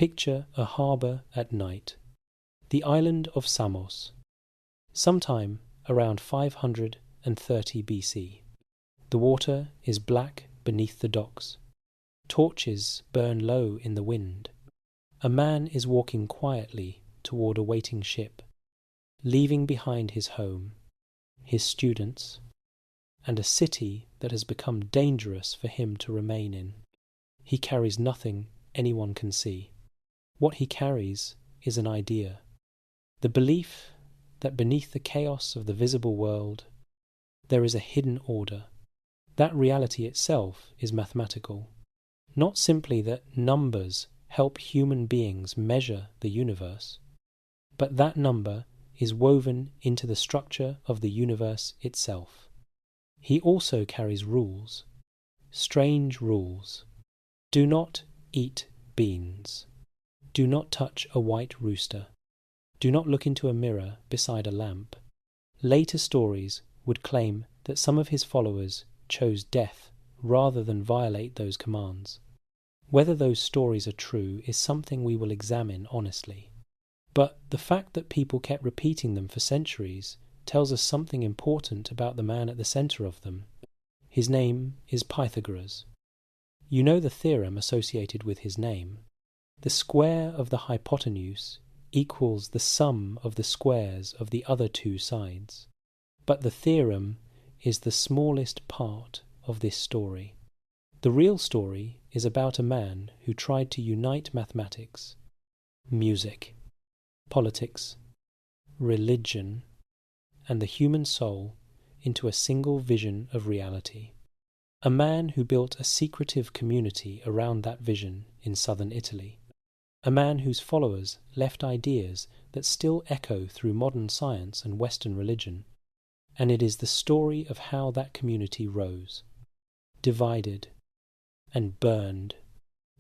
Picture a harbour at night. The island of Samos. Sometime around 530 BC. The water is black beneath the docks. Torches burn low in the wind. A man is walking quietly toward a waiting ship, leaving behind his home, his students, and a city that has become dangerous for him to remain in. He carries nothing anyone can see. What he carries is an idea, the belief that beneath the chaos of the visible world there is a hidden order. That reality itself is mathematical, not simply that numbers help human beings measure the universe, but that number is woven into the structure of the universe itself. He also carries rules, strange rules. Do not eat beans. Do not touch a white rooster. Do not look into a mirror beside a lamp. Later stories would claim that some of his followers chose death rather than violate those commands. Whether those stories are true is something we will examine honestly. But the fact that people kept repeating them for centuries tells us something important about the man at the centre of them. His name is Pythagoras. You know the theorem associated with his name. The square of the hypotenuse equals the sum of the squares of the other two sides. But the theorem is the smallest part of this story. The real story is about a man who tried to unite mathematics, music, politics, religion, and the human soul into a single vision of reality. A man who built a secretive community around that vision in southern Italy. A man whose followers left ideas that still echo through modern science and Western religion. And it is the story of how that community rose, divided, and burned.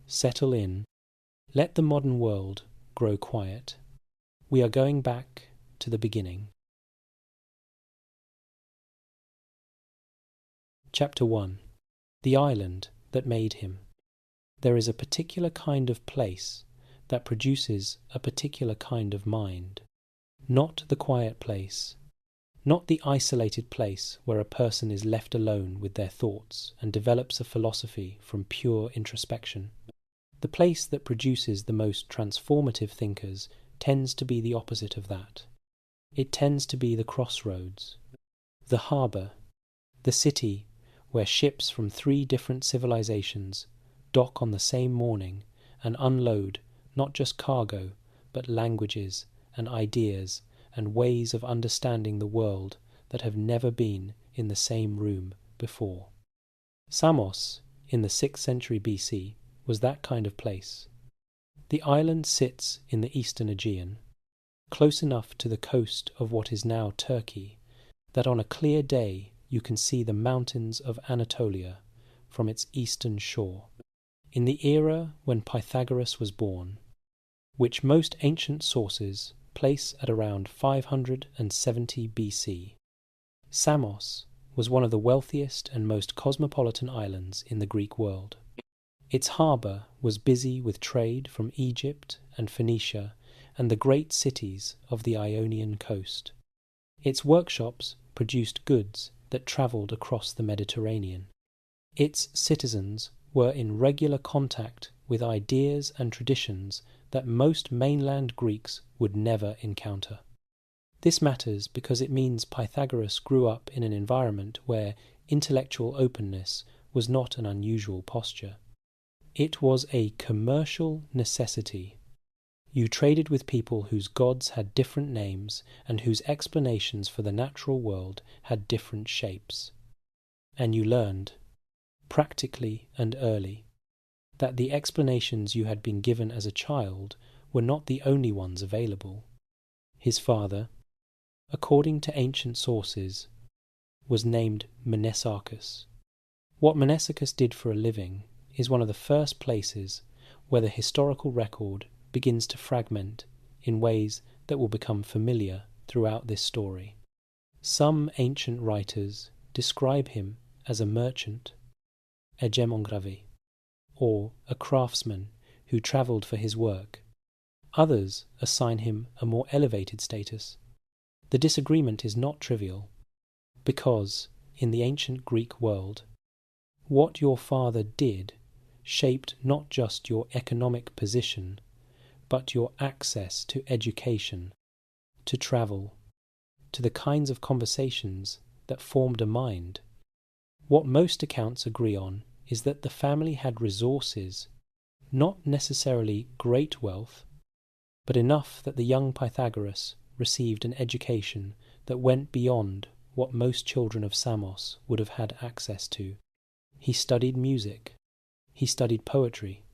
Settle in. Let the modern world grow quiet. We are going back to the beginning. Chapter 1. The island that made him. There is a particular kind of place that produces a particular kind of mind. Not the quiet place, not the isolated place where a person is left alone with their thoughts and develops a philosophy from pure introspection. The place that produces the most transformative thinkers tends to be the opposite of that. It tends to be the crossroads, the harbour, the city where ships from 3 different civilizations dock on the same morning and unload not just cargo, but languages and ideas and ways of understanding the world that have never been in the same room before. Samos, in the 6th century BC, was that kind of place. The island sits in the eastern Aegean, close enough to the coast of what is now Turkey, that on a clear day you can see the mountains of Anatolia from its eastern shore. In the era when Pythagoras was born, which most ancient sources place at around 570 BC, Samos was one of the wealthiest and most cosmopolitan islands in the Greek world. Its harbour was busy with trade from Egypt and Phoenicia and the great cities of the Ionian coast. Its workshops produced goods that travelled across the Mediterranean. Its citizens were in regular contact with ideas and traditions that most mainland Greeks would never encounter. This matters because it means Pythagoras grew up in an environment where intellectual openness was not an unusual posture. It was a commercial necessity. You traded with people whose gods had different names and whose explanations for the natural world had different shapes. And you learned, practically and early, that the explanations you had been given as a child were not the only ones available. His father, according to ancient sources, was named Mnesarchus. What Mnesarchus did for a living is one of the first places where the historical record begins to fragment in ways that will become familiar throughout this story. Some ancient writers describe him as a merchant, egem engravé, or a craftsman who travelled for his work. Others assign him a more elevated status. The disagreement is not trivial, because, in the ancient Greek world, what your father did shaped not just your economic position, but your access to education, to travel, to the kinds of conversations that formed a mind. What most accounts agree on is that the family had resources, not necessarily great wealth, but enough that the young Pythagoras received an education that went beyond what most children of Samos would have had access to. He studied music. He studied poetry.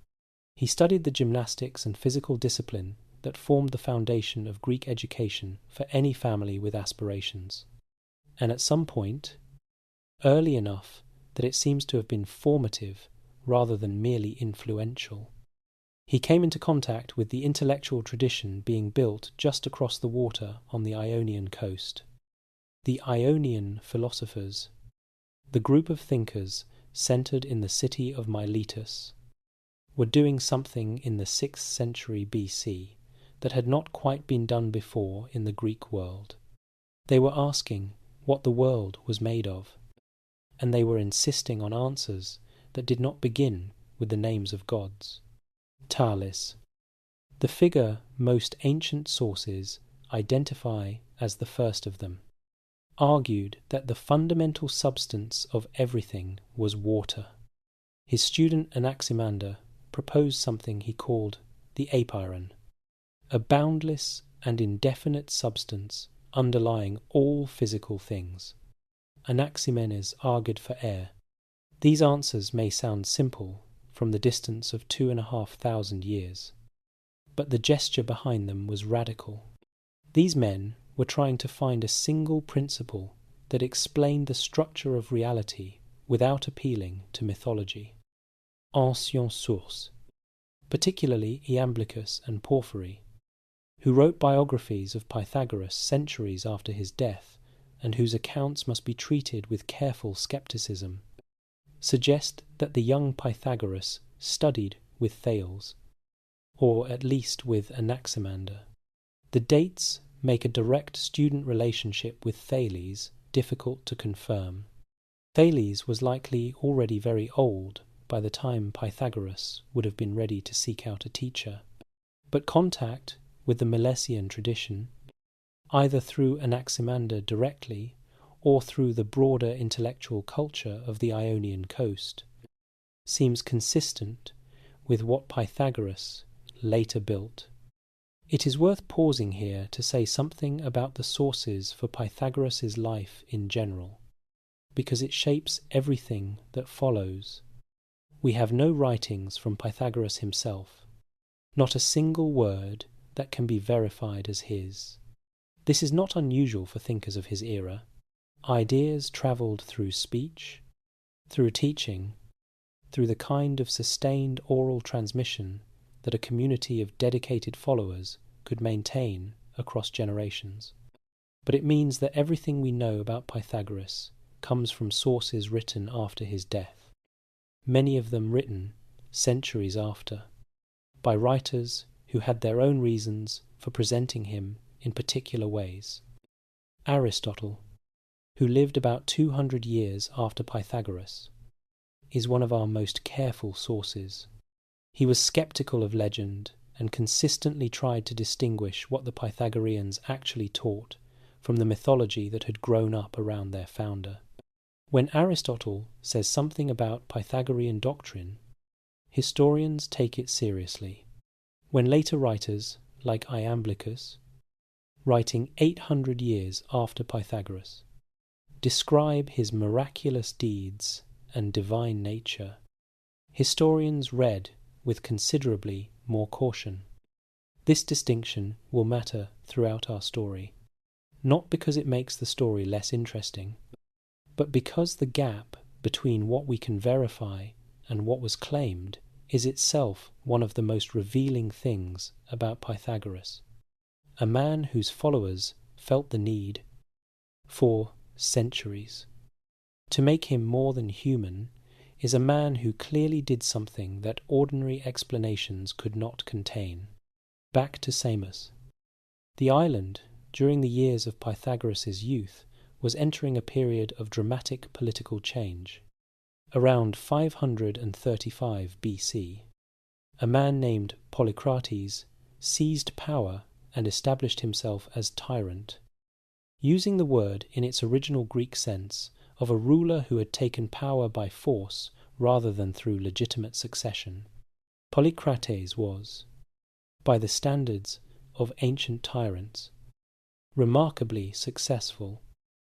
He studied the gymnastics and physical discipline that formed the foundation of Greek education for any family with aspirations. And at some point, early enough that it seems to have been formative rather than merely influential, he came into contact with the intellectual tradition being built just across the water on the Ionian coast. The Ionian philosophers, the group of thinkers centered in the city of Miletus, were doing something in the 6th century BC that had not quite been done before in the Greek world. They were asking what the world was made of, and they were insisting on answers that did not begin with the names of gods. Thales, the figure most ancient sources identify as the first of them, argued that the fundamental substance of everything was water. His student Anaximander proposed something he called the apeiron, a boundless and indefinite substance underlying all physical things. Anaximenes argued for air. These answers may sound simple from the distance of 2,500 years, but the gesture behind them was radical. These men were trying to find a single principle that explained the structure of reality without appealing to mythology. Ancienne source, particularly Iamblichus and Porphyry, who wrote biographies of Pythagoras centuries after his death and whose accounts must be treated with careful skepticism, suggest that the young Pythagoras studied with Thales, or at least with Anaximander. The dates make a direct student relationship with Thales difficult to confirm. Thales was likely already very old by the time Pythagoras would have been ready to seek out a teacher, but contact with the Milesian tradition, either through Anaximander directly or through the broader intellectual culture of the Ionian coast, seems consistent with what Pythagoras later built. It is worth pausing here to say something about the sources for Pythagoras's life in general, because it shapes everything that follows. We have no writings from Pythagoras himself, not a single word that can be verified as his. This is not unusual for thinkers of his era. Ideas travelled through speech, through teaching, through the kind of sustained oral transmission that a community of dedicated followers could maintain across generations. But it means that everything we know about Pythagoras comes from sources written after his death, many of them written centuries after, by writers who had their own reasons for presenting him in particular ways. Aristotle, who lived about 200 years after Pythagoras, is one of our most careful sources. He was sceptical of legend and consistently tried to distinguish what the Pythagoreans actually taught from the mythology that had grown up around their founder. When Aristotle says something about Pythagorean doctrine, historians take it seriously. When later writers, like Iamblichus, writing 800 years after Pythagoras, describe his miraculous deeds and divine nature, historians read with considerably more caution. This distinction will matter throughout our story, not because it makes the story less interesting, but because the gap between what we can verify and what was claimed is itself one of the most revealing things about Pythagoras, a man whose followers felt the need, for centuries, to make him more than human is a man who clearly did something that ordinary explanations could not contain. Back to Samos. The island, during the years of Pythagoras' youth, was entering a period of dramatic political change. Around 535 BC, a man named Polycrates seized power and established himself as tyrant. Using the word in its original Greek sense of a ruler who had taken power by force rather than through legitimate succession, Polycrates was, by the standards of ancient tyrants, remarkably successful.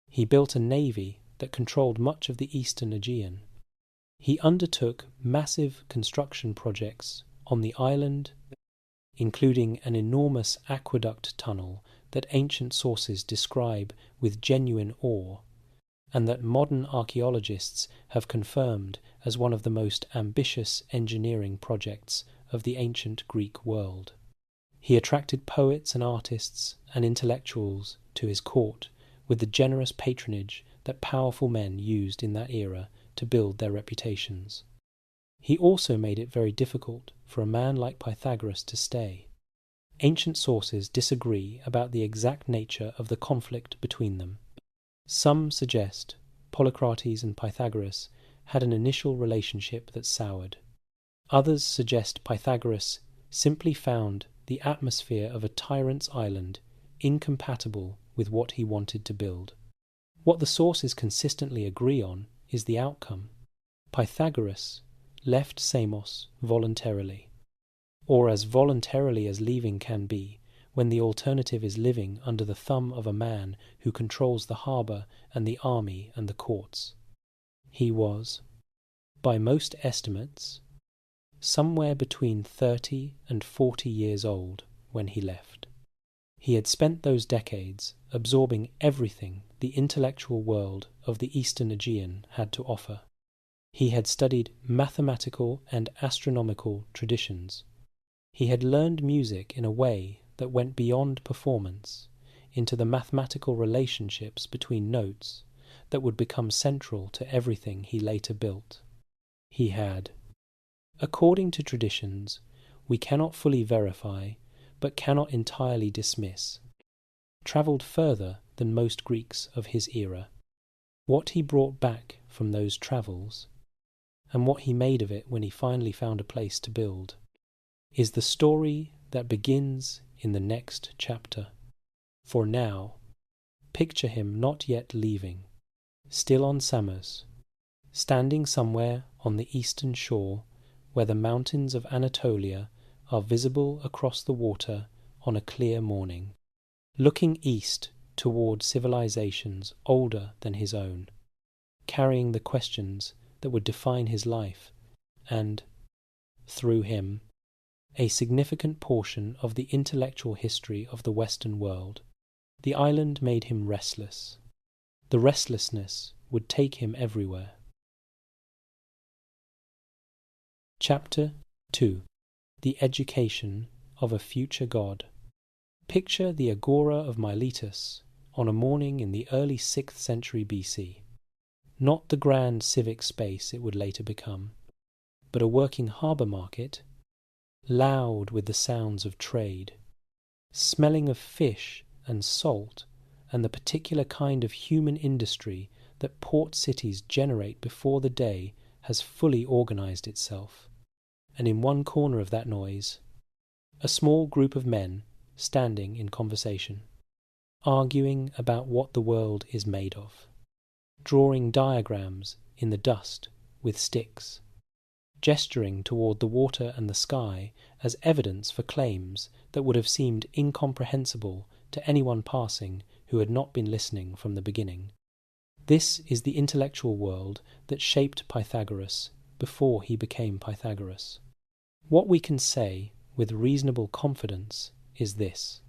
He built a navy that controlled much of the eastern Aegean. He undertook massive construction projects on the island, including an enormous aqueduct tunnel that ancient sources describe with genuine awe, and that modern archaeologists have confirmed as one of the most ambitious engineering projects of the ancient Greek world. He attracted poets and artists and intellectuals to his court with the generous patronage that powerful men used in that era to build their reputations. He also made it very difficult for a man like Pythagoras to stay. Ancient sources disagree about the exact nature of the conflict between them. Some suggest Polycrates and Pythagoras had an initial relationship that soured. Others suggest Pythagoras simply found the atmosphere of a tyrant's island incompatible with what he wanted to build. What the sources consistently agree on is the outcome. Pythagoras left Samos voluntarily, or as voluntarily as leaving can be, when the alternative is living under the thumb of a man who controls the harbour and the army and the courts. He was, by most estimates, somewhere between 30 and 40 years old when he left. He had spent those decades absorbing everything the intellectual world of the Eastern Aegean had to offer. He had studied mathematical and astronomical traditions. He had learned music in a way that went beyond performance into the mathematical relationships between notes that would become central to everything he later built. He had, according to traditions we cannot fully verify but cannot entirely dismiss, travelled further than most Greeks of his era. What he brought back from those travels, and what he made of it when he finally found a place to build, is the story that begins in the next chapter. For now, picture him not yet leaving, still on Samos, standing somewhere on the eastern shore where the mountains of Anatolia are visible across the water on a clear morning, looking east toward civilizations older than his own, carrying the questions that would define his life and, through him, a significant portion of the intellectual history of the Western world. The island made him restless. The restlessness would take him everywhere. Chapter 2. The Education of a Future God. Picture the Agora of Miletus on a morning in the early 6th century BC. Not the grand civic space it would later become, but a working harbour market, loud with the sounds of trade, smelling of fish and salt and the particular kind of human industry that port cities generate before the day has fully organized itself. And in one corner of that noise, a small group of men standing in conversation, arguing about what the world is made of, drawing diagrams in the dust with sticks, gesturing toward the water and the sky as evidence for claims that would have seemed incomprehensible to anyone passing who had not been listening from the beginning. This is the intellectual world that shaped Pythagoras before he became Pythagoras. What we can say with reasonable confidence is this: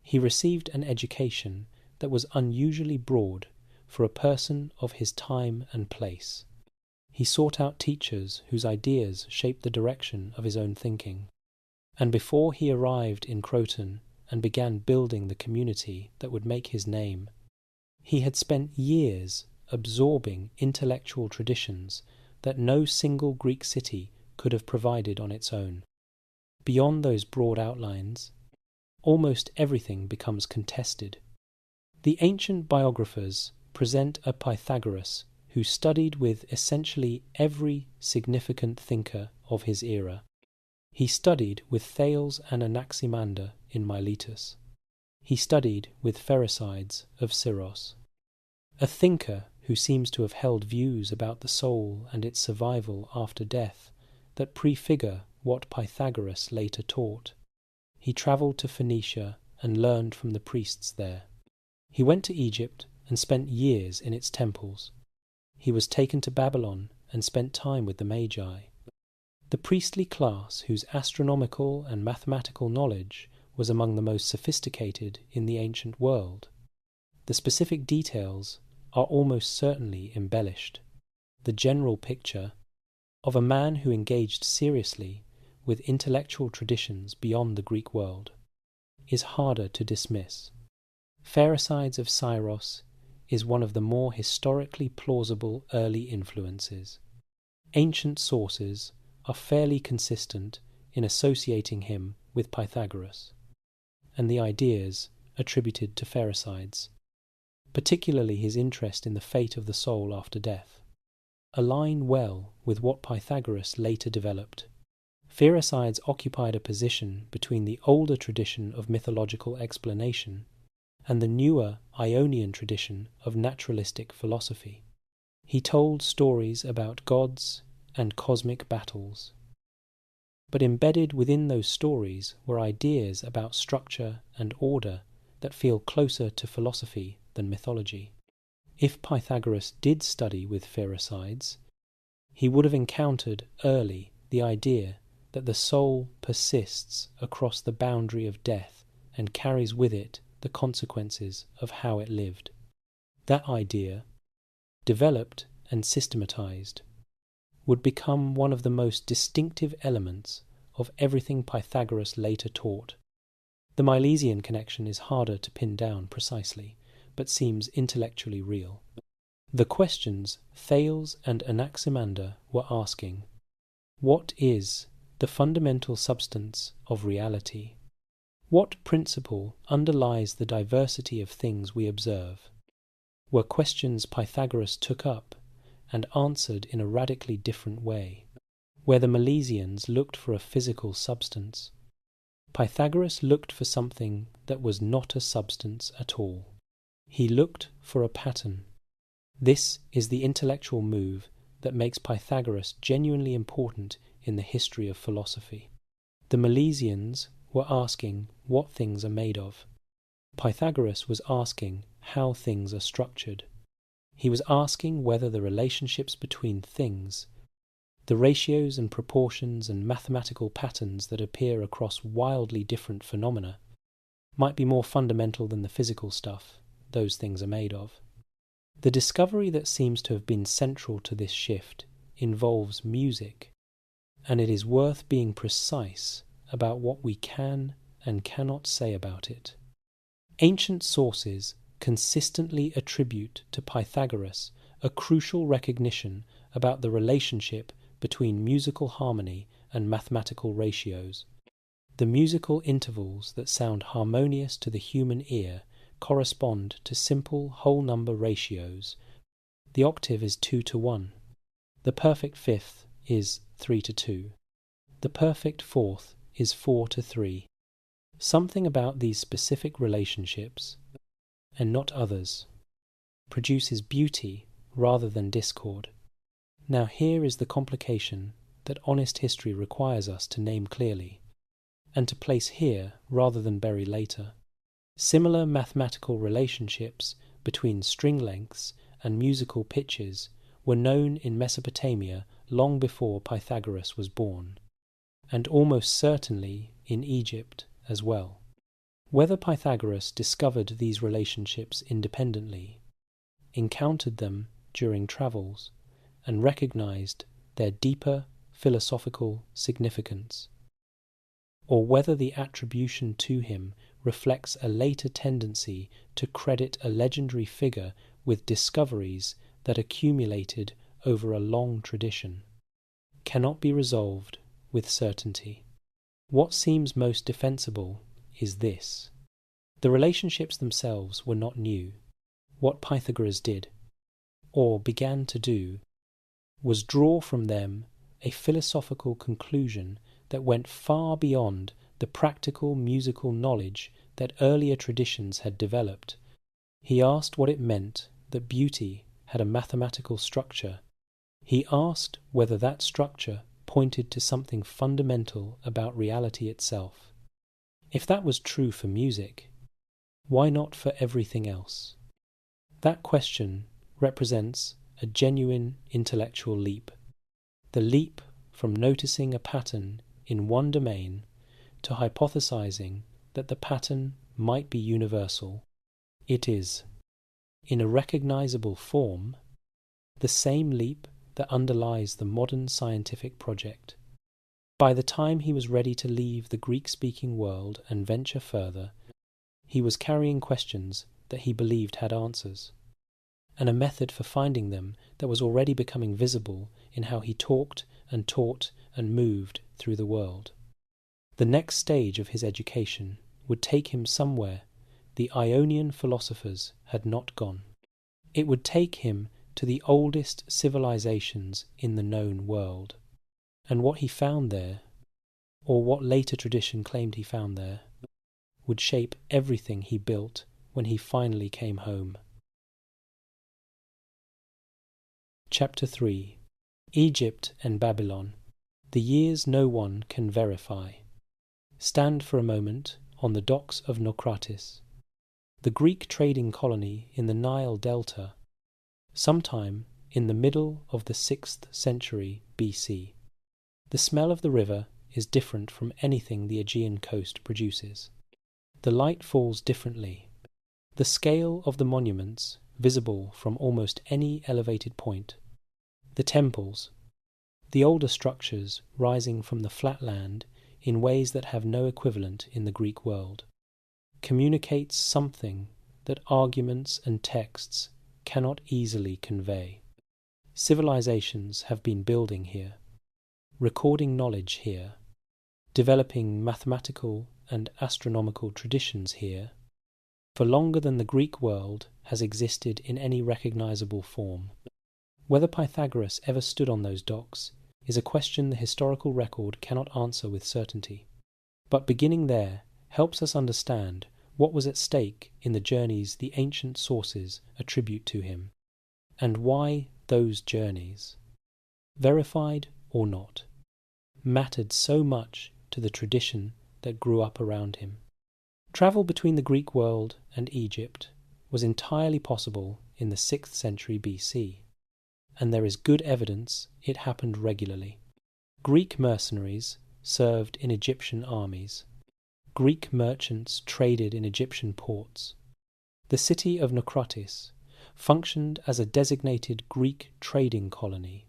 he received an education that was unusually broad for a person of his time and place. He sought out teachers whose ideas shaped the direction of his own thinking. And before he arrived in Croton and began building the community that would make his name, he had spent years absorbing intellectual traditions that no single Greek city could have provided on its own. Beyond those broad outlines, almost everything becomes contested. The ancient biographers present a Pythagoras who studied with essentially every significant thinker of his era. He studied with Thales and Anaximander in Miletus. He studied with Pherecydes of Syros. A thinker who seems to have held views about the soul and its survival after death that prefigure what Pythagoras later taught. He travelled to Phoenicia and learned from the priests there. He went to Egypt and spent years in its temples. He was taken to Babylon and spent time with the Magi. The priestly class whose astronomical and mathematical knowledge was among the most sophisticated in the ancient world. The specific details are almost certainly embellished. The general picture of a man who engaged seriously with intellectual traditions beyond the Greek world is harder to dismiss. Pherecydes of Syros is one of the more historically plausible early influences. Ancient sources are fairly consistent in associating him with Pythagoras and the ideas attributed to Pherecydes, particularly his interest in the fate of the soul after death, align well with what Pythagoras later developed. Pherecydes occupied a position between the older tradition of mythological explanation and the newer Ionian tradition of naturalistic philosophy. He told stories about gods and cosmic battles. But embedded within those stories were ideas about structure and order that feel closer to philosophy than mythology. If Pythagoras did study with Pherecydes, he would have encountered early the idea that the soul persists across the boundary of death and carries with it the consequences of how it lived. That idea, developed and systematized, would become one of the most distinctive elements of everything Pythagoras later taught. The Milesian connection is harder to pin down precisely, but seems intellectually real. The questions Thales and Anaximander were asking: what is the fundamental substance of reality? What principle underlies the diversity of things we observe? Were questions Pythagoras took up and answered in a radically different way. Where the Milesians looked for a physical substance, Pythagoras looked for something that was not a substance at all. He looked for a pattern. This is the intellectual move that makes Pythagoras genuinely important in the history of philosophy. The Milesians were asking what things are made of. Pythagoras was asking how things are structured. He was asking whether the relationships between things, the ratios and proportions and mathematical patterns that appear across wildly different phenomena, might be more fundamental than the physical stuff those things are made of. The discovery that seems to have been central to this shift involves music, and it is worth being precise about what we can and cannot say about it. Ancient sources consistently attribute to Pythagoras a crucial recognition about the relationship between musical harmony and mathematical ratios. The musical intervals that sound harmonious to the human ear correspond to simple whole number ratios. The octave is 2:1. The perfect fifth is 3:2. The perfect fourth is 4:3. Something about these specific relationships, and not others, produces beauty rather than discord. Now here is the complication that honest history requires us to name clearly, and to place here rather than bury later. Similar mathematical relationships between string lengths and musical pitches were known in Mesopotamia long before Pythagoras was born, and almost certainly in Egypt as well. Whether Pythagoras discovered these relationships independently, encountered them during travels, and recognized their deeper philosophical significance, or whether the attribution to him reflects a later tendency to credit a legendary figure with discoveries that accumulated over a long tradition, cannot be resolved with certainty. What seems most defensible is this. The relationships themselves were not new. What Pythagoras did, or began to do, was draw from them a philosophical conclusion that went far beyond the practical musical knowledge that earlier traditions had developed. He asked what it meant that beauty had a mathematical structure. He asked whether that structure pointed to something fundamental about reality itself. If that was true for music, why not for everything else? That question represents a genuine intellectual leap. The leap from noticing a pattern in one domain to hypothesizing that the pattern might be universal. It is, in a recognizable form, the same leap that underlies the modern scientific project. By the time he was ready to leave the Greek-speaking world and venture further, he was carrying questions that he believed had answers, and a method for finding them that was already becoming visible in how he talked and taught and moved through the world. The next stage of his education would take him somewhere the Ionian philosophers had not gone. It would take him to the oldest civilizations in the known world, and what he found there, or what later tradition claimed he found there, would shape everything he built when he finally came home. Chapter 3. Egypt and Babylon, the years no one can verify. Stand for a moment on the docks of Naucratis, the Greek trading colony in the Nile Delta, sometime in the middle of the 6th century BC. The smell of the river is different from anything the Aegean coast produces. The light falls differently. The scale of the monuments visible from almost any elevated point, the temples, the older structures rising from the flat land in ways that have no equivalent in the Greek world, communicates something that arguments and texts cannot easily convey. Civilizations have been building here, recording knowledge here, developing mathematical and astronomical traditions here, for longer than the Greek world has existed in any recognizable form. Whether Pythagoras ever stood on those docks is a question the historical record cannot answer with certainty, but beginning there helps us understand what was at stake in the journeys the ancient sources attribute to him, and why those journeys, verified or not, mattered so much to the tradition that grew up around him. Travel between the Greek world and Egypt was entirely possible in the 6th century BC, and there is good evidence it happened regularly. Greek mercenaries served in Egyptian armies. Greek merchants traded in Egyptian ports. The city of Naucratis functioned as a designated Greek trading colony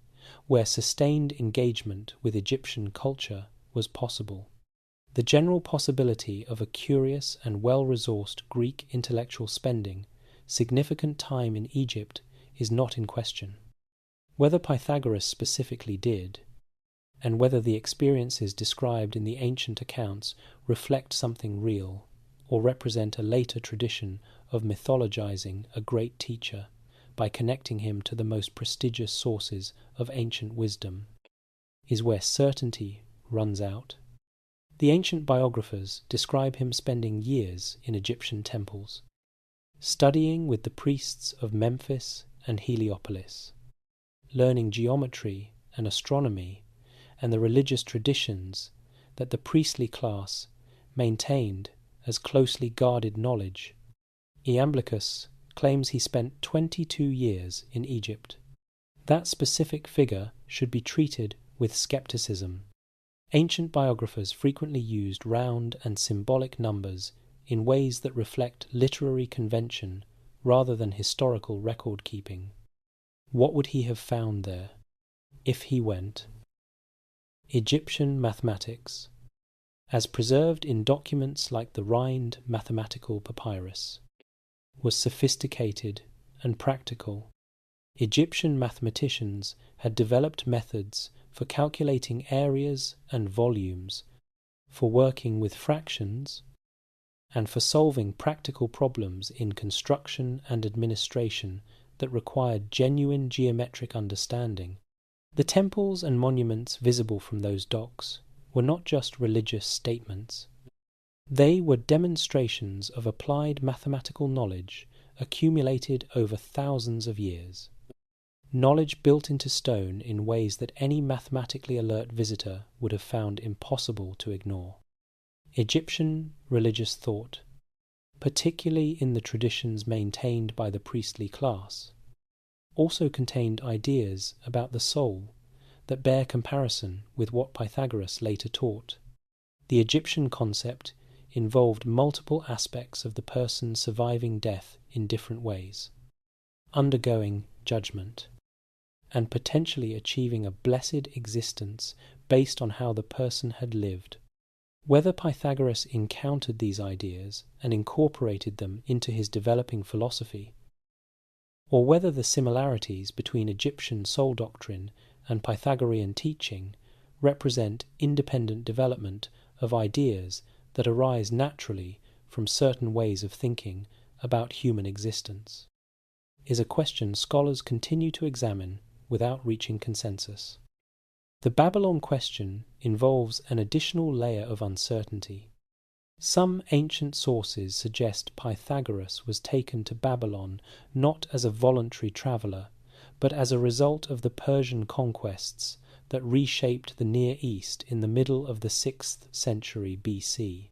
where sustained engagement with Egyptian culture was possible. The general possibility of a curious and well-resourced Greek intellectual spending significant time in Egypt is not in question. Whether Pythagoras specifically did, and whether the experiences described in the ancient accounts reflect something real, or represent a later tradition of mythologizing a great teacher by connecting him to the most prestigious sources of ancient wisdom, is where certainty runs out. The ancient biographers describe him spending years in Egyptian temples, studying with the priests of Memphis and Heliopolis, learning geometry and astronomy and the religious traditions that the priestly class maintained as closely guarded knowledge. Iamblichus claims he spent 22 years in Egypt. That specific figure should be treated with skepticism. Ancient biographers frequently used round and symbolic numbers in ways that reflect literary convention rather than historical record-keeping. What would he have found there, if he went? Egyptian mathematics, as preserved in documents like the Rhind mathematical papyrus, was sophisticated and practical. Egyptian mathematicians had developed methods for calculating areas and volumes, for working with fractions, and for solving practical problems in construction and administration that required genuine geometric understanding. The temples and monuments visible from those docks were not just religious statements. They were demonstrations of applied mathematical knowledge accumulated over thousands of years. Knowledge built into stone in ways that any mathematically alert visitor would have found impossible to ignore. Egyptian religious thought, particularly in the traditions maintained by the priestly class, also contained ideas about the soul that bear comparison with what Pythagoras later taught. The Egyptian concept involved multiple aspects of the person surviving death in different ways, undergoing judgment, and potentially achieving a blessed existence based on how the person had lived. Whether Pythagoras encountered these ideas and incorporated them into his developing philosophy, or whether the similarities between Egyptian soul doctrine and Pythagorean teaching represent independent development of ideas that arise naturally from certain ways of thinking about human existence, is a question scholars continue to examine without reaching consensus. The Babylon question involves an additional layer of uncertainty. Some ancient sources suggest Pythagoras was taken to Babylon not as a voluntary traveller, but as a result of the Persian conquests that reshaped the Near East in the middle of the 6th century BC.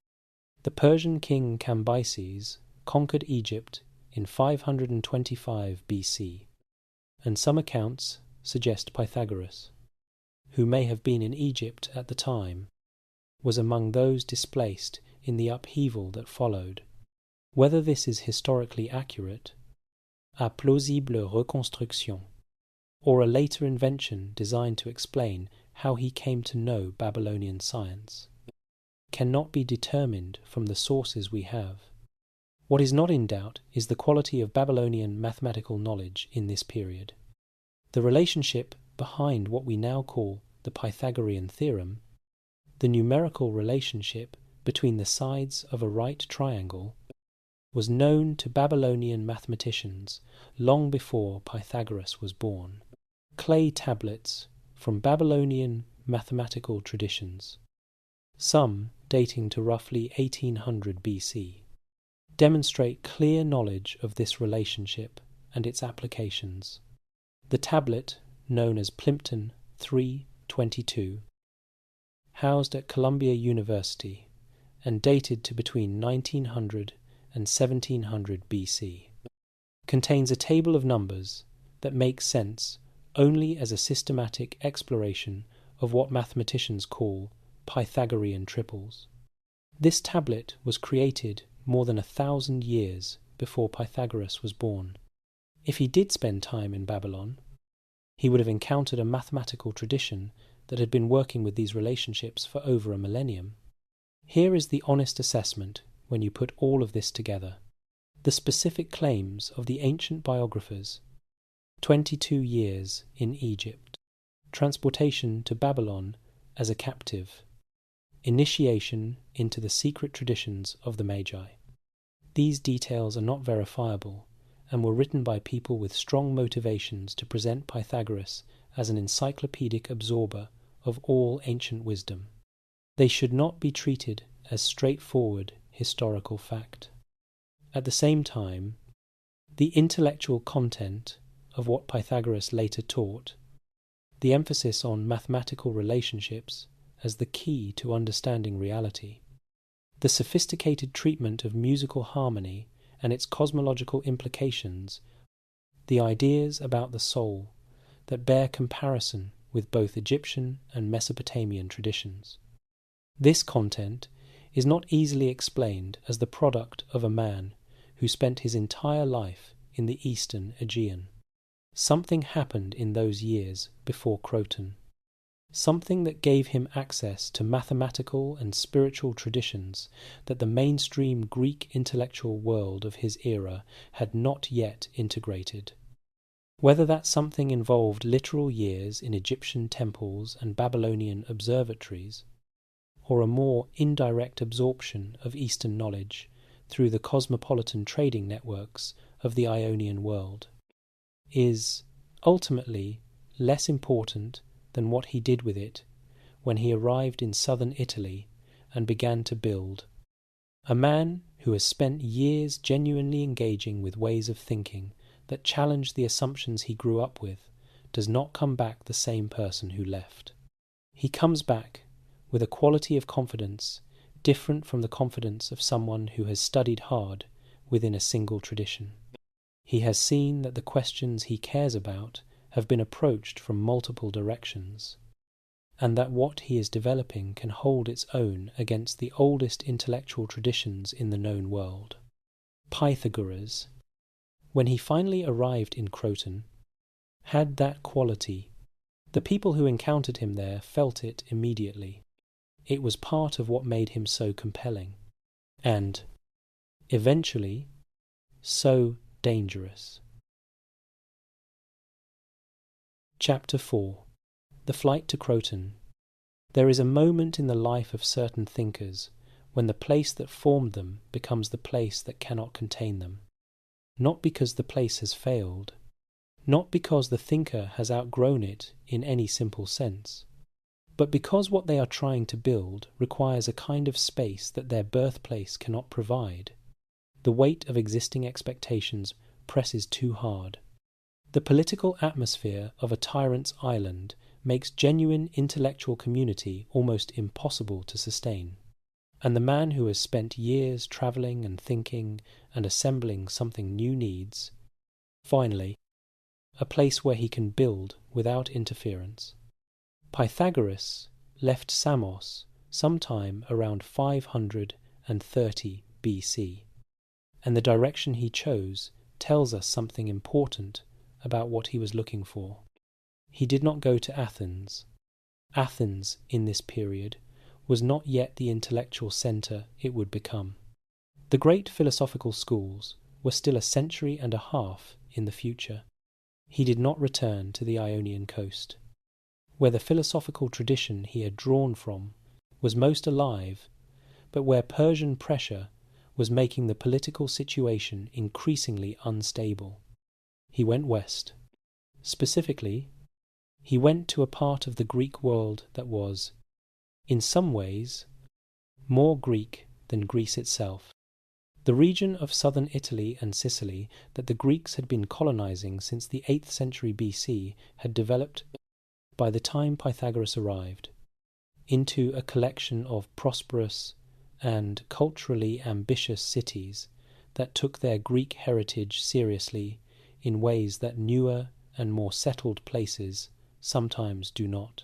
The Persian king Cambyses conquered Egypt in 525 BC, and some accounts suggest Pythagoras, who may have been in Egypt at the time, was among those displaced in the upheaval that followed. Whether this is historically accurate, à plausible reconstruction, or a later invention designed to explain how he came to know Babylonian science, cannot be determined from the sources we have. What is not in doubt is the quality of Babylonian mathematical knowledge in this period. The relationship behind what we now call the Pythagorean theorem, the numerical relationship between the sides of a right triangle, was known to Babylonian mathematicians long before Pythagoras was born. Clay tablets from Babylonian mathematical traditions, some dating to roughly 1800 BC, demonstrate clear knowledge of this relationship and its applications. The tablet, known as Plimpton 322, housed at Columbia University and dated to between 1900 and 1700 BC, contains a table of numbers that makes sense only as a systematic exploration of what mathematicians call Pythagorean triples. This tablet was created more than 1,000 years before Pythagoras was born. If he did spend time in Babylon, he would have encountered a mathematical tradition that had been working with these relationships for over a millennium. Here is the honest assessment when you put all of this together. The specific claims of the ancient biographers: 22 years in Egypt, transportation to Babylon as a captive, initiation into the secret traditions of the Magi. These details are not verifiable and were written by people with strong motivations to present Pythagoras as an encyclopedic absorber of all ancient wisdom. They should not be treated as straightforward historical fact. At the same time, the intellectual content of what Pythagoras later taught, the emphasis on mathematical relationships as the key to understanding reality, the sophisticated treatment of musical harmony and its cosmological implications, the ideas about the soul that bear comparison with both Egyptian and Mesopotamian traditions. This content is not easily explained as the product of a man who spent his entire life in the Eastern Aegean. Something happened in those years before Croton, something that gave him access to mathematical and spiritual traditions that the mainstream Greek intellectual world of his era had not yet integrated. Whether that something involved literal years in Egyptian temples and Babylonian observatories, or a more indirect absorption of Eastern knowledge through the cosmopolitan trading networks of the Ionian world, is ultimately less important than what he did with it when he arrived in southern Italy and began to build. A man who has spent years genuinely engaging with ways of thinking that challenge the assumptions he grew up with does not come back the same person who left. He comes back with a quality of confidence different from the confidence of someone who has studied hard within a single tradition. He has seen that the questions he cares about have been approached from multiple directions, and that what he is developing can hold its own against the oldest intellectual traditions in the known world. Pythagoras, when he finally arrived in Croton, had that quality. The people who encountered him there felt it immediately. It was part of what made him so compelling, and, eventually, so dangerous. Chapter 4. The Flight to Croton. There is a moment in the life of certain thinkers when the place that formed them becomes the place that cannot contain them. Not because the place has failed, not because the thinker has outgrown it in any simple sense, but because what they are trying to build requires a kind of space that their birthplace cannot provide. The weight of existing expectations presses too hard. The political atmosphere of a tyrant's island makes genuine intellectual community almost impossible to sustain. And the man who has spent years travelling and thinking and assembling something new needs, finally, a place where he can build without interference. Pythagoras left Samos sometime around 530 BC, and the direction he chose tells us something important about what he was looking for. He did not go to Athens. Athens, in this period, was not yet the intellectual centre it would become. The great philosophical schools were still a century and a half in the future. He did not return to the Ionian coast, where the philosophical tradition he had drawn from was most alive, but where Persian pressure was making the political situation increasingly unstable. He went west. Specifically, he went to a part of the Greek world that was, in some ways, more Greek than Greece itself. The region of southern Italy and Sicily that the Greeks had been colonizing since the 8th century BC had developed, by the time Pythagoras arrived, into a collection of prosperous and culturally ambitious cities that took their Greek heritage seriously in ways that newer and more settled places sometimes do not.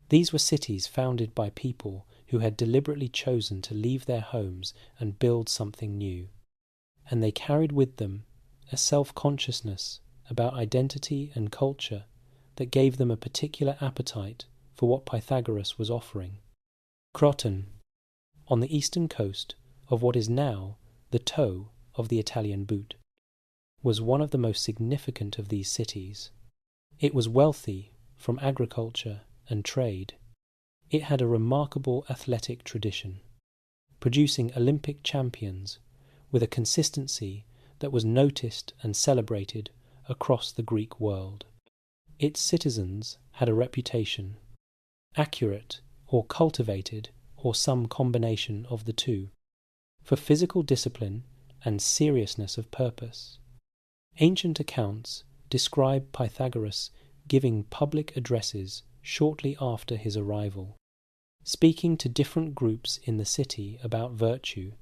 These were cities founded by people who had deliberately chosen to leave their homes and build something new, and they carried with them a self-consciousness about identity and culture that gave them a particular appetite for what Pythagoras was offering. Croton, on the eastern coast of what is now the toe of the Italian boot, was one of the most significant of these cities. It was wealthy from agriculture and trade. It had a remarkable athletic tradition, producing Olympic champions with a consistency that was noticed and celebrated across the Greek world. Its citizens had a reputation, accurate or cultivated or some combination of the two, for physical discipline and seriousness of purpose. Ancient accounts describe Pythagoras giving public addresses shortly after his arrival, speaking to different groups in the city about virtue,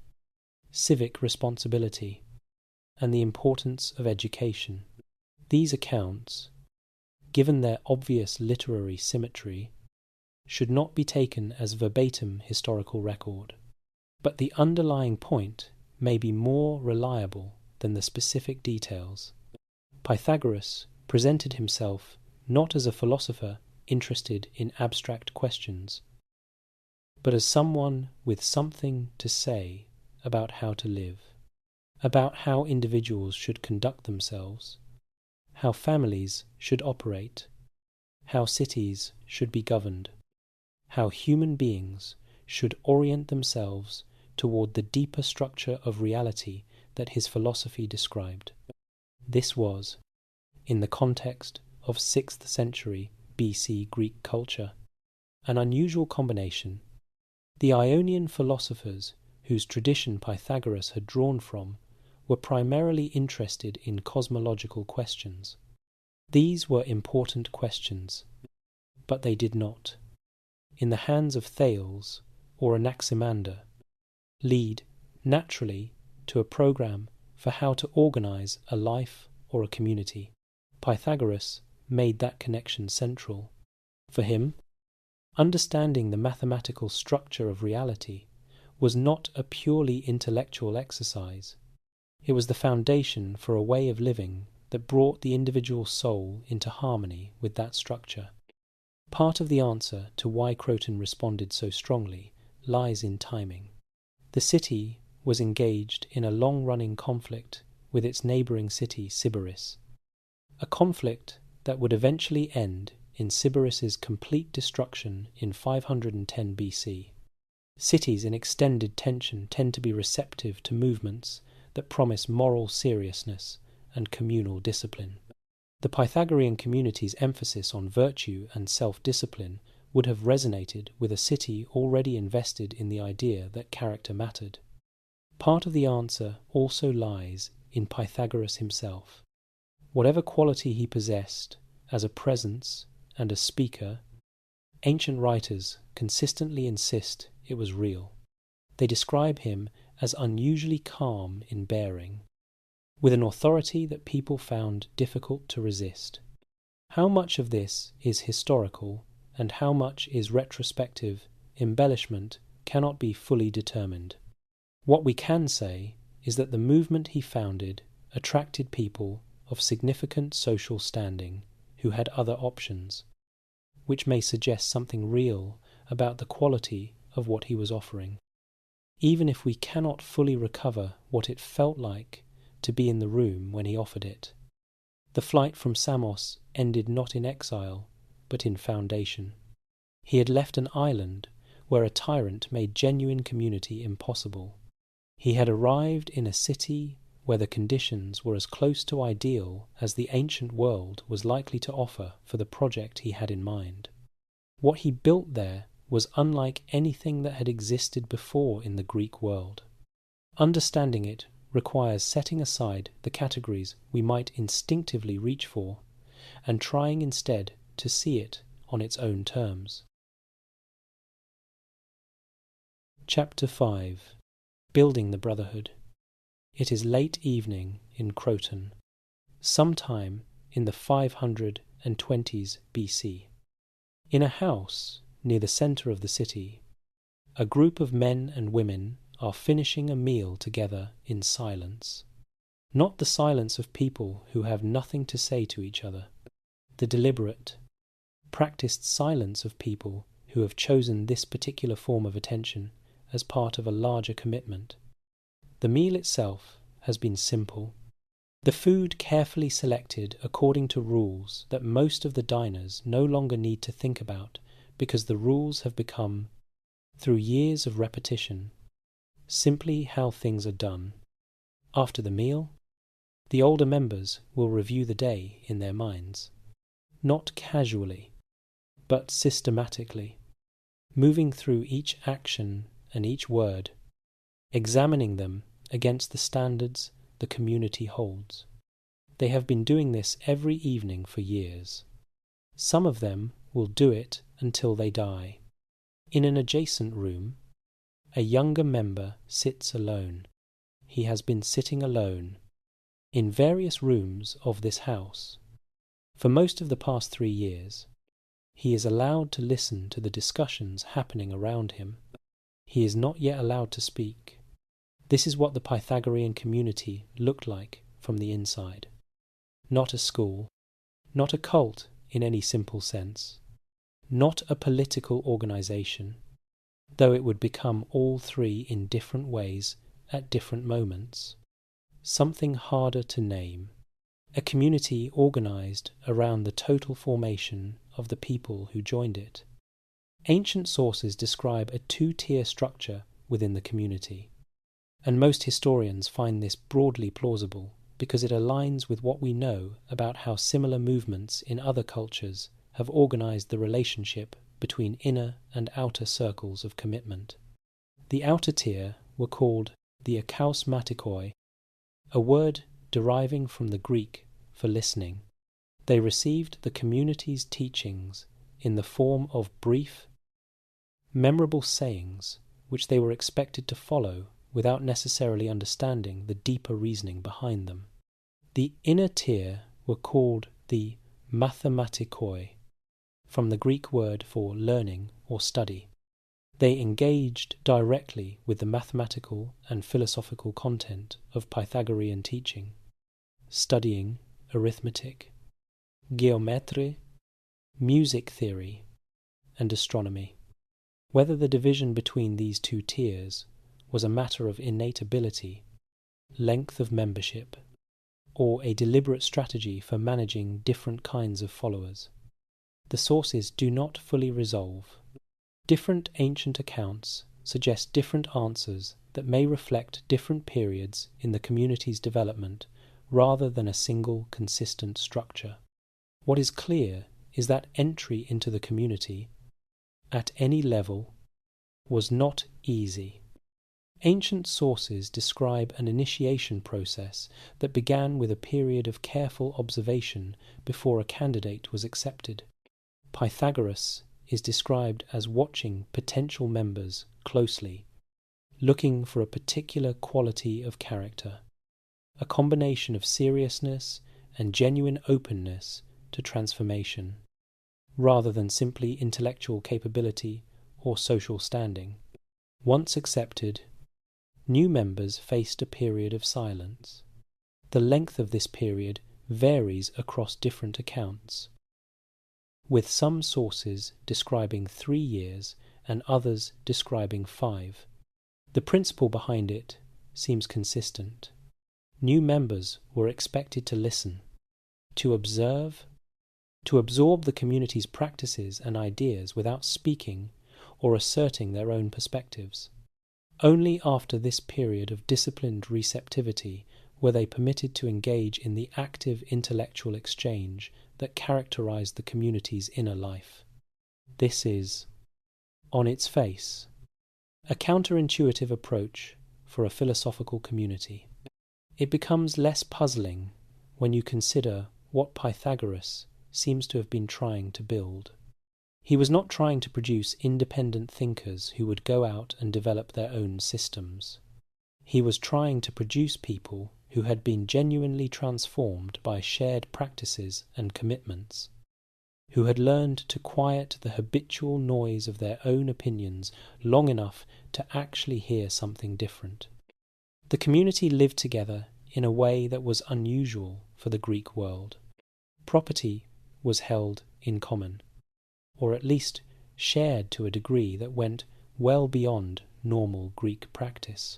civic responsibility, and the importance of education. These accounts, given their obvious literary symmetry, should not be taken as verbatim historical record, but the underlying point may be more reliable than the specific details. Pythagoras presented himself not as a philosopher interested in abstract questions, but as someone with something to say about how to live, about how individuals should conduct themselves, how families should operate, how cities should be governed, how human beings should orient themselves toward the deeper structure of reality that his philosophy described. This was, in the context of 6th century BC Greek culture, an unusual combination. The Ionian philosophers, whose tradition Pythagoras had drawn from, were primarily interested in cosmological questions. These were important questions, but they did not, in the hands of Thales or Anaximander, lead naturally to a program for how to organize a life or a community. Pythagoras made that connection central. For him, understanding the mathematical structure of reality was not a purely intellectual exercise. It was the foundation for a way of living that brought the individual soul into harmony with that structure. Part of the answer to why Croton responded so strongly lies in timing. The city was engaged in a long-running conflict with its neighbouring city Sybaris, a conflict that would eventually end in Sybaris's complete destruction in 510 BC. Cities in extended tension tend to be receptive to movements that promise moral seriousness and communal discipline. The Pythagorean community's emphasis on virtue and self-discipline would have resonated with a city already invested in the idea that character mattered. Part of the answer also lies in Pythagoras himself. Whatever quality he possessed as a presence and a speaker, ancient writers consistently insist it was real. They describe him as unusually calm in bearing, with an authority that people found difficult to resist. How much of this is historical and how much is retrospective embellishment cannot be fully determined. What we can say is that the movement he founded attracted people of significant social standing who had other options, which may suggest something real about the quality of what he was offering. Even if we cannot fully recover what it felt like to be in the room when he offered it, the flight from Samos ended not in exile, but in foundation. He had left an island where a tyrant made genuine community impossible. He had arrived in a city where the conditions were as close to ideal as the ancient world was likely to offer for the project he had in mind. What he built there was unlike anything that had existed before in the Greek world. Understanding it requires setting aside the categories we might instinctively reach for and trying instead to see it on its own terms. Chapter 5. Building the Brotherhood. It is late evening in Croton, sometime in the 520s BC. In a house near the centre of the city, a group of men and women are finishing a meal together in silence. Not the silence of people who have nothing to say to each other, the deliberate, practiced silence of people who have chosen this particular form of attention as part of a larger commitment. The meal itself has been simple. The food carefully selected according to rules that most of the diners no longer need to think about because the rules have become, through years of repetition, simply how things are done. After the meal, the older members will review the day in their minds, not casually, but systematically, moving through each action and each word, examining them against the standards the community holds. They have been doing this every evening for years. Some of them will do it until they die. In an adjacent room, a younger member sits alone. He has been sitting alone in various rooms of this house. For most of the past 3 years, he is allowed to listen to the discussions happening around him. He is not yet allowed to speak. This is what the Pythagorean community looked like from the inside. Not a school, not a cult in any simple sense, not a political organization, though it would become all three in different ways at different moments. Something harder to name, a community organized around the total formation of the people who joined it. Ancient sources describe a two-tier structure within the community, and most historians find this broadly plausible because it aligns with what we know about how similar movements in other cultures have organized the relationship between inner and outer circles of commitment. The outer tier were called the akausmatikoi, a word deriving from the Greek for listening. They received the community's teachings in the form of brief, memorable sayings which they were expected to follow without necessarily understanding the deeper reasoning behind them. The inner tier were called the mathematikoi, from the Greek word for learning or study. They engaged directly with the mathematical and philosophical content of Pythagorean teaching, studying arithmetic, geometry, music theory, and astronomy. Whether the division between these two tiers was a matter of innate ability, length of membership, or a deliberate strategy for managing different kinds of followers, the sources do not fully resolve. Different ancient accounts suggest different answers that may reflect different periods in the community's development rather than a single consistent structure. What is clear is that entry into the community, at any level, was not easy. Ancient sources describe an initiation process that began with a period of careful observation before a candidate was accepted. Pythagoras is described as watching potential members closely, looking for a particular quality of character, a combination of seriousness and genuine openness to transformation, rather than simply intellectual capability or social standing. Once accepted, new members faced a period of silence. The length of this period varies across different accounts, with some sources describing 3 years and others describing 5. The principle behind it seems consistent. New members were expected to listen, to observe, to absorb the community's practices and ideas without speaking or asserting their own perspectives. Only after this period of disciplined receptivity were they permitted to engage in the active intellectual exchange that characterized the community's inner life. This is, on its face, a counterintuitive approach for a philosophical community. It becomes less puzzling when you consider what Pythagoras seems to have been trying to build. He was not trying to produce independent thinkers who would go out and develop their own systems. He was trying to produce people who had been genuinely transformed by shared practices and commitments, who had learned to quiet the habitual noise of their own opinions long enough to actually hear something different. The community lived together in a way that was unusual for the Greek world. Property was held in common, or at least shared to a degree that went well beyond normal Greek practice.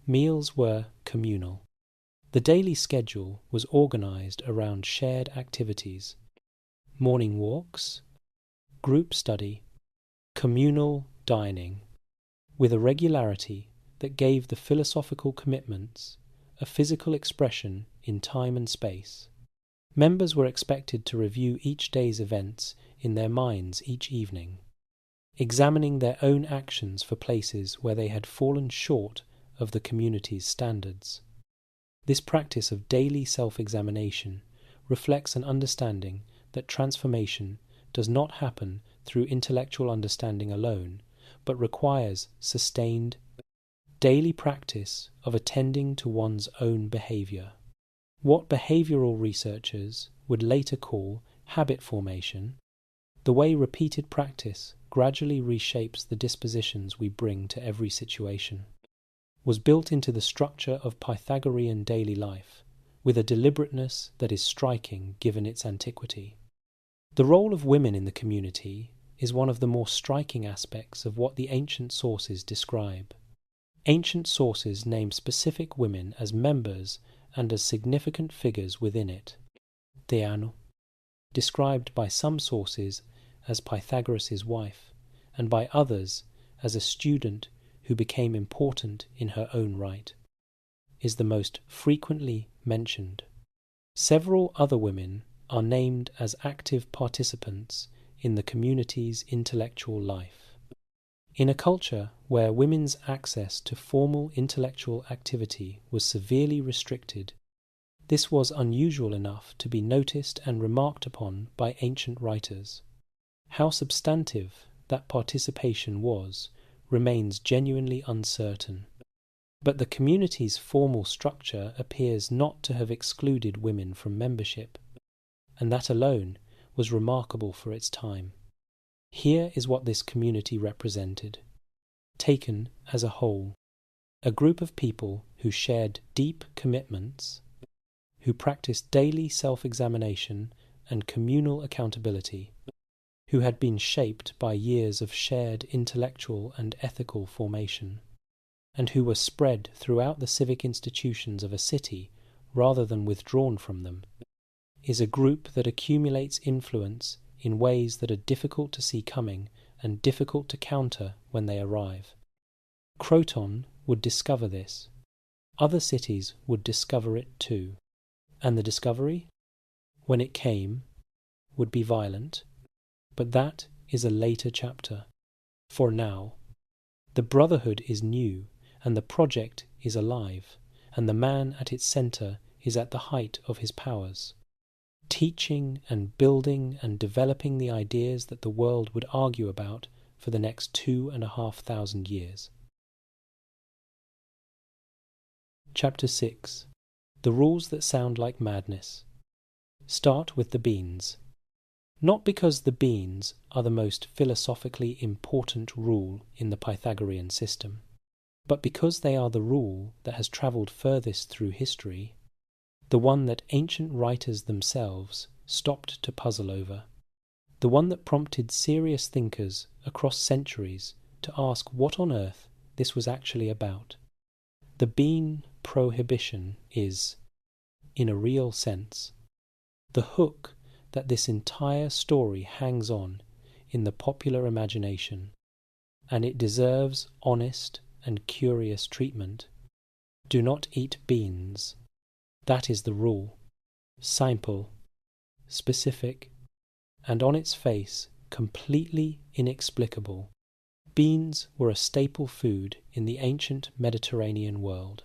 Meals were communal. The daily schedule was organized around shared activities: morning walks, group study, communal dining, with a regularity that gave the philosophical commitments a physical expression in time and space. Members were expected to review each day's events in their minds each evening, examining their own actions for places where they had fallen short of the community's standards. This practice of daily self-examination reflects an understanding that transformation does not happen through intellectual understanding alone, but requires sustained, daily practice of attending to one's own behavior. What behavioral researchers would later call habit formation, the way repeated practice gradually reshapes the dispositions we bring to every situation, was built into the structure of Pythagorean daily life, with a deliberateness that is striking given its antiquity. The role of women in the community is one of the more striking aspects of what the ancient sources describe. Ancient sources name specific women as members and as significant figures within it. Theano, described by some sources as Pythagoras' wife, and by others as a student who became important in her own right, is the most frequently mentioned. Several other women are named as active participants in the community's intellectual life. In a culture where women's access to formal intellectual activity was severely restricted, this was unusual enough to be noticed and remarked upon by ancient writers. How substantive that participation was remains genuinely uncertain, but the community's formal structure appears not to have excluded women from membership, and that alone was remarkable for its time. Here is what this community represented. Taken as a whole, a group of people who shared deep commitments, who practiced daily self-examination and communal accountability, who had been shaped by years of shared intellectual and ethical formation, and who were spread throughout the civic institutions of a city rather than withdrawn from them, is a group that accumulates influence in ways that are difficult to see coming and difficult to counter when they arrive. Croton would discover this. Other cities would discover it too. And the discovery, when it came, would be violent, but that is a later chapter. For now, the Brotherhood is new, and the project is alive, and the man at its centre is at the height of his powers, teaching and building and developing the ideas that the world would argue about for the next 2,500 years. Chapter 6. The rules that sound like madness. Start with the beans. Not because the beans are the most philosophically important rule in the Pythagorean system, but because they are the rule that has travelled furthest through history, the one that ancient writers themselves stopped to puzzle over, the one that prompted serious thinkers across centuries to ask what on earth this was actually about. The bean prohibition is, in a real sense, the hook that this entire story hangs on in the popular imagination, and it deserves honest and curious treatment. Do not eat beans. That is the rule. Simple, specific, and on its face completely inexplicable. Beans were a staple food in the ancient Mediterranean world.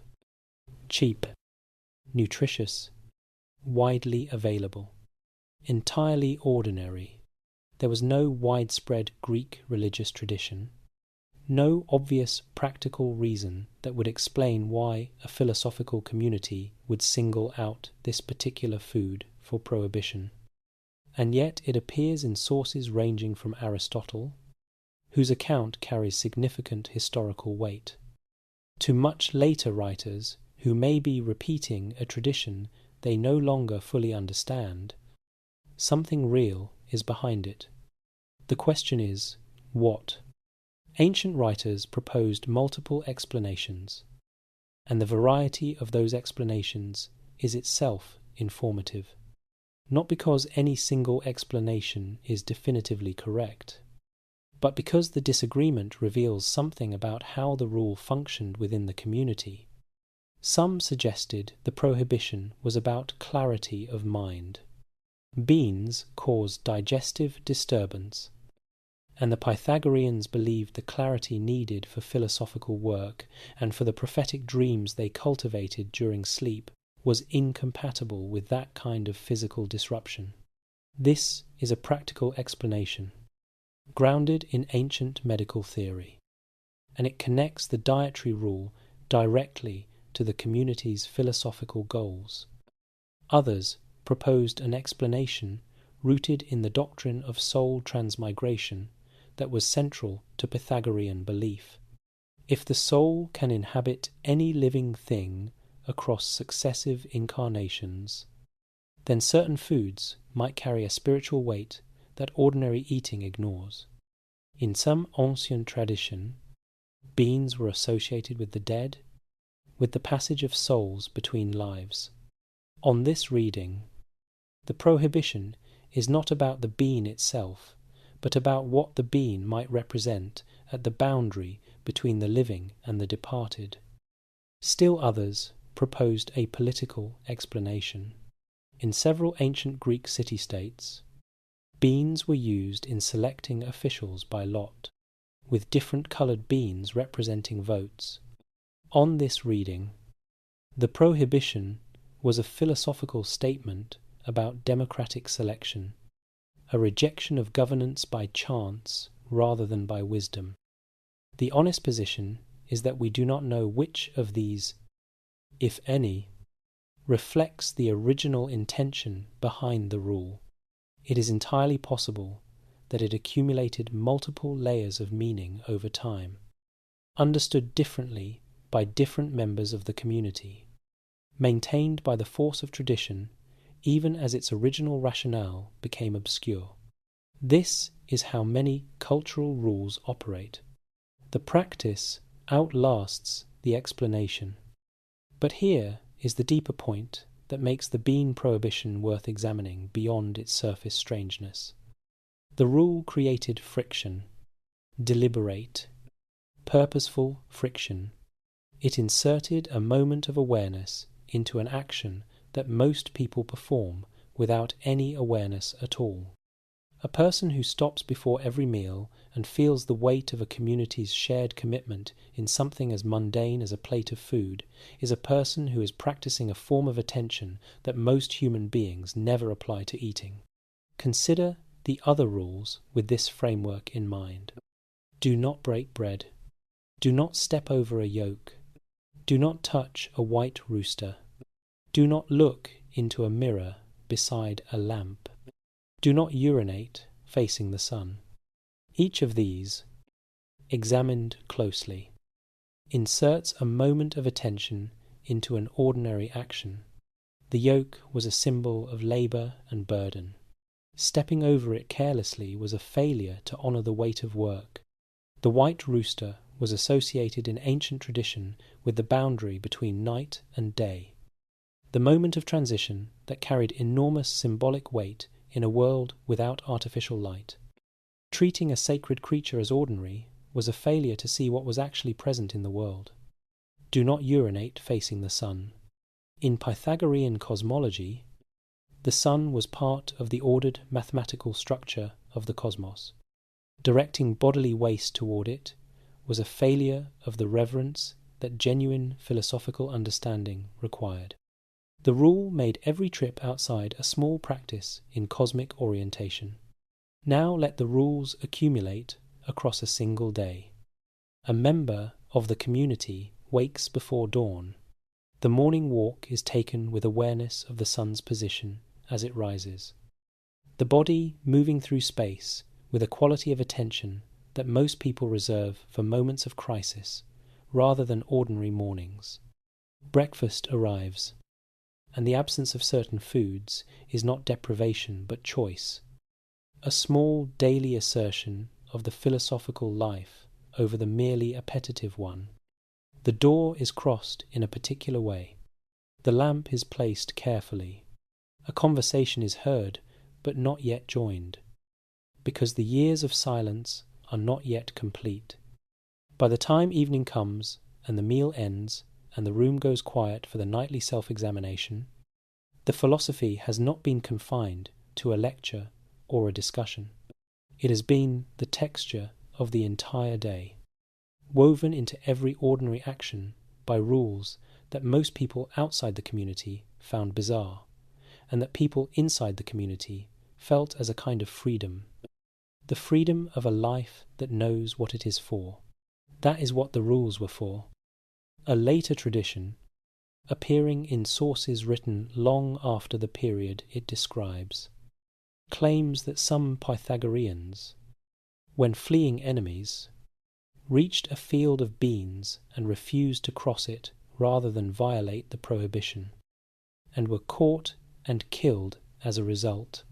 Cheap, nutritious, widely available, entirely ordinary. There was no widespread Greek religious tradition, no obvious practical reason that would explain why a philosophical community would single out this particular food for prohibition. And yet it appears in sources ranging from Aristotle, whose account carries significant historical weight, to much later writers who may be repeating a tradition they no longer fully understand. Something real is behind it. The question is, what? Ancient writers proposed multiple explanations, and the variety of those explanations is itself informative. Not because any single explanation is definitively correct, but because the disagreement reveals something about how the rule functioned within the community. Some suggested the prohibition was about clarity of mind. Beans caused digestive disturbance, and the Pythagoreans believed the clarity needed for philosophical work and for the prophetic dreams they cultivated during sleep was incompatible with that kind of physical disruption. This is a practical explanation, grounded in ancient medical theory, and it connects the dietary rule directly to the community's philosophical goals. Others proposed an explanation rooted in the doctrine of soul transmigration that was central to Pythagorean belief. If the soul can inhabit any living thing across successive incarnations, then certain foods might carry a spiritual weight that ordinary eating ignores. In some ancient tradition, beans were associated with the dead, with the passage of souls between lives. On this reading, the prohibition is not about the bean itself, but about what the bean might represent at the boundary between the living and the departed. Still others proposed a political explanation. In several ancient Greek city-states, beans were used in selecting officials by lot, with different coloured beans representing votes. On this reading, the prohibition was a philosophical statement about democratic selection, a rejection of governance by chance rather than by wisdom. The honest position is that we do not know which of these, if any, reflects the original intention behind the rule. It is entirely possible that it accumulated multiple layers of meaning over time, understood differently by different members of the community, maintained by the force of tradition, even as its original rationale became obscure. This is how many cultural rules operate. The practice outlasts the explanation. But here is the deeper point that makes the bean prohibition worth examining beyond its surface strangeness. The rule created friction, deliberate, purposeful friction. It inserted a moment of awareness into an action that most people perform without any awareness at all. A person who stops before every meal and feels the weight of a community's shared commitment in something as mundane as a plate of food is a person who is practicing a form of attention that most human beings never apply to eating. Consider the other rules with this framework in mind. Do not break bread. Do not step over a yoke. Do not touch a white rooster. Do not look into a mirror beside a lamp. Do not urinate facing the sun. Each of these, examined closely, inserts a moment of attention into an ordinary action. The yoke was a symbol of labour and burden. Stepping over it carelessly was a failure to honour the weight of work. The white rooster was associated in ancient tradition with the boundary between night and day, the moment of transition that carried enormous symbolic weight in a world without artificial light. Treating a sacred creature as ordinary was a failure to see what was actually present in the world. Do not urinate facing the sun. In Pythagorean cosmology, the sun was part of the ordered mathematical structure of the cosmos. Directing bodily waste toward it was a failure of the reverence that genuine philosophical understanding required. The rule made every trip outside a small practice in cosmic orientation. Now let the rules accumulate across a single day. A member of the community wakes before dawn. The morning walk is taken with awareness of the sun's position as it rises. The body moving through space with a quality of attention that most people reserve for moments of crisis rather than ordinary mornings. Breakfast arrives, and the absence of certain foods is not deprivation but choice, a small daily assertion of the philosophical life over the merely appetitive one. The door is crossed in a particular way. The lamp is placed carefully. A conversation is heard but not yet joined, because the years of silence are not yet complete. By the time evening comes and the meal ends and the room goes quiet for the nightly self-examination, the philosophy has not been confined to a lecture or a discussion. It has been the texture of the entire day, woven into every ordinary action by rules that most people outside the community found bizarre, and that people inside the community felt as a kind of freedom. The freedom of a life that knows what it is for. That is what the rules were for. A later tradition, appearing in sources written long after the period it describes, claims that some Pythagoreans, when fleeing enemies, reached a field of beans and refused to cross it rather than violate the prohibition, and were caught and killed as a result.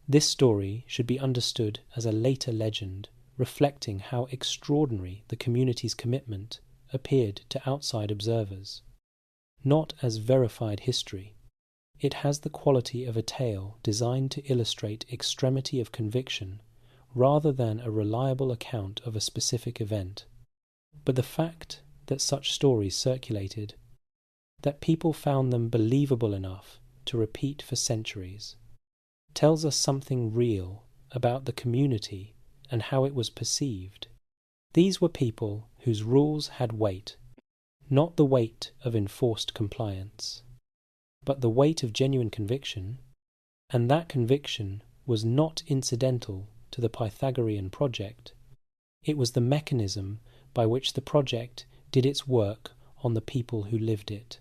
This story should be understood as a later legend reflecting how extraordinary the community's commitment appeared to outside observers, not as verified history. It has the quality of a tale designed to illustrate extremity of conviction rather than a reliable account of a specific event. But the fact that such stories circulated, that people found them believable enough to repeat for centuries, tells us something real about the community and how it was perceived. These were people whose rules had weight, not the weight of enforced compliance, but the weight of genuine conviction, and that conviction was not incidental to the Pythagorean project. It was the mechanism by which the project did its work on the people who lived it.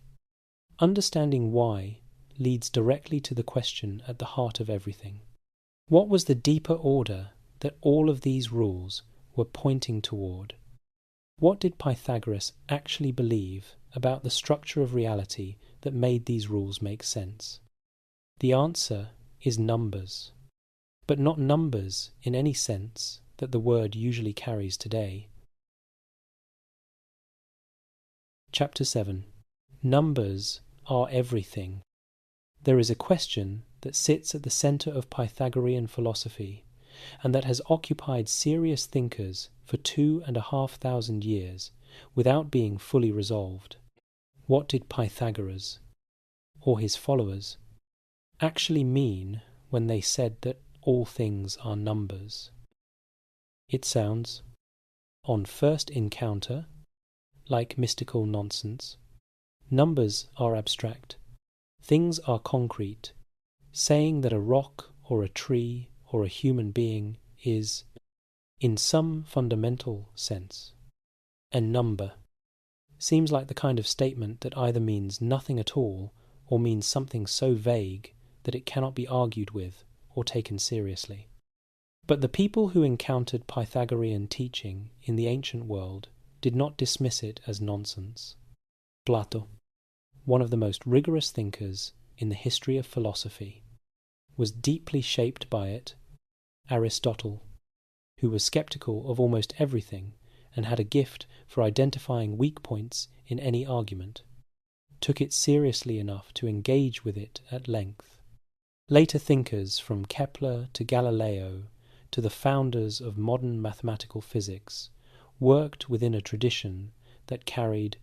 Understanding why leads directly to the question at the heart of everything. What was the deeper order that all of these rules were pointing toward? What did Pythagoras actually believe about the structure of reality that made these rules make sense? The answer is numbers, but not numbers in any sense that the word usually carries today. Chapter 7. Numbers are everything. There is a question that sits at the centre of Pythagorean philosophy, and that has occupied serious thinkers for 2,500 years without being fully resolved. What did Pythagoras, or his followers, actually mean when they said that all things are numbers? It sounds, on first encounter, like mystical nonsense. Numbers are abstract. Things are concrete. Saying that a rock or a tree or a human being is, in some fundamental sense, a number, seems like the kind of statement that either means nothing at all or means something so vague that it cannot be argued with or taken seriously. But the people who encountered Pythagorean teaching in the ancient world did not dismiss it as nonsense. Plato, one of the most rigorous thinkers in the history of philosophy, was deeply shaped by it. Aristotle, who was sceptical of almost everything and had a gift for identifying weak points in any argument, took it seriously enough to engage with it at length. Later thinkers, from Kepler to Galileo to the founders of modern mathematical physics, worked within a tradition that carried,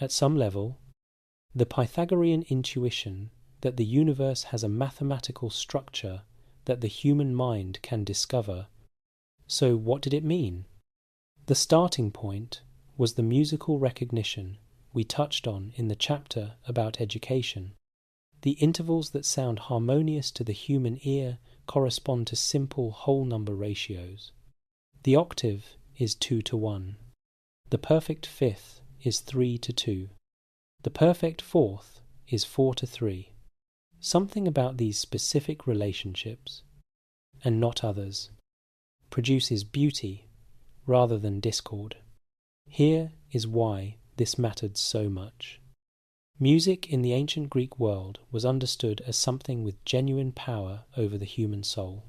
at some level, the Pythagorean intuition that the universe has a mathematical structure that the human mind can discover. So what did it mean? The starting point was the musical recognition we touched on in the chapter about education. The intervals that sound harmonious to the human ear correspond to simple whole number ratios. The octave is 2:1. The perfect fifth is 3:2. The perfect fourth is 4:3. Something about these specific relationships, and not others, produces beauty rather than discord. Here is why this mattered so much. Music in the ancient Greek world was understood as something with genuine power over the human soul,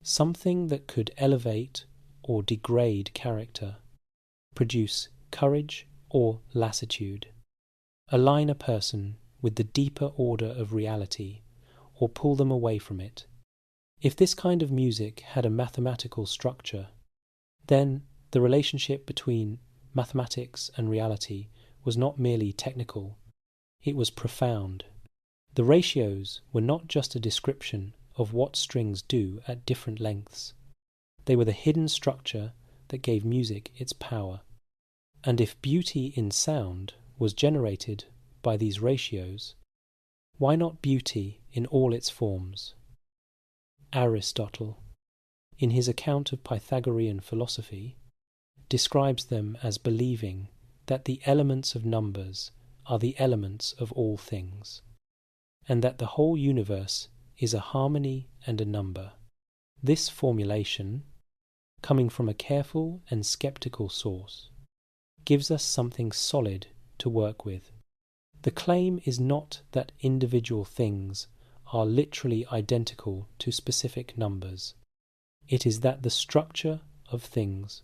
something that could elevate or degrade character, produce courage or lassitude, align a person with the deeper order of reality, or pull them away from it. If this kind of music had a mathematical structure, then the relationship between mathematics and reality was not merely technical, it was profound. The ratios were not just a description of what strings do at different lengths. They were the hidden structure that gave music its power. And if beauty in sound was generated by these ratios, why not beauty in all its forms? Aristotle, in his account of Pythagorean philosophy, describes them as believing that the elements of numbers are the elements of all things, and that the whole universe is a harmony and a number. This formulation, coming from a careful and skeptical source, gives us something solid to work with. The claim is not that individual things are literally identical to specific numbers. It is that the structure of things,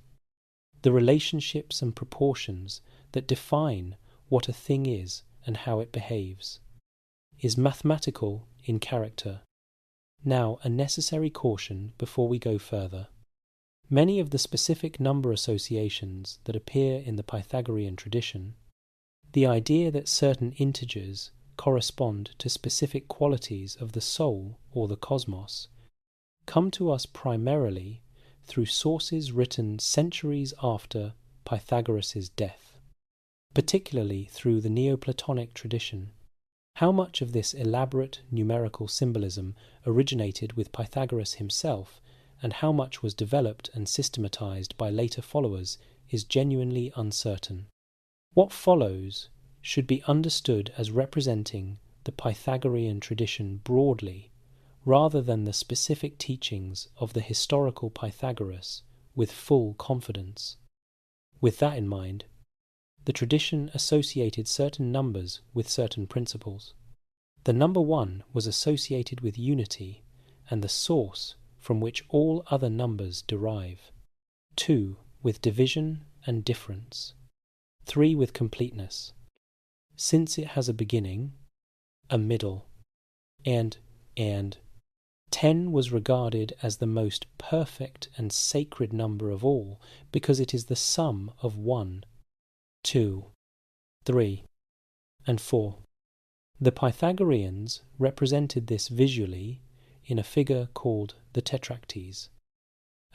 the relationships and proportions that define what a thing is and how it behaves, is mathematical in character. Now, a necessary caution before we go further. Many of the specific number associations that appear in the Pythagorean tradition, the idea that certain integers correspond to specific qualities of the soul or the cosmos, come to us primarily through sources written centuries after Pythagoras' death, particularly through the Neoplatonic tradition. How much of this elaborate numerical symbolism originated with Pythagoras himself, and how much was developed and systematized by later followers, is genuinely uncertain. What follows should be understood as representing the Pythagorean tradition broadly, rather than the specific teachings of the historical Pythagoras with full confidence. With that in mind, the tradition associated certain numbers with certain principles. The number 1 was associated with unity and the source from which all other numbers derive. 2 with division and difference. 3 with completeness, since it has a beginning, a middle, and end. 10 was regarded as the most perfect and sacred number of all, because it is the sum of 1, 2, 3, and 4. The Pythagoreans represented this visually in a figure called the tetractes,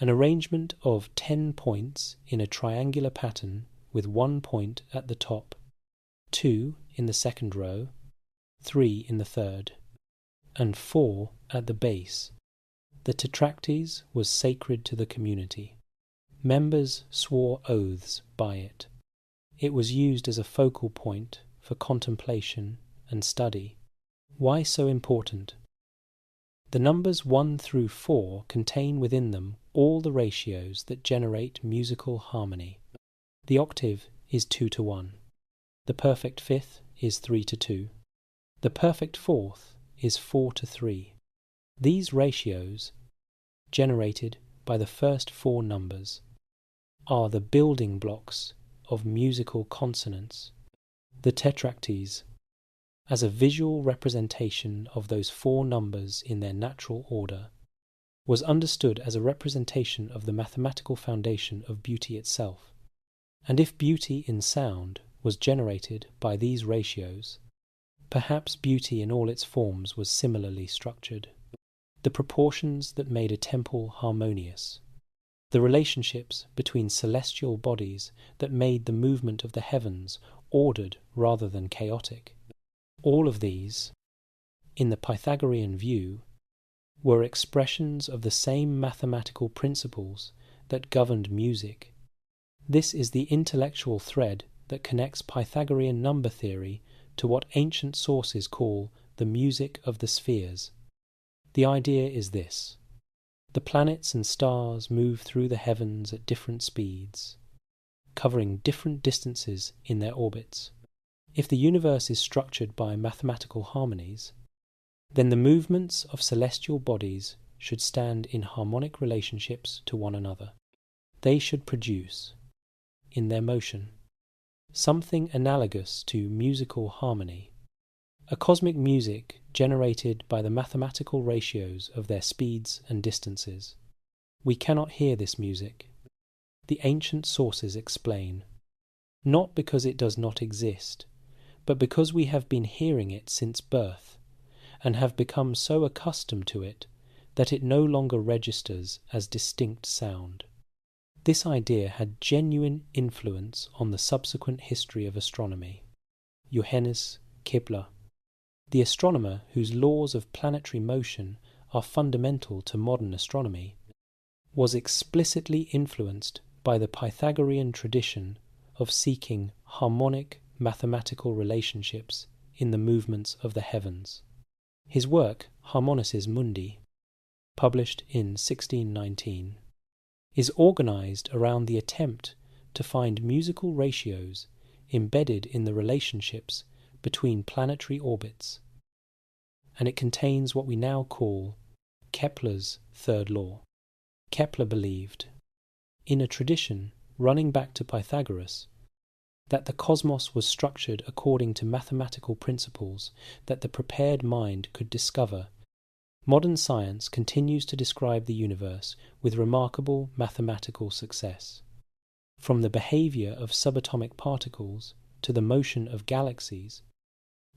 an arrangement of 10 points in a triangular pattern with 1 point at the top, 2 in the second row, 3 in the third, and 4 at the base. The tetractes was sacred to the community. Members swore oaths by it. It was used as a focal point for contemplation and study. Why so important? The numbers 1 through 4 contain within them all the ratios that generate musical harmony. The octave is 2 to 1. The perfect fifth is 3 to 2. The perfect fourth is 4 to 3. These ratios, generated by the first 4 numbers, are the building blocks of musical consonance. The tetractes, as a visual representation of those 4 numbers in their natural order, was understood as a representation of the mathematical foundation of beauty itself. And if beauty in sound was generated by these ratios, perhaps beauty in all its forms was similarly structured. The proportions that made a temple harmonious, the relationships between celestial bodies that made the movement of the heavens ordered rather than chaotic, all of these, in the Pythagorean view, were expressions of the same mathematical principles that governed music. This is the intellectual thread that connects Pythagorean number theory to what ancient sources call the music of the spheres. The idea is this: the planets and stars move through the heavens at different speeds, covering different distances in their orbits. If the universe is structured by mathematical harmonies, then the movements of celestial bodies should stand in harmonic relationships to one another. They should produce, in their motion, something analogous to musical harmony, a cosmic music generated by the mathematical ratios of their speeds and distances. We cannot hear this music, the ancient sources explain, not because it does not exist, but because we have been hearing it since birth, and have become so accustomed to it that it no longer registers as distinct sound. This idea had genuine influence on the subsequent history of astronomy. Johannes Kepler, the astronomer whose laws of planetary motion are fundamental to modern astronomy, was explicitly influenced by the Pythagorean tradition of seeking harmonic mathematical relationships in the movements of the heavens. His work, Harmonices Mundi, published in 1619, is organized around the attempt to find musical ratios embedded in the relationships between planetary orbits, and it contains what we now call Kepler's third law. Kepler believed, in a tradition running back to Pythagoras, that the cosmos was structured according to mathematical principles that the prepared mind could discover, modern science continues to describe the universe with remarkable mathematical success. From the behavior of subatomic particles to the motion of galaxies,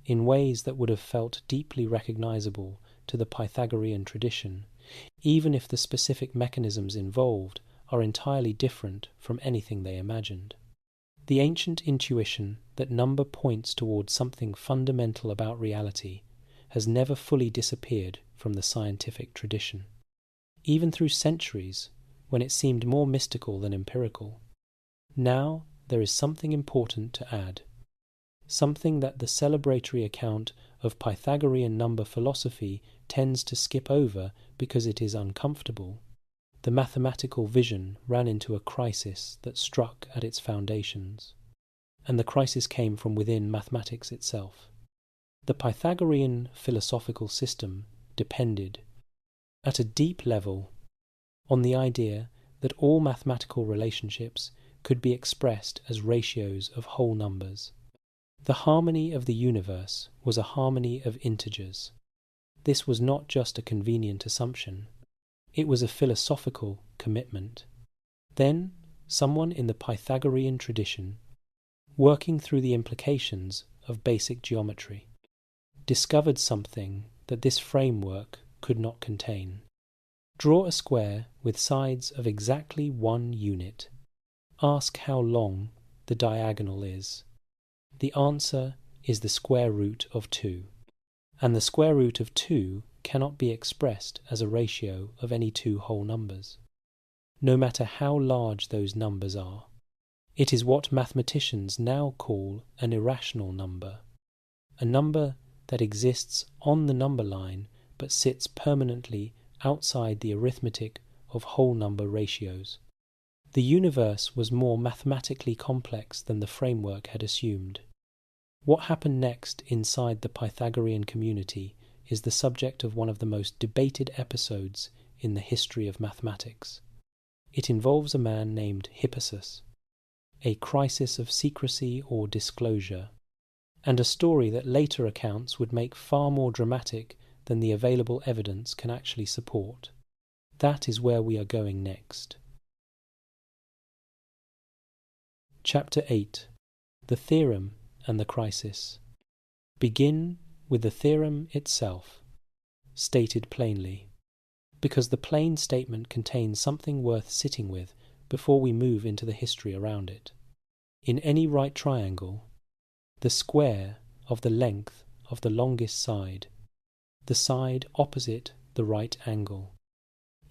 in ways that would have felt deeply recognizable to the Pythagorean tradition, even if the specific mechanisms involved are entirely different from anything they imagined. The ancient intuition that number points towards something fundamental about reality has never fully disappeared from the scientific tradition. Even through centuries, when it seemed more mystical than empirical, now there is something important to add, something that the celebratory account of Pythagorean number philosophy tends to skip over because it is uncomfortable. The mathematical vision ran into a crisis that struck at its foundations, and the crisis came from within mathematics itself. The Pythagorean philosophical system depended, at a deep level, on the idea that all mathematical relationships could be expressed as ratios of whole numbers. The harmony of the universe was a harmony of integers. This was not just a convenient assumption. It was a philosophical commitment. Then, someone in the Pythagorean tradition, working through the implications of basic geometry, discovered something that this framework could not contain. Draw a square with sides of exactly 1 unit. Ask how long the diagonal is. The answer is the square root of 2. And the square root of 2 cannot be expressed as a ratio of any 2 whole numbers, no matter how large those numbers are. It is what mathematicians now call an irrational number, a number that exists on the number line but sits permanently outside the arithmetic of whole number ratios. The universe was more mathematically complex than the framework had assumed. What happened next inside the Pythagorean community is the subject of one of the most debated episodes in the history of mathematics. It involves a man named Hippasus, a crisis of secrecy or disclosure, and a story that later accounts would make far more dramatic than the available evidence can actually support. That is where we are going next. Chapter 8. The Theorem and the Crisis. Begin with the theorem itself, stated plainly, because the plain statement contains something worth sitting with before we move into the history around it. In any right triangle, the square of the length of the longest side, the side opposite the right angle,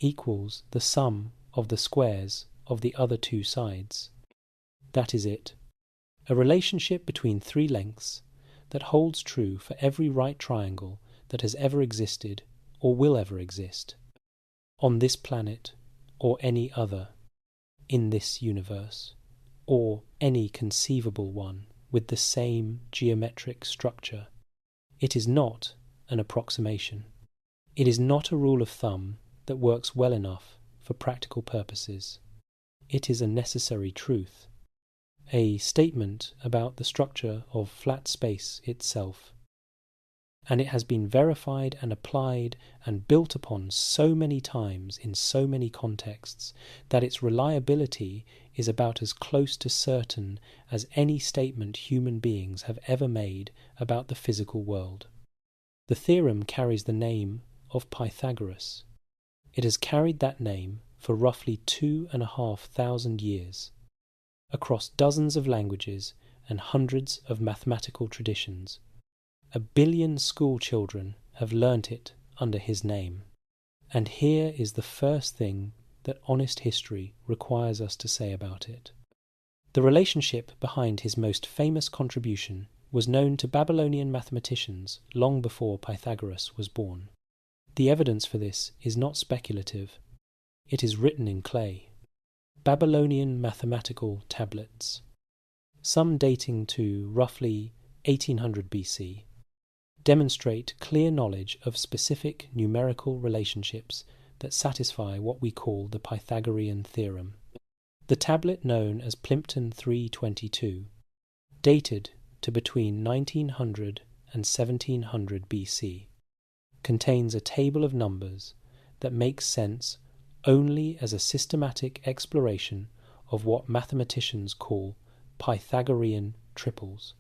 equals the sum of the squares of the other 2 sides. That is it. A relationship between 3 lengths that holds true for every right triangle that has ever existed or will ever exist, on this planet or any other, in this universe, or any conceivable one with the same geometric structure. It is not an approximation. It is not a rule of thumb that works well enough for practical purposes. It is a necessary truth, a statement about the structure of flat space itself. And it has been verified and applied and built upon so many times in so many contexts that its reliability is about as close to certain as any statement human beings have ever made about the physical world. The theorem carries the name of Pythagoras. It has carried that name for roughly 2,500 years, across dozens of languages and hundreds of mathematical traditions. 1 billion school children have learnt it under his name. And here is the first thing that honest history requires us to say about it. The relationship behind his most famous contribution was known to Babylonian mathematicians long before Pythagoras was born. The evidence for this is not speculative. It is written in clay. Babylonian mathematical tablets, some dating to roughly 1800 BC, demonstrate clear knowledge of specific numerical relationships that satisfy what we call the Pythagorean theorem. The tablet known as Plimpton 322 dated to between 1900 and 1700 BC, contains a table of numbers that makes sense only as a systematic exploration of what mathematicians call Pythagorean triples.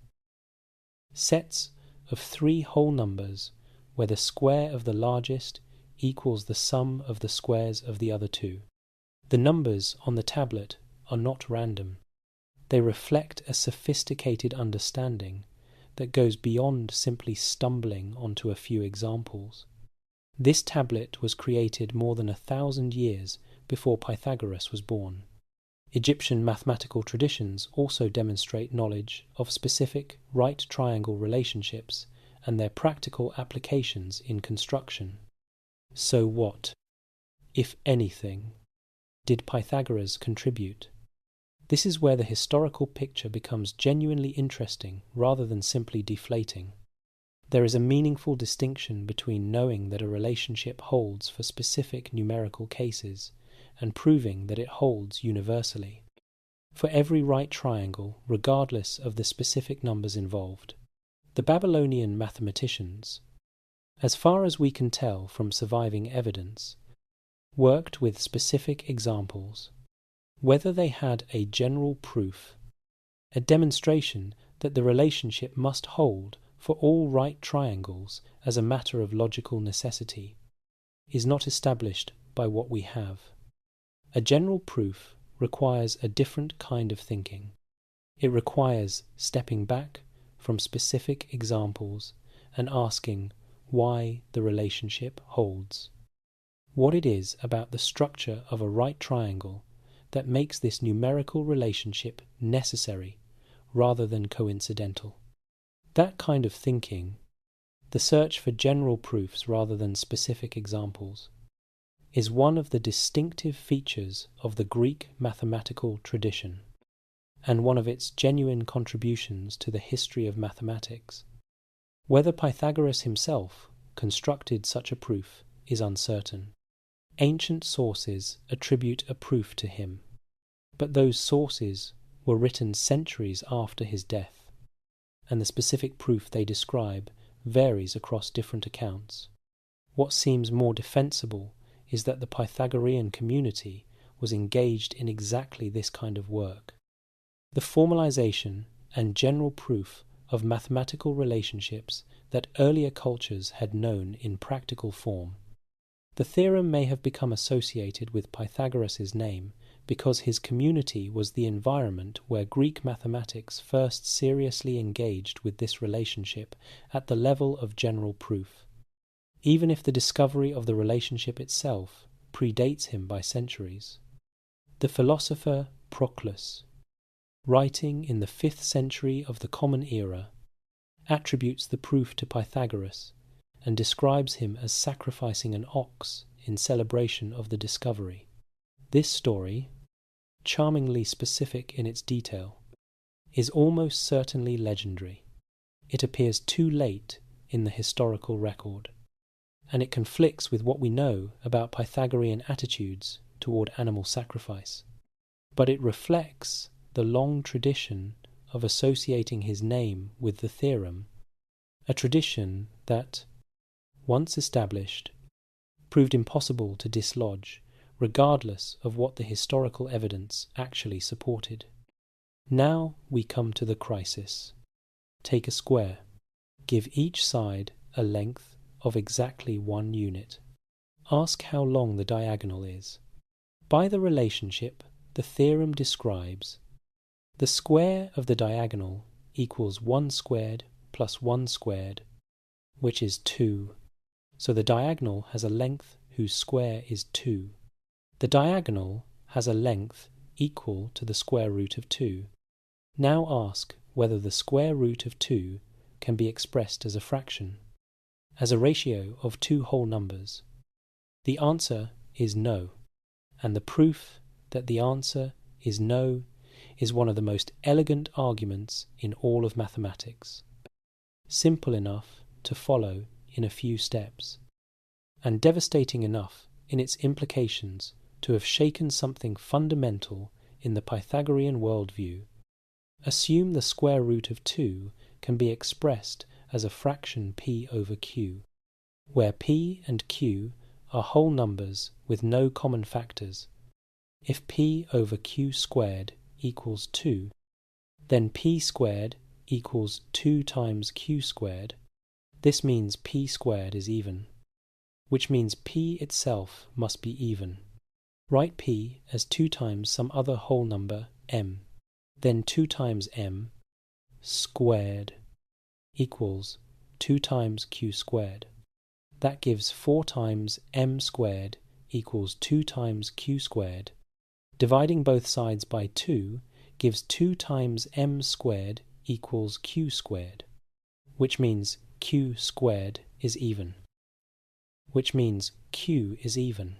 Sets of 3 whole numbers where the square of the largest equals the sum of the squares of the other 2. The numbers on the tablet are not random. They reflect a sophisticated understanding that goes beyond simply stumbling onto a few examples. This tablet was created more than 1,000 years before Pythagoras was born. Egyptian mathematical traditions also demonstrate knowledge of specific right triangle relationships and their practical applications in construction. So what, if anything, did Pythagoras contribute? This is where the historical picture becomes genuinely interesting rather than simply deflating. There is a meaningful distinction between knowing that a relationship holds for specific numerical cases and proving that it holds universally, for every right triangle, regardless of the specific numbers involved. The Babylonian mathematicians, as far as we can tell from surviving evidence, worked with specific examples. Whether they had a general proof, a demonstration that the relationship must hold for all right triangles as a matter of logical necessity, is not established by what we have. A general proof requires a different kind of thinking. It requires stepping back from specific examples and asking why the relationship holds. What it is about the structure of a right triangle that makes this numerical relationship necessary rather than coincidental. That kind of thinking, the search for general proofs rather than specific examples, is one of the distinctive features of the Greek mathematical tradition, and one of its genuine contributions to the history of mathematics. Whether Pythagoras himself constructed such a proof is uncertain. Ancient sources attribute a proof to him, but those sources were written centuries after his death, and the specific proof they describe varies across different accounts. What seems more defensible is that the Pythagorean community was engaged in exactly this kind of work. The formalization and general proof of mathematical relationships that earlier cultures had known in practical form. The theorem may have become associated with Pythagoras' name because his community was the environment where Greek mathematics first seriously engaged with this relationship at the level of general proof, even if the discovery of the relationship itself predates him by centuries. The philosopher Proclus, writing in the 5th century of the Common Era, attributes the proof to Pythagoras and describes him as sacrificing an ox in celebration of the discovery. This story, charmingly specific in its detail, is almost certainly legendary. It appears too late in the historical record, and it conflicts with what we know about Pythagorean attitudes toward animal sacrifice. But it reflects the long tradition of associating his name with the theorem, a tradition that, once established, proved impossible to dislodge, regardless of what the historical evidence actually supported. Now we come to the crisis. Take a square. Give each side a length of exactly 1 unit. Ask how long the diagonal is. By the relationship the theorem describes, the square of the diagonal equals 1 squared plus 1 squared, which is 2. So the diagonal has a length whose square is 2. The diagonal has a length equal to the square root of 2. Now ask whether the square root of 2 can be expressed as a fraction, as a ratio of 2 whole numbers. The answer is no, and the proof that the answer is no is one of the most elegant arguments in all of mathematics. Simple enough to follow in a few steps, and devastating enough in its implications to have shaken something fundamental in the Pythagorean worldview Assume the square root of 2 can be expressed as a fraction p over q, where p and q are whole numbers with no common factors. If p over q squared equals 2, then p squared equals 2 times q squared. This means p squared is even, which means p itself must be even. Write p as 2 times some other whole number m, then 2 times m squared equals 2 times q squared. That gives 4 times m squared equals 2 times q squared. Dividing both sides by 2 gives 2 times m squared equals q squared, which means q squared is even. Which means q is even.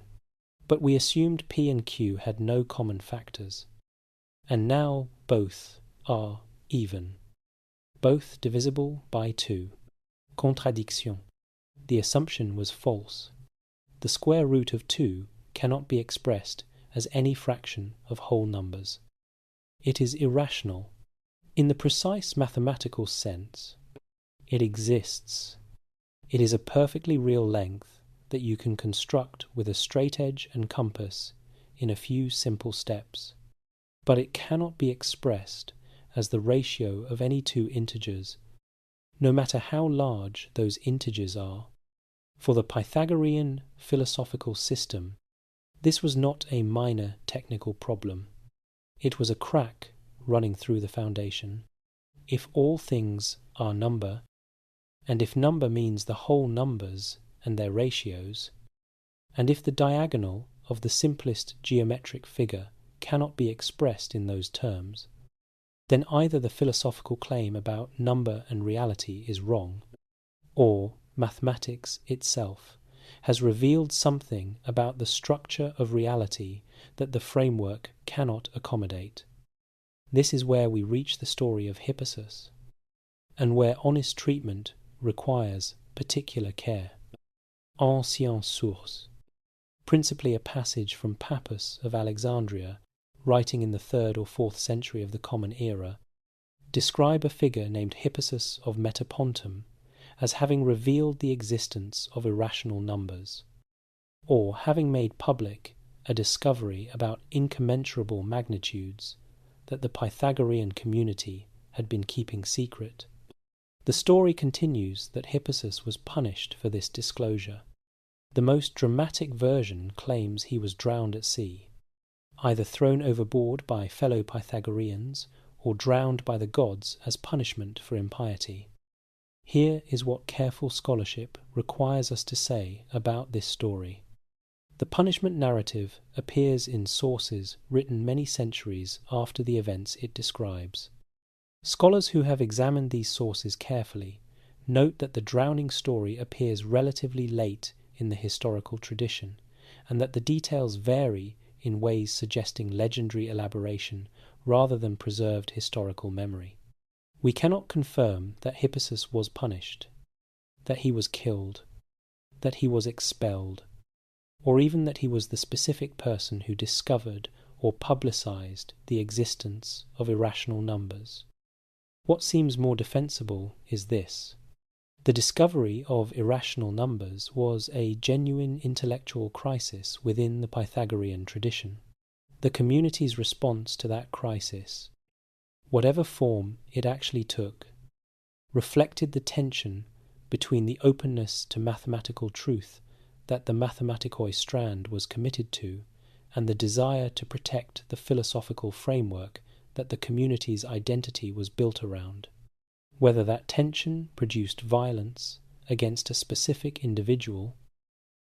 But we assumed p and q had no common factors. And now both are even. Both divisible by 2. Contradiction. The assumption was false. The square root of 2 cannot be expressed as any fraction of whole numbers. It is irrational. In the precise mathematical sense, it exists. It is a perfectly real length that you can construct with a straight edge and compass in a few simple steps. But it cannot be expressed as the ratio of any two integers, no matter how large those integers are. For the Pythagorean philosophical system, this was not a minor technical problem. It was a crack running through the foundation. If all things are number, and if number means the whole numbers and their ratios, and if the diagonal of the simplest geometric figure cannot be expressed in those terms, then either the philosophical claim about number and reality is wrong, or mathematics itself has revealed something about the structure of reality that the framework cannot accommodate. This is where we reach the story of Hippasus, and where honest treatment requires particular care. Ancienne source, principally a passage from Pappus of Alexandria, writing in the 3rd or 4th century of the Common Era, describe a figure named Hippasus of Metapontum as having revealed the existence of irrational numbers, or having made public a discovery about incommensurable magnitudes that the Pythagorean community had been keeping secret. The story continues that Hippasus was punished for this disclosure. The most dramatic version claims he was drowned at sea, either thrown overboard by fellow Pythagoreans or drowned by the gods as punishment for impiety. Here is what careful scholarship requires us to say about this story. The punishment narrative appears in sources written many centuries after the events it describes. Scholars who have examined these sources carefully note that the drowning story appears relatively late in the historical tradition, and that the details vary in ways suggesting legendary elaboration rather than preserved historical memory. We cannot confirm that Hippasus was punished, that he was killed, that he was expelled, or even that he was the specific person who discovered or publicized the existence of irrational numbers. What seems more defensible is this. The discovery of irrational numbers was a genuine intellectual crisis within the Pythagorean tradition. The community's response to that crisis, whatever form it actually took, reflected the tension between the openness to mathematical truth that the Mathematikoi strand was committed to and the desire to protect the philosophical framework that the community's identity was built around. Whether that tension produced violence against a specific individual,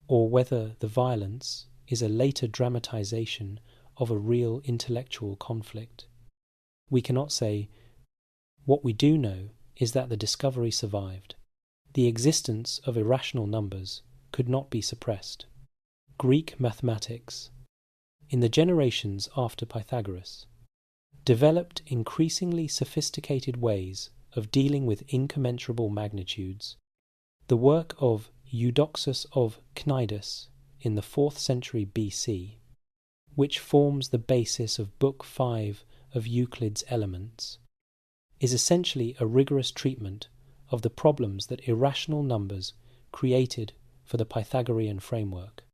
or whether the violence is a later dramatization of a real intellectual conflict, we cannot say. What we do know is that the discovery survived. The existence of irrational numbers could not be suppressed. Greek mathematics, in the generations after Pythagoras, developed increasingly sophisticated ways of dealing with incommensurable magnitudes. The work of Eudoxus of Cnidus in the 4th century BC, which forms the basis of Book 5 of Euclid's Elements, is essentially a rigorous treatment of the problems that irrational numbers created for the Pythagorean framework.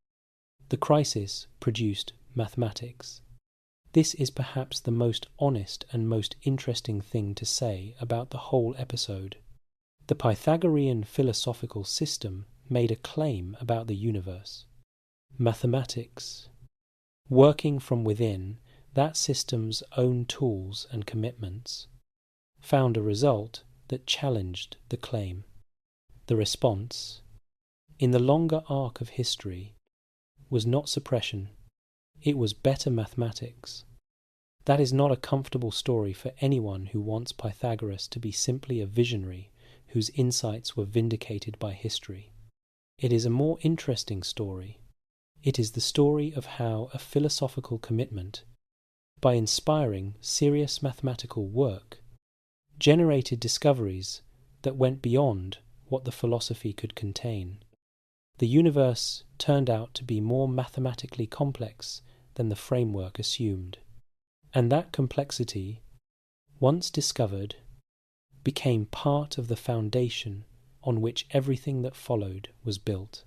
The crisis produced mathematics. This is perhaps the most honest and most interesting thing to say about the whole episode. The Pythagorean philosophical system made a claim about the universe. Mathematics, working from within that system's own tools and commitments, found a result that challenged the claim. The response, in the longer arc of history, was not suppression, it was better mathematics. That is not a comfortable story for anyone who wants Pythagoras to be simply a visionary whose insights were vindicated by history. It is a more interesting story. It is the story of how a philosophical commitment, by inspiring serious mathematical work, generated discoveries that went beyond what the philosophy could contain. The universe turned out to be more mathematically complex than the framework assumed, and that complexity, once discovered, became part of the foundation on which everything that followed was built.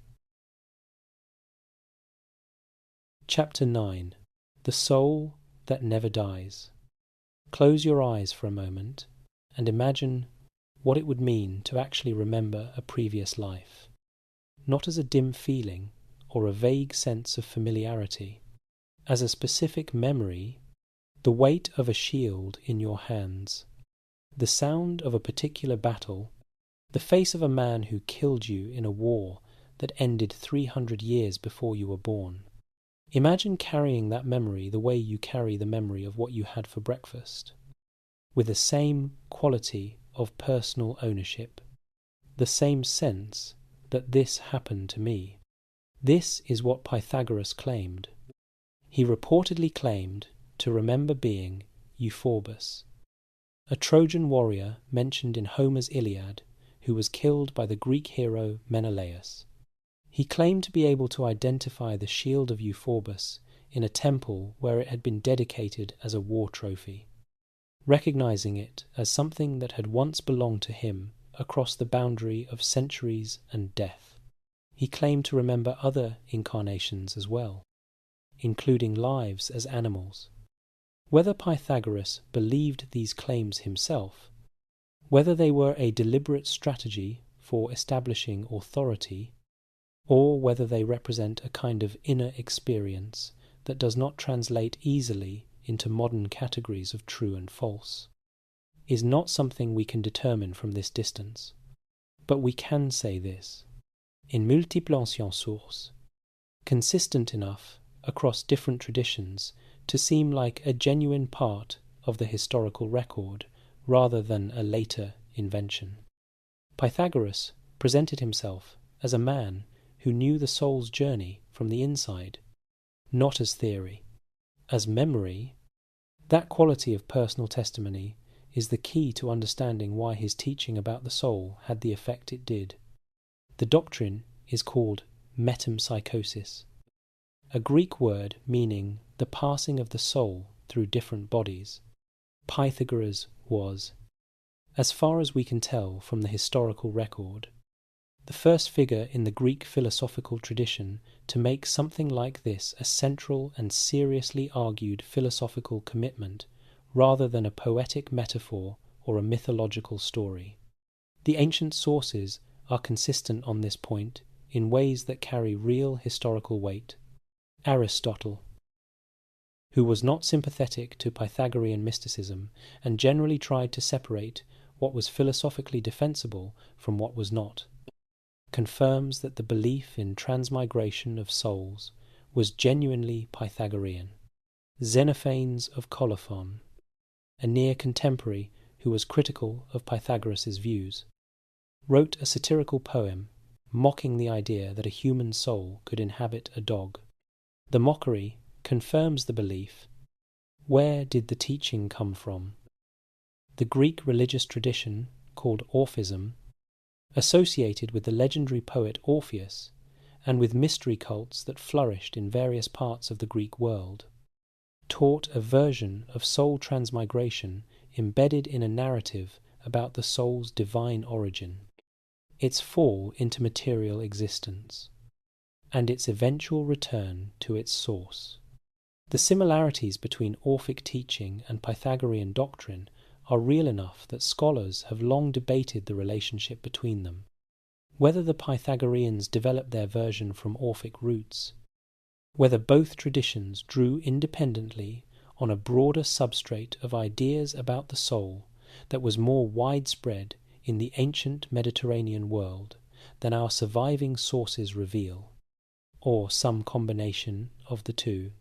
Chapter 9. The Soul That Never Dies. Close your eyes for a moment and imagine what it would mean to actually remember a previous life, not as a dim feeling or a vague sense of familiarity, as a specific memory, the weight of a shield in your hands, the sound of a particular battle, the face of a man who killed you in a war that ended 300 years before you were born. Imagine carrying that memory the way you carry the memory of what you had for breakfast, with the same quality of personal ownership, the same sense that this happened to me. This is what Pythagoras claimed. He reportedly claimed to remember being Euphorbus, a Trojan warrior mentioned in Homer's Iliad who was killed by the Greek hero Menelaus. He claimed to be able to identify the shield of Euphorbus in a temple where it had been dedicated as a war trophy, recognizing it as something that had once belonged to him across the boundary of centuries and death. He claimed to remember other incarnations as well, including lives as animals. Whether Pythagoras believed these claims himself, whether they were a deliberate strategy for establishing authority, or whether they represent a kind of inner experience that does not translate easily into modern categories of true and false, is not something we can determine from this distance. But we can say this: in multiple anciennes sources, consistent enough across different traditions to seem like a genuine part of the historical record rather than a later invention. Pythagoras presented himself as a man who knew the soul's journey from the inside, not as theory, as memory. That quality of personal testimony is the key to understanding why his teaching about the soul had the effect it did. The doctrine is called metempsychosis, a Greek word meaning the passing of the soul through different bodies. Pythagoras was, as far as we can tell from the historical record, the first figure in the Greek philosophical tradition to make something like this a central and seriously argued philosophical commitment rather than a poetic metaphor or a mythological story. The ancient sources are consistent on this point in ways that carry real historical weight. Aristotle, who was not sympathetic to Pythagorean mysticism and generally tried to separate what was philosophically defensible from what was not, confirms that the belief in transmigration of souls was genuinely Pythagorean. Xenophanes of Colophon, a near contemporary who was critical of Pythagoras' views, wrote a satirical poem mocking the idea that a human soul could inhabit a dog. The mockery confirms the belief. Where did the teaching come from? The Greek religious tradition, called Orphism, associated with the legendary poet Orpheus, and with mystery cults that flourished in various parts of the Greek world, taught a version of soul transmigration embedded in a narrative about the soul's divine origin, its fall into material existence, and its eventual return to its source. The similarities between Orphic teaching and Pythagorean doctrine are real enough that scholars have long debated the relationship between them. Whether the Pythagoreans developed their version from Orphic roots, whether both traditions drew independently on a broader substrate of ideas about the soul that was more widespread in the ancient Mediterranean world than our surviving sources reveal, or some combination of the two,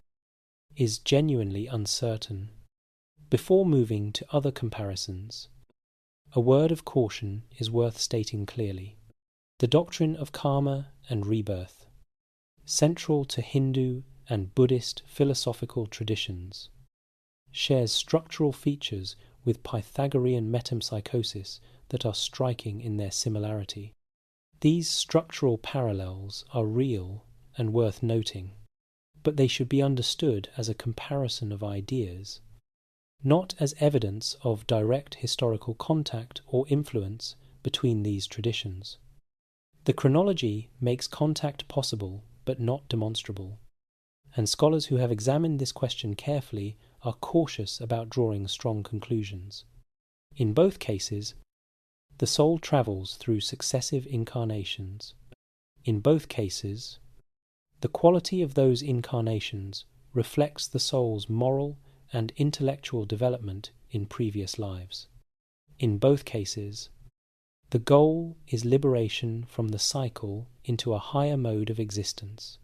is genuinely uncertain. Before moving to other comparisons, a word of caution is worth stating clearly. The doctrine of karma and rebirth, central to Hindu and Buddhist philosophical traditions, shares structural features with Pythagorean metempsychosis that are striking in their similarity. These structural parallels are real and worth noting, but they should be understood as a comparison of ideas, not as evidence of direct historical contact or influence between these traditions. The chronology makes contact possible but not demonstrable, and scholars who have examined this question carefully are cautious about drawing strong conclusions. In both cases, the soul travels through successive incarnations. In both cases, the quality of those incarnations reflects the soul's moral and intellectual development in previous lives. In both cases, the goal is liberation from the cycle into a higher mode of existence.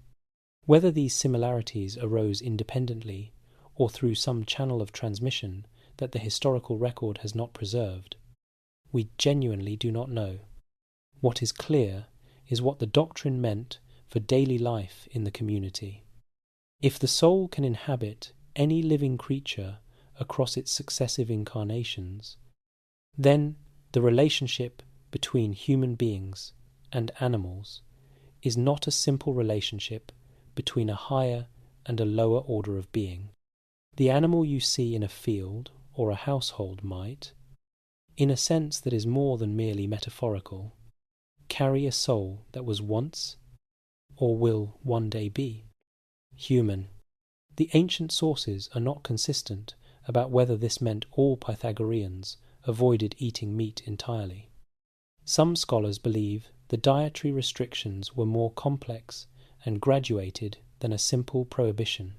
Whether these similarities arose independently or through some channel of transmission that the historical record has not preserved, we genuinely do not know. What is clear is what the doctrine meant for daily life in the community. If the soul can inhabit any living creature across its successive incarnations, then the relationship between human beings and animals is not a simple relationship between a higher and a lower order of being. The animal you see in a field or a household might, in a sense that is more than merely metaphorical, carry a soul that was once or will one day be human. The ancient sources are not consistent about whether this meant all Pythagoreans avoided eating meat entirely. Some scholars believe the dietary restrictions were more complex and graduated than a simple prohibition,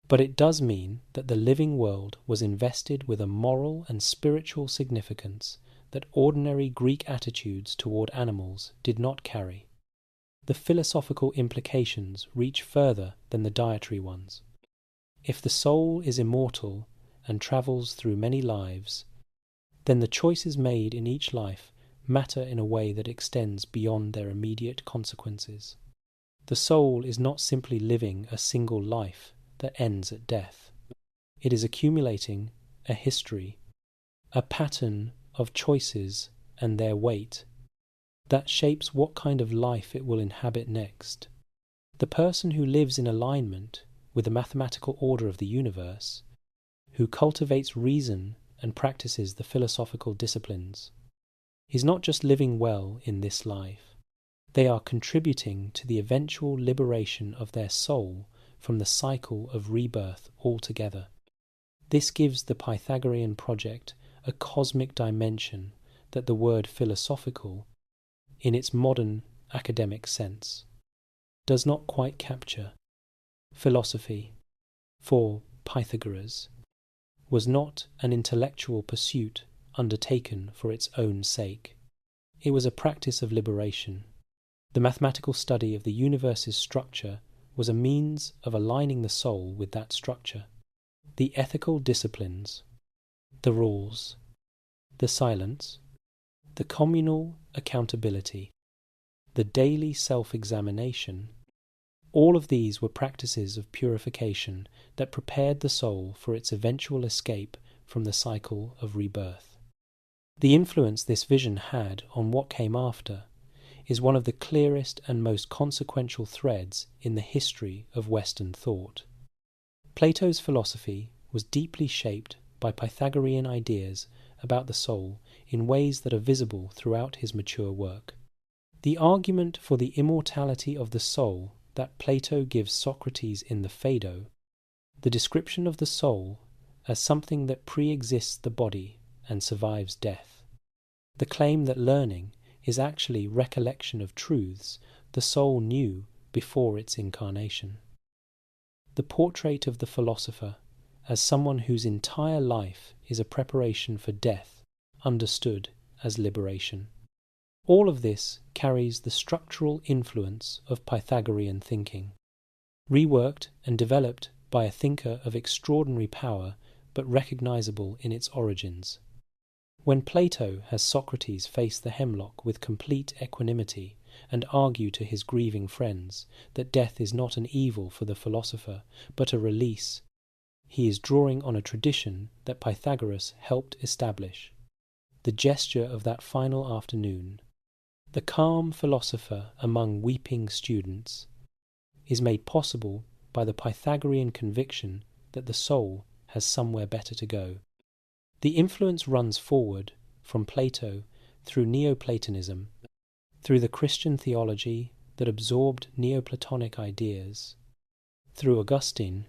but it does mean that the living world was invested with a moral and spiritual significance that ordinary Greek attitudes toward animals did not carry. The philosophical implications reach further than the dietary ones. If the soul is immortal and travels through many lives, then the choices made in each life matter in a way that extends beyond their immediate consequences. The soul is not simply living a single life that ends at death. It is accumulating a history, a pattern of choices and their weight that shapes what kind of life it will inhabit next. The person who lives in alignment with the mathematical order of the universe, who cultivates reason and practices the philosophical disciplines, is not just living well in this life. They are contributing to the eventual liberation of their soul from the cycle of rebirth altogether. This gives the Pythagorean project a cosmic dimension that the word philosophical, in its modern academic sense, does not quite capture. Philosophy, for Pythagoras, was not an intellectual pursuit undertaken for its own sake. It was a practice of liberation. The mathematical study of the universe's structure was a means of aligning the soul with that structure. The ethical disciplines, the rules, the silence, the communal accountability, the daily self-examination, all of these were practices of purification that prepared the soul for its eventual escape from the cycle of rebirth. The influence this vision had on what came after is one of the clearest and most consequential threads in the history of Western thought. Plato's philosophy was deeply shaped by Pythagorean ideas about the soul in ways that are visible throughout his mature work. The argument for the immortality of the soul that Plato gives Socrates in the Phaedo, the description of the soul as something that pre-exists the body and survives death, the claim that learning is actually recollection of truths the soul knew before its incarnation, the portrait of the philosopher as someone whose entire life is a preparation for death, understood as liberation. All of this carries the structural influence of Pythagorean thinking, reworked and developed by a thinker of extraordinary power but recognizable in its origins. When Plato has Socrates face the hemlock with complete equanimity and argue to his grieving friends that death is not an evil for the philosopher but a release, he is drawing on a tradition that Pythagoras helped establish. The gesture of that final afternoon, the calm philosopher among weeping students, is made possible by the Pythagorean conviction that the soul has somewhere better to go. The influence runs forward from Plato through Neoplatonism, through the Christian theology that absorbed Neoplatonic ideas, through Augustine,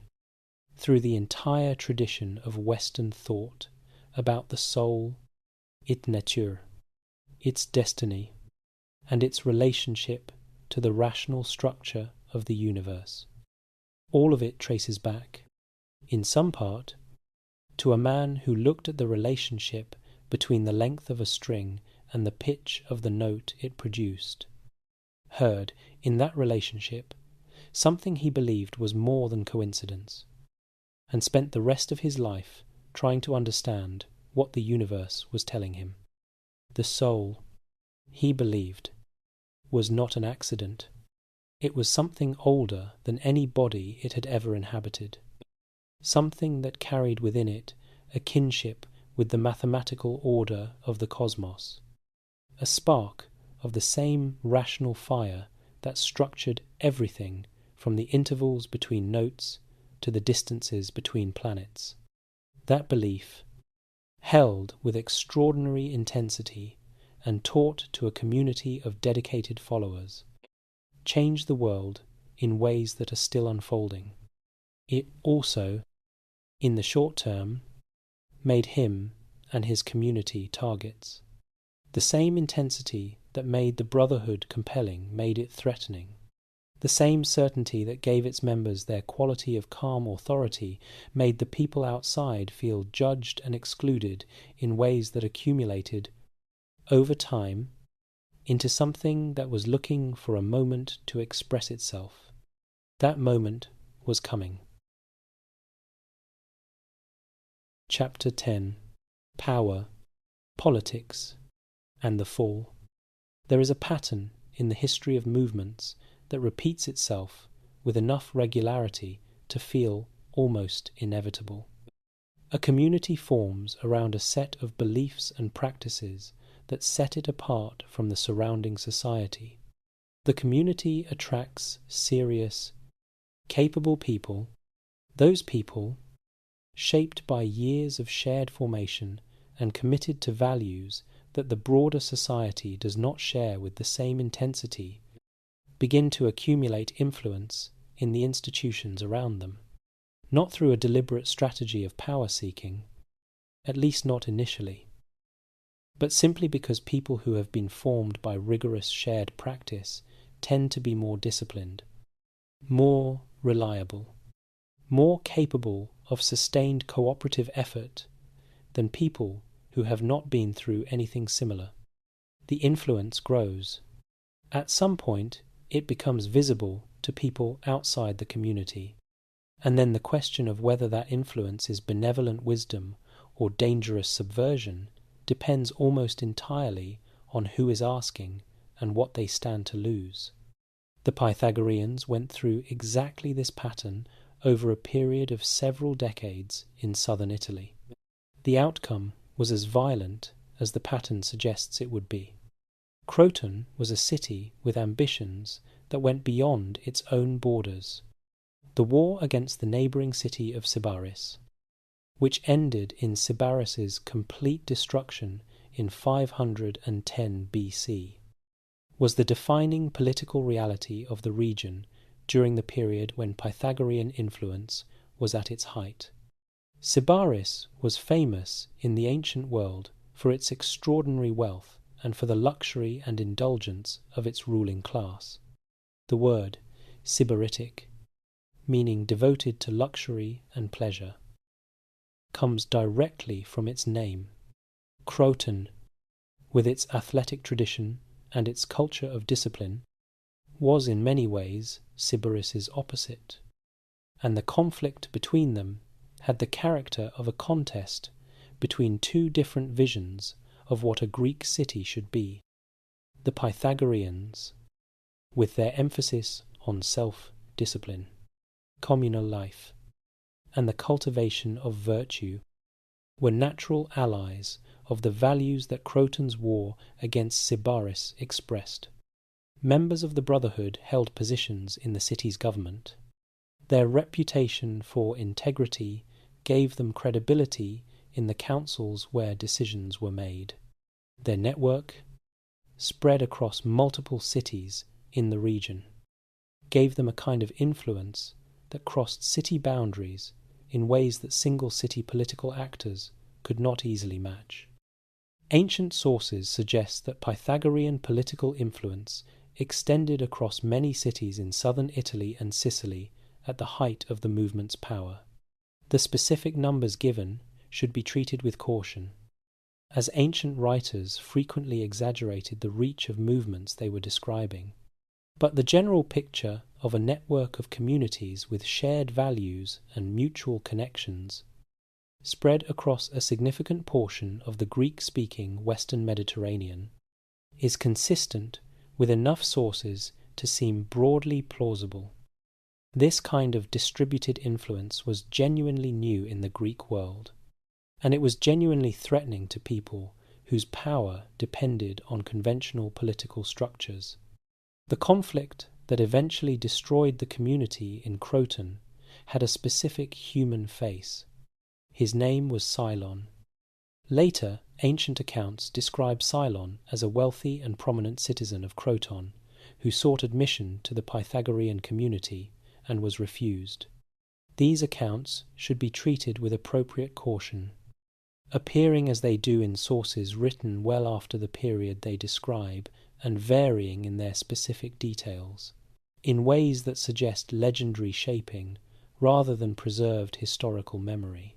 through the entire tradition of Western thought about the soul, its nature, its destiny, and its relationship to the rational structure of the universe. All of it traces back, in some part, to a man who looked at the relationship between the length of a string and the pitch of the note it produced, heard, in that relationship, something he believed was more than coincidence, and spent the rest of his life trying to understand what the universe was telling him. The soul, he believed, was not an accident. It was something older than any body it had ever inhabited, something that carried within it a kinship with the mathematical order of the cosmos, a spark of the same rational fire that structured everything from the intervals between notes to the distances between planets. That belief, held with extraordinary intensity and taught to a community of dedicated followers, changed the world in ways that are still unfolding. It also, in the short term, made him and his community targets. The same intensity that made the Brotherhood compelling made it threatening. The same certainty that gave its members their quality of calm authority made the people outside feel judged and excluded in ways that accumulated, over time, into something that was looking for a moment to express itself. That moment was coming. Chapter 10. Power, Politics, and the Fall. There is a pattern in the history of movements that repeats itself with enough regularity to feel almost inevitable. A community forms around a set of beliefs and practices that set it apart from the surrounding society. The community attracts serious, capable people, those people, shaped by years of shared formation and committed to values that the broader society does not share with the same intensity, begin to accumulate influence in the institutions around them, not through a deliberate strategy of power-seeking, at least not initially, but simply because people who have been formed by rigorous shared practice tend to be more disciplined, more reliable, more capable of sustained cooperative effort than people who have not been through anything similar. The influence grows. At some point, it becomes visible to people outside the community, and then the question of whether that influence is benevolent wisdom or dangerous subversion depends almost entirely on who is asking and what they stand to lose. The Pythagoreans went through exactly this pattern over a period of several decades in southern Italy. The outcome was as violent as the pattern suggests it would be. Croton was a city with ambitions that went beyond its own borders. The war against the neighbouring city of Sybaris, which ended in Sybaris's complete destruction in 510 BC, was the defining political reality of the region during the period when Pythagorean influence was at its height. Sybaris was famous in the ancient world for its extraordinary wealth and for the luxury and indulgence of its ruling class. The word Sybaritic, meaning devoted to luxury and pleasure, comes directly from its name. Croton, with its athletic tradition and its culture of discipline, was in many ways Sybaris's opposite, and the conflict between them had the character of a contest between two different visions of what a Greek city should be. The Pythagoreans, with their emphasis on self-discipline, communal life, and the cultivation of virtue, were natural allies of the values that Croton's war against Sybaris expressed. Members of the Brotherhood held positions in the city's government. Their reputation for integrity gave them credibility in the councils where decisions were made. Their network, spread across multiple cities in the region, gave them a kind of influence that crossed city boundaries in ways that single city political actors could not easily match. Ancient sources suggest that Pythagorean political influence extended across many cities in southern Italy and Sicily at the height of the movement's power. The specific numbers given should be treated with caution, as ancient writers frequently exaggerated the reach of movements they were describing. But the general picture of a network of communities with shared values and mutual connections, spread across a significant portion of the Greek-speaking Western Mediterranean, is consistent with enough sources to seem broadly plausible. This kind of distributed influence was genuinely new in the Greek world, and it was genuinely threatening to people whose power depended on conventional political structures. The conflict that eventually destroyed the community in Croton had a specific human face. His name was Cylon. Later, ancient accounts describe Cylon as a wealthy and prominent citizen of Croton who sought admission to the Pythagorean community and was refused. These accounts should be treated with appropriate caution, appearing as they do in sources written well after the period they describe and varying in their specific details, in ways that suggest legendary shaping rather than preserved historical memory.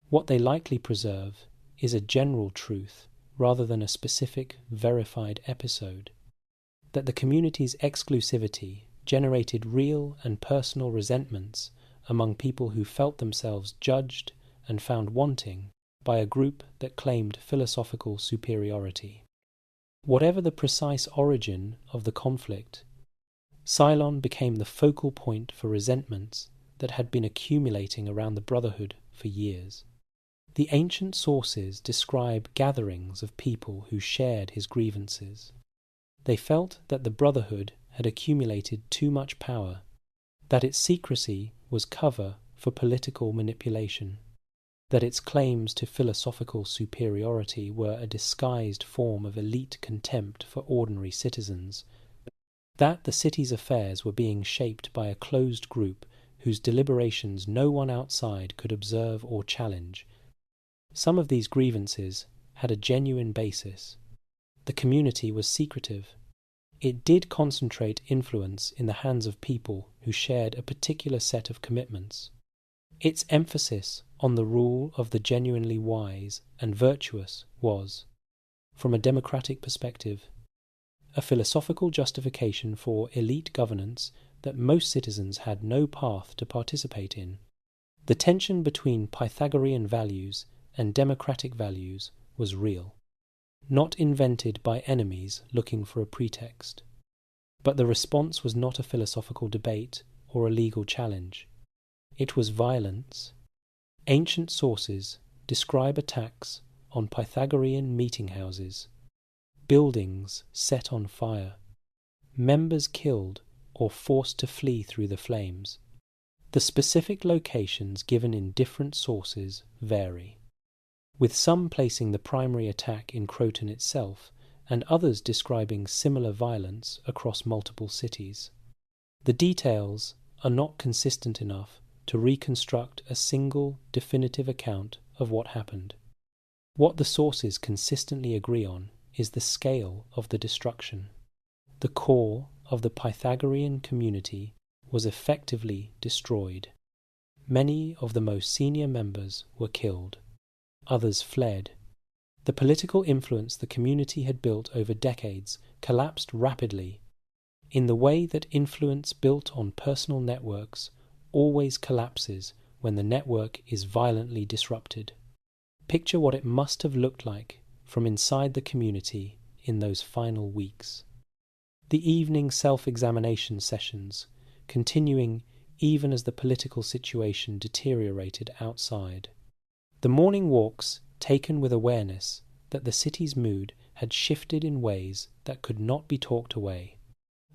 What they likely preserve is a general truth rather than a specific, verified episode, that the community's exclusivity generated real and personal resentments among people who felt themselves judged and found wanting by a group that claimed philosophical superiority. Whatever the precise origin of the conflict, Cylon became the focal point for resentments that had been accumulating around the Brotherhood for years. The ancient sources describe gatherings of people who shared his grievances. They felt that the Brotherhood had accumulated too much power, that its secrecy was cover for political manipulation, that its claims to philosophical superiority were a disguised form of elite contempt for ordinary citizens, that the city's affairs were being shaped by a closed group whose deliberations no one outside could observe or challenge. Some of these grievances had a genuine basis. The community was secretive. It did concentrate influence in the hands of people who shared a particular set of commitments. Its emphasis on the rule of the genuinely wise and virtuous was, from a democratic perspective, a philosophical justification for elite governance that most citizens had no path to participate in. The tension between Pythagorean values and democratic values was real, not invented by enemies looking for a pretext. But the response was not a philosophical debate or a legal challenge. It was violence. Ancient sources describe attacks on Pythagorean meeting houses, buildings set on fire, members killed or forced to flee through the flames. The specific locations given in different sources vary, with some placing the primary attack in Croton itself and others describing similar violence across multiple cities. The details are not consistent enough to reconstruct a single definitive account of what happened. What the sources consistently agree on is the scale of the destruction. The core of the Pythagorean community was effectively destroyed. Many of the most senior members were killed. Others fled. The political influence the community had built over decades collapsed rapidly, in the way that influence built on personal networks always collapses when the network is violently disrupted. Picture what it must have looked like from inside the community in those final weeks. The evening self-examination sessions, continuing even as the political situation deteriorated outside. The morning walks taken with awareness that the city's mood had shifted in ways that could not be talked away.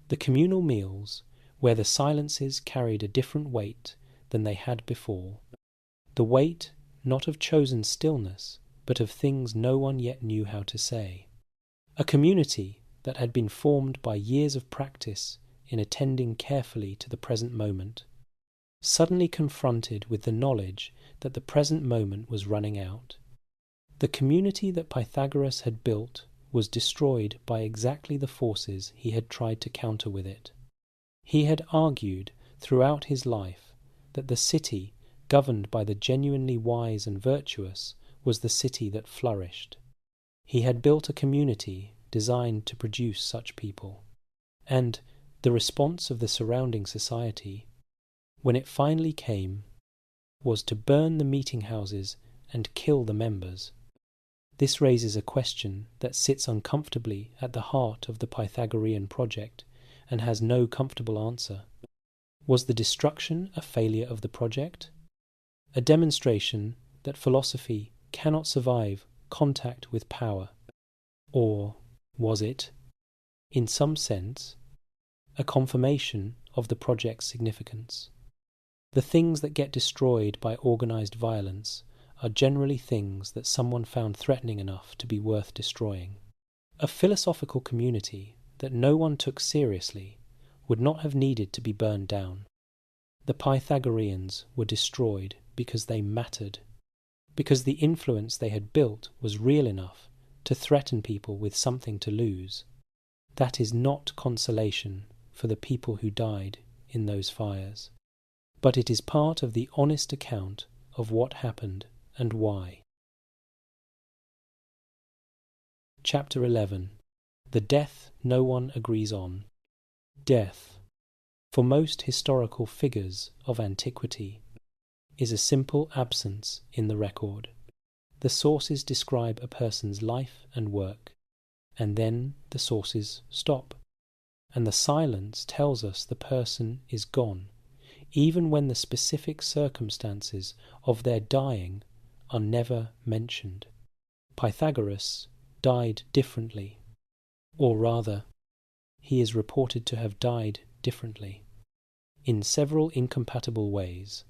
The communal meals, where the silences carried a different weight than they had before. The weight not of chosen stillness, but of things no one yet knew how to say. A community that had been formed by years of practice in attending carefully to the present moment, suddenly confronted with the knowledge that the present moment was running out. The community that Pythagoras had built was destroyed by exactly the forces he had tried to counter with it. He had argued throughout his life that the city governed by the genuinely wise and virtuous was the city that flourished. He had built a community designed to produce such people, and the response of the surrounding society, when it finally came, was to burn the meeting houses and kill the members. This raises a question that sits uncomfortably at the heart of the Pythagorean project and has no comfortable answer. Was the destruction a failure of the project? A demonstration that philosophy cannot survive contact with power? Or was it, in some sense, a confirmation of the project's significance? The things that get destroyed by organized violence are generally things that someone found threatening enough to be worth destroying. A philosophical community that no one took seriously would not have needed to be burned down. The Pythagoreans were destroyed because they mattered, because the influence they had built was real enough to threaten people with something to lose. That is not consolation for the people who died in those fires, but it is part of the honest account of what happened and why. Chapter 11. The Death No One Agrees On. Death, for most historical figures of antiquity, is a simple absence in the record. The sources describe a person's life and work, and then the sources stop, and the silence tells us the person is gone, even when the specific circumstances of their dying are never mentioned. Pythagoras died differently, or rather, he is reported to have died differently, in several incompatible ways,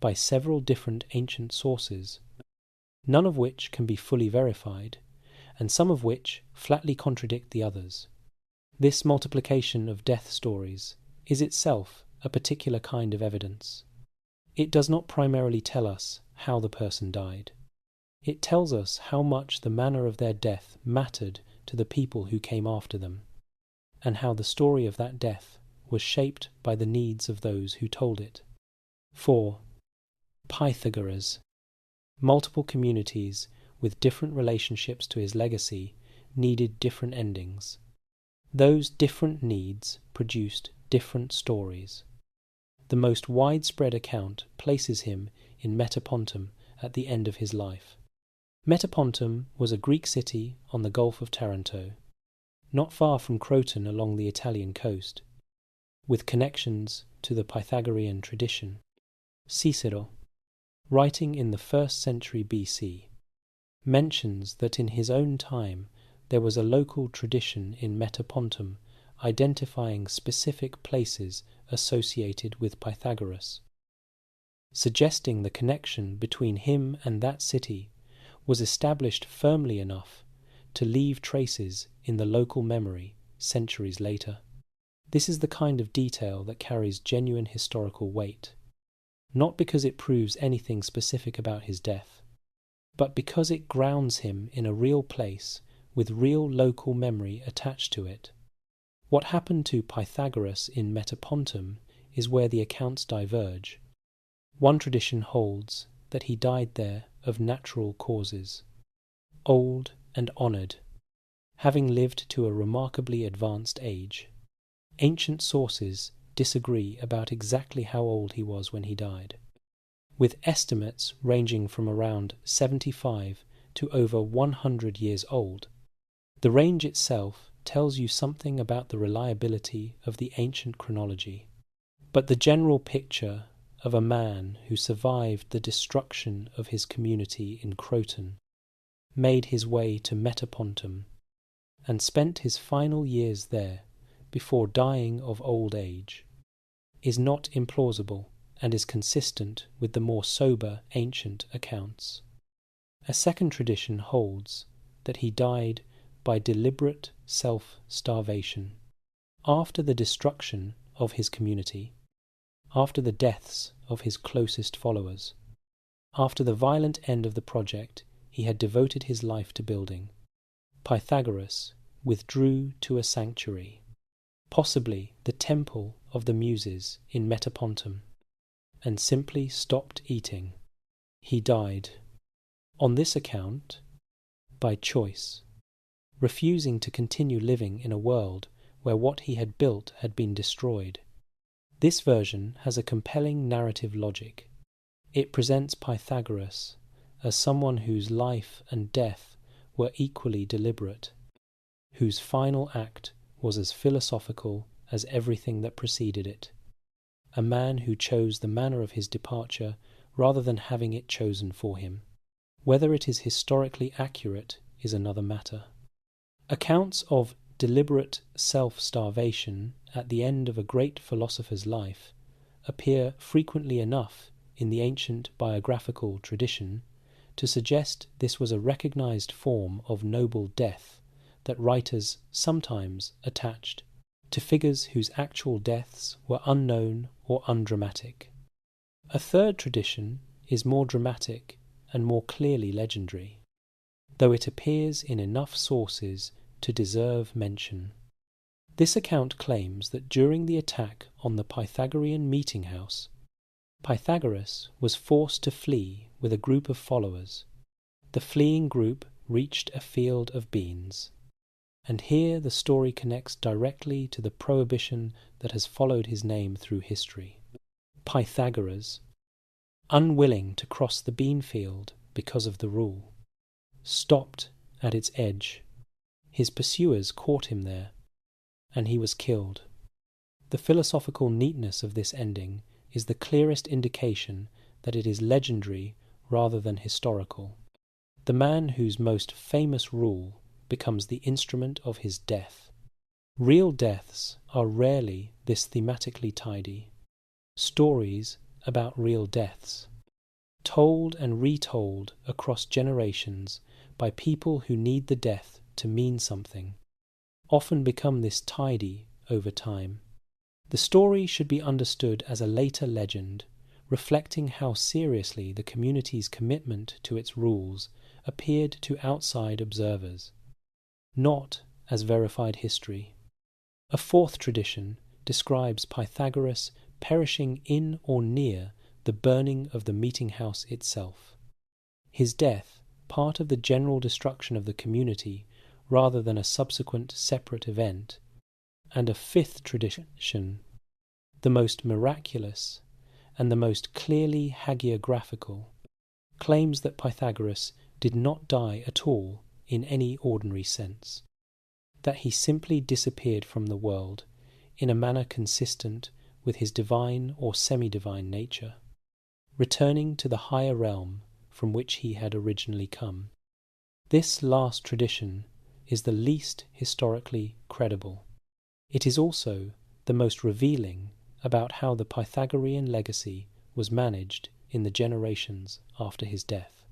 by several different ancient sources, none of which can be fully verified, and some of which flatly contradict the others. This multiplication of death stories is itself a particular kind of evidence. It does not primarily tell us how the person died. It tells us how much the manner of their death mattered to the people who came after them, and how the story of that death was shaped by the needs of those who told it. 4. Pythagoras. Multiple communities with different relationships to his legacy needed different endings. Those different needs produced different stories. The most widespread account places him in Metapontum at the end of his life. Metapontum was a Greek city on the Gulf of Taranto, not far from Croton along the Italian coast, with connections to the Pythagorean tradition. Cicero, writing in the 1st century BC, mentions that in his own time there was a local tradition in Metapontum identifying specific places associated with Pythagoras. suggesting the connection between him and that city was established firmly enough to leave traces in the local memory centuries later. This is the kind of detail that carries genuine historical weight, not because it proves anything specific about his death, but because it grounds him in a real place with real local memory attached to it. What happened to Pythagoras in Metapontum is where the accounts diverge. One tradition holds that he died there of natural causes, old and honoured, having lived to a remarkably advanced age. Ancient sources disagree about exactly how old he was when he died, with estimates ranging from around 75 to over 100 years old. The range itself tells you something about the reliability of the ancient chronology, but the general picture of a man who survived the destruction of his community in Croton, made his way to Metapontum, and spent his final years there before dying of old age, is not implausible and is consistent with the more sober ancient accounts. A second tradition holds that he died by deliberate self-starvation after the destruction of his community, after the deaths of his closest followers, after the violent end of the project he had devoted his life to building. Pythagoras withdrew to a sanctuary, possibly the temple of the Muses in Metapontum, and simply stopped eating. He died, on this account, by choice, refusing to continue living in a world where what he had built had been destroyed. This version has a compelling narrative logic. It presents Pythagoras as someone whose life and death were equally deliberate, whose final act was as philosophical as everything that preceded it, a man who chose the manner of his departure rather than having it chosen for him. Whether it is historically accurate is another matter. Accounts of deliberate self-starvation at the end of a great philosopher's life appear frequently enough in the ancient biographical tradition to suggest this was a recognized form of noble death that writers sometimes attached to figures whose actual deaths were unknown or undramatic. A third tradition is more dramatic and more clearly legendary, though it appears in enough sources to deserve mention. This account claims that during the attack on the Pythagorean meeting house, Pythagoras was forced to flee with a group of followers. The fleeing group reached a field of beans, and here the story connects directly to the prohibition that has followed his name through history. Pythagoras, unwilling to cross the bean field because of the rule, stopped at its edge. His pursuers caught him there, and he was killed. The philosophical neatness of this ending is the clearest indication that it is legendary rather than historical. The man whose most famous rule becomes the instrument of his death. Real deaths are rarely this thematically tidy. Stories about real deaths, told and retold across generations by people who need the death to mean something, often become this tidy over time. The story should be understood as a later legend, reflecting how seriously the community's commitment to its rules appeared to outside observers, not as verified history. A fourth tradition describes Pythagoras perishing in or near the burning of the meeting house itself. His death, part of the general destruction of the community rather than a subsequent separate event. And a fifth tradition, the most miraculous and the most clearly hagiographical, claims that Pythagoras did not die at all in any ordinary sense, that he simply disappeared from the world in a manner consistent with his divine or semi-divine nature, returning to the higher realm from which he had originally come. This last tradition is the least historically credible. It is also the most revealing about how the Pythagorean legacy was managed in the generations after his death.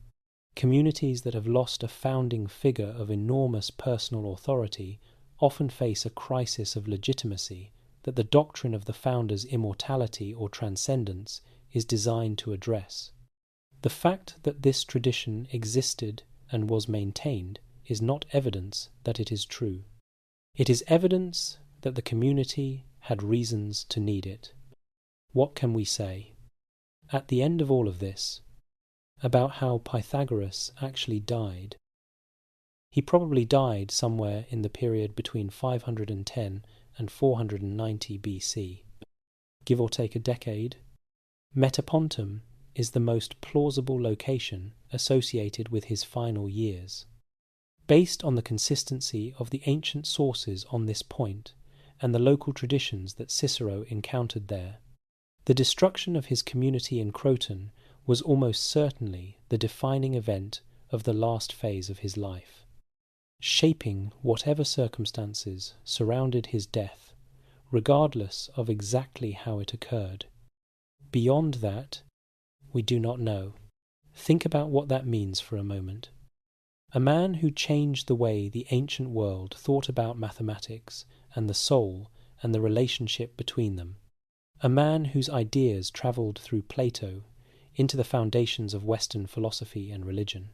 Communities that have lost a founding figure of enormous personal authority often face a crisis of legitimacy that the doctrine of the founder's immortality or transcendence is designed to address. The fact that this tradition existed and was maintained is not evidence that it is true. It is evidence that the community had reasons to need it. What can we say? At the end of all of this, about how Pythagoras actually died. He probably died somewhere in the period between 510 and 490 BC. Give or take a decade. Metapontum is the most plausible location associated with his final years. Based on the consistency of the ancient sources on this point and the local traditions that Cicero encountered there, the destruction of his community in Croton was almost certainly the defining event of the last phase of his life, shaping whatever circumstances surrounded his death, regardless of exactly how it occurred. Beyond that, we do not know. Think about what that means for a moment. A man who changed the way the ancient world thought about mathematics and the soul and the relationship between them. A man whose ideas travelled through Plato into the foundations of Western philosophy and religion.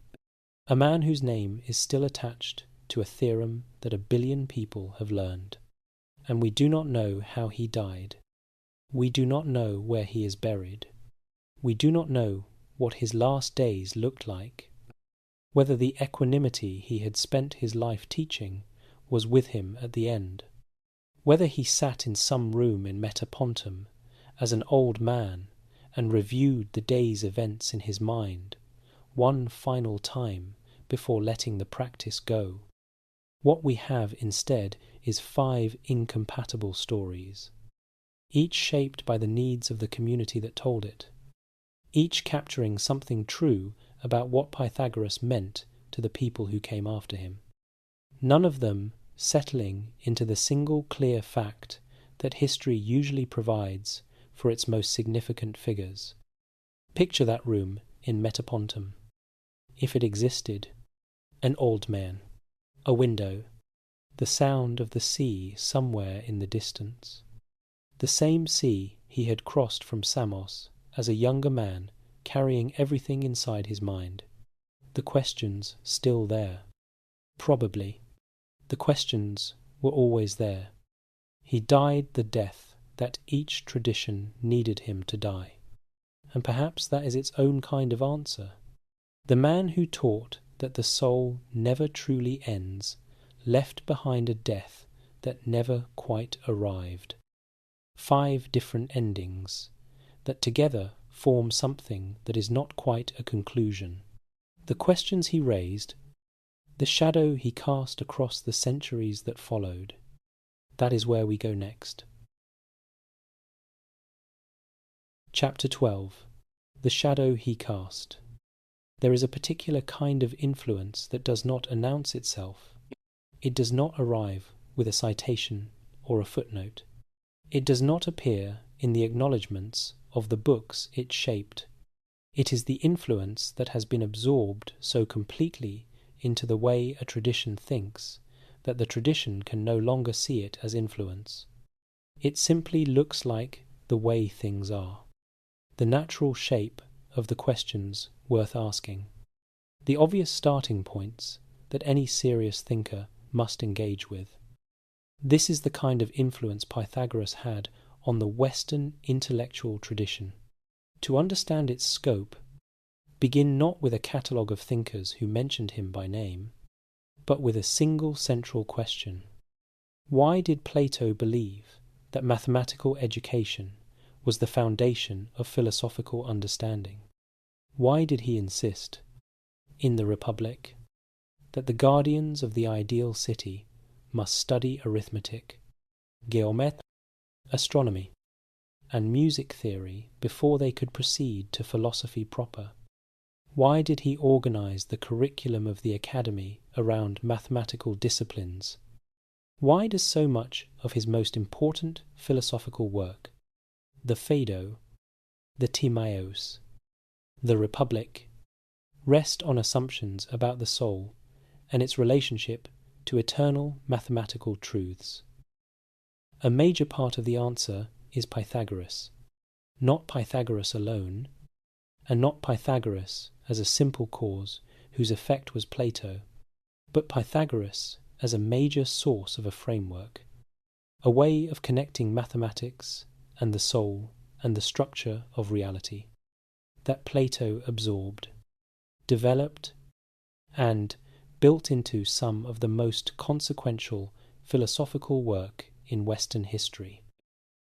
A man whose name is still attached to a theorem that 1 billion people have learned. And we do not know how he died. We do not know where he is buried. We do not know what his last days looked like, whether the equanimity he had spent his life teaching was with him at the end, whether he sat in some room in Metapontum as an old man and reviewed the day's events in his mind one final time before letting the practice go. What we have instead is 5 incompatible stories, each shaped by the needs of the community that told it, each capturing something true about what Pythagoras meant to the people who came after him. None of them settling into the single clear fact that history usually provides for its most significant figures. Picture that room in Metapontum. If it existed, an old man, a window, the sound of the sea somewhere in the distance. The same sea he had crossed from Samos as a younger man, carrying everything inside his mind. The questions still there. Probably. The questions were always there. He died the death that each tradition needed him to die. And perhaps that is its own kind of answer. The man who taught that the soul never truly ends left behind a death that never quite arrived. 5 different endings that together form something that is not quite a conclusion. The questions he raised, the shadow he cast across the centuries that followed. That is where we go next. Chapter 12. The shadow he cast. There is a particular kind of influence that does not announce itself. It does not arrive with a citation or a footnote. It does not appear in the acknowledgments of the books it shaped. It is the influence that has been absorbed so completely into the way a tradition thinks that the tradition can no longer see it as influence. It simply looks like the way things are, the natural shape of the questions worth asking, the obvious starting points that any serious thinker must engage with. This is the kind of influence Pythagoras had on the Western intellectual tradition. To understand its scope, begin not with a catalogue of thinkers who mentioned him by name, but with a single central question. Why did Plato believe that mathematical education was the foundation of philosophical understanding? Why did he insist, in the Republic, that the guardians of the ideal city must study arithmetic, geometry, astronomy, and music theory before they could proceed to philosophy proper? Why did he organize the curriculum of the academy around mathematical disciplines? Why does so much of his most important philosophical work, the Phaedo, the Timaeus, the Republic, rest on assumptions about the soul and its relationship to eternal mathematical truths. A major part of the answer is Pythagoras, not Pythagoras alone, and not Pythagoras as a simple cause whose effect was Plato, but Pythagoras as a major source of a framework, a way of connecting mathematics and the soul and the structure of reality, that Plato absorbed, developed, and built into some of the most consequential philosophical work in Western history.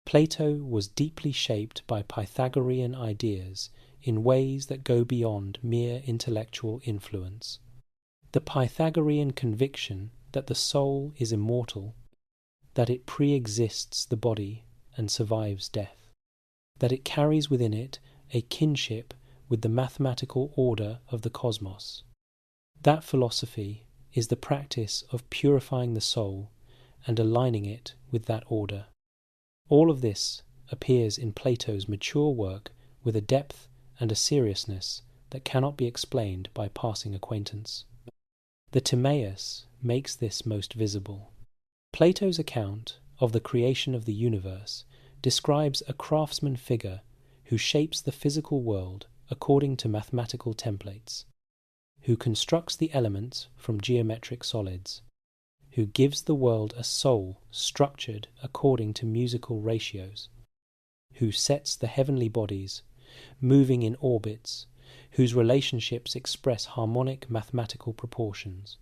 Plato was deeply shaped by Pythagorean ideas in ways that go beyond mere intellectual influence. The Pythagorean conviction that the soul is immortal, that it pre-exists the body and survives death, that it carries within it a kinship with the mathematical order of the cosmos. That philosophy is the practice of purifying the soul and aligning it with that order. All of this appears in Plato's mature work with a depth and a seriousness that cannot be explained by passing acquaintance. The Timaeus makes this most visible. Plato's account of the creation of the universe describes a craftsman figure who shapes the physical world according to mathematical templates, who constructs the elements from geometric solids, who gives the world a soul structured according to musical ratios, who sets the heavenly bodies moving in orbits, whose relationships express harmonic mathematical proportions.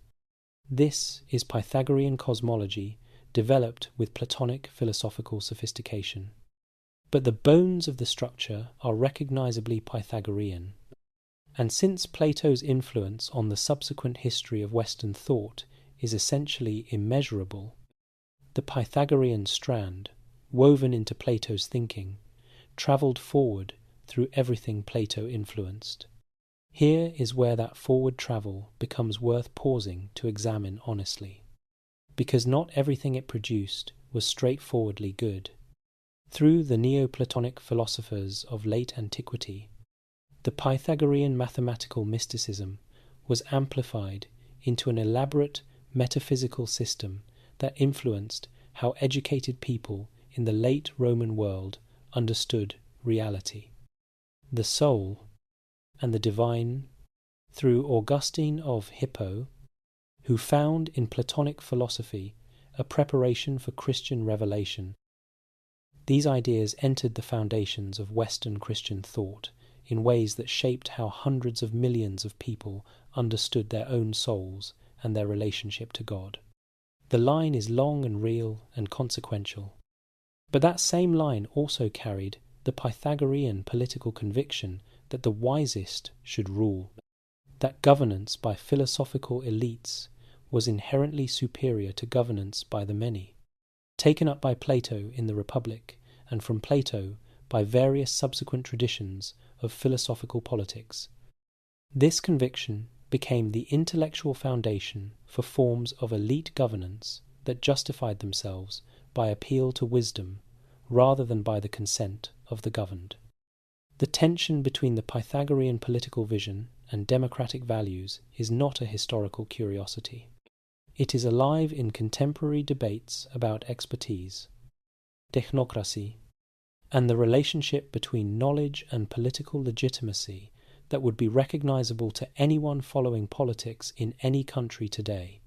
This is Pythagorean cosmology developed with Platonic philosophical sophistication. But the bones of the structure are recognizably Pythagorean, and since Plato's influence on the subsequent history of Western thought is essentially immeasurable, the Pythagorean strand, woven into Plato's thinking, travelled forward through everything Plato influenced. Here is where that forward travel becomes worth pausing to examine honestly, because not everything it produced was straightforwardly good. Through the Neoplatonic philosophers of late antiquity, the Pythagorean mathematical mysticism was amplified into an elaborate metaphysical system that influenced how educated people in the late Roman world understood reality, the soul, and the divine, through Augustine of Hippo, who found in Platonic philosophy a preparation for Christian revelation. These ideas entered the foundations of Western Christian thought in ways that shaped how hundreds of millions of people understood their own souls and their relationship to God. The line is long and real and consequential, but that same line also carried the Pythagorean political conviction that the wisest should rule, that governance by philosophical elites was inherently superior to governance by the many, taken up by Plato in the Republic, and from Plato by various subsequent traditions of philosophical politics. This conviction became the intellectual foundation for forms of elite governance that justified themselves by appeal to wisdom rather than by the consent of the governed. The tension between the Pythagorean political vision and democratic values is not a historical curiosity. It is alive in contemporary debates about expertise, technocracy, and the relationship between knowledge and political legitimacy that would be recognizable to anyone following politics in any country today.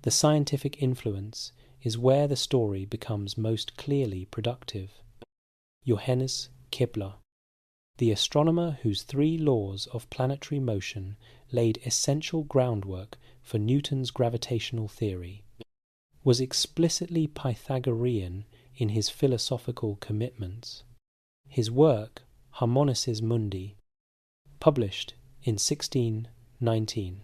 The scientific influence is where the story becomes most clearly productive. Johannes Kepler, the astronomer whose 3 laws of planetary motion laid essential groundwork for Newton's gravitational theory, was explicitly Pythagorean in his philosophical commitments. His work, Harmonices Mundi, published in 1619,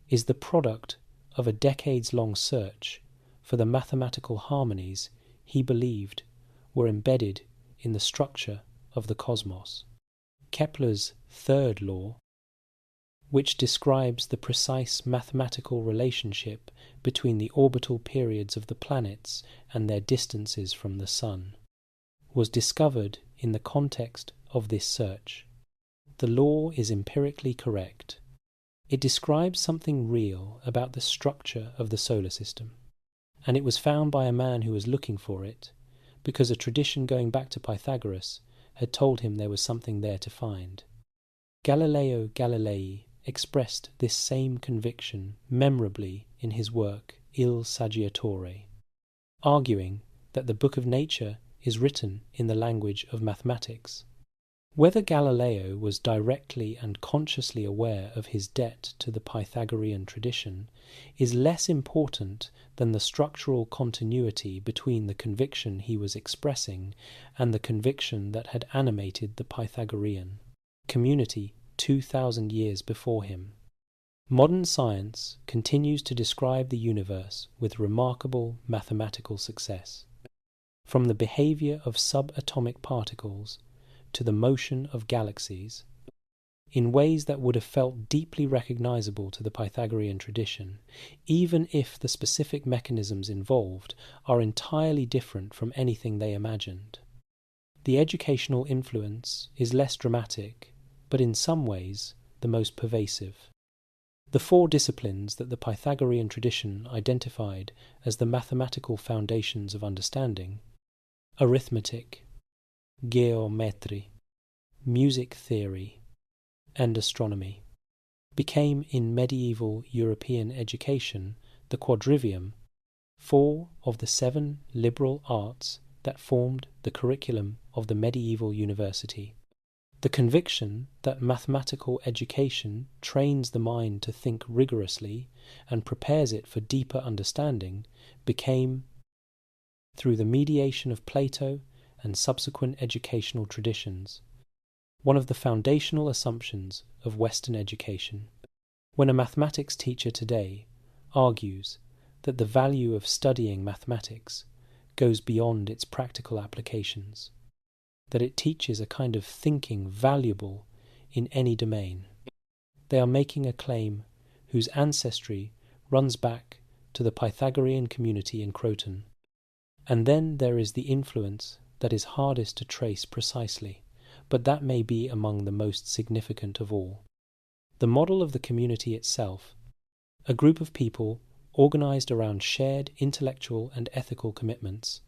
is the product of a decades-long search for the mathematical harmonies he believed were embedded in the structure of the cosmos. Kepler's 3rd law, which describes the precise mathematical relationship between the orbital periods of the planets and their distances from the Sun, was discovered in the context of this search. the law is empirically correct. It describes something real about the structure of the solar system, and it was found by a man who was looking for it, because a tradition going back to Pythagoras had told him there was something there to find. Galileo Galilei expressed this same conviction memorably in his work Il Saggiatore, arguing that the book of nature is written in the language of mathematics. Whether Galileo was directly and consciously aware of his debt to the Pythagorean tradition is less important than the structural continuity between the conviction he was expressing and the conviction that had animated the Pythagorean community 2,000 years before him. Modern science continues to describe the universe with remarkable mathematical success. From the behavior of subatomic particles to the motion of galaxies, in ways that would have felt deeply recognizable to the Pythagorean tradition, even if the specific mechanisms involved are entirely different from anything they imagined. The educational influence is less dramatic, but in some ways the most pervasive. The four disciplines that the Pythagorean tradition identified as the mathematical foundations of understanding, arithmetic, geometry, music theory, and astronomy, became in medieval European education the quadrivium, 4 of the 7 liberal arts that formed the curriculum of the medieval university. The conviction that mathematical education trains the mind to think rigorously and prepares it for deeper understanding became, through the mediation of Plato and subsequent educational traditions, one of the foundational assumptions of Western education. When a mathematics teacher today argues that the value of studying mathematics goes beyond its practical applications, that it teaches a kind of thinking valuable in any domain, they are making a claim whose ancestry runs back to the Pythagorean community in Croton. And then there is the influence that is hardest to trace precisely, but that may be among the most significant of all. The model of the community itself, a group of people organized around shared intellectual and ethical commitments,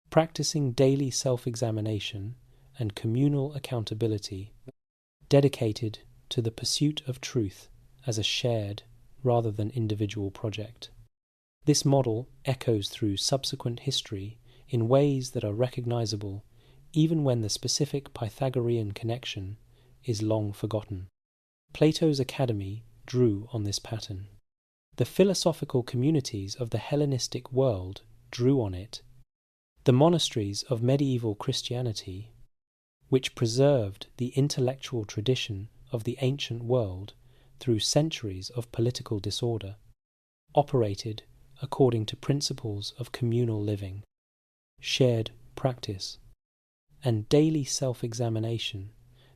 practicing daily self-examination and communal accountability, dedicated to the pursuit of truth as a shared rather than individual project. This model echoes through subsequent history in ways that are recognizable even when the specific Pythagorean connection is long forgotten. Plato's Academy drew on this pattern. The philosophical communities of the Hellenistic world drew on it. The monasteries of medieval Christianity, which preserved the intellectual tradition of the ancient world through centuries of political disorder, operated according to principles of communal living, shared practice, and daily self-examination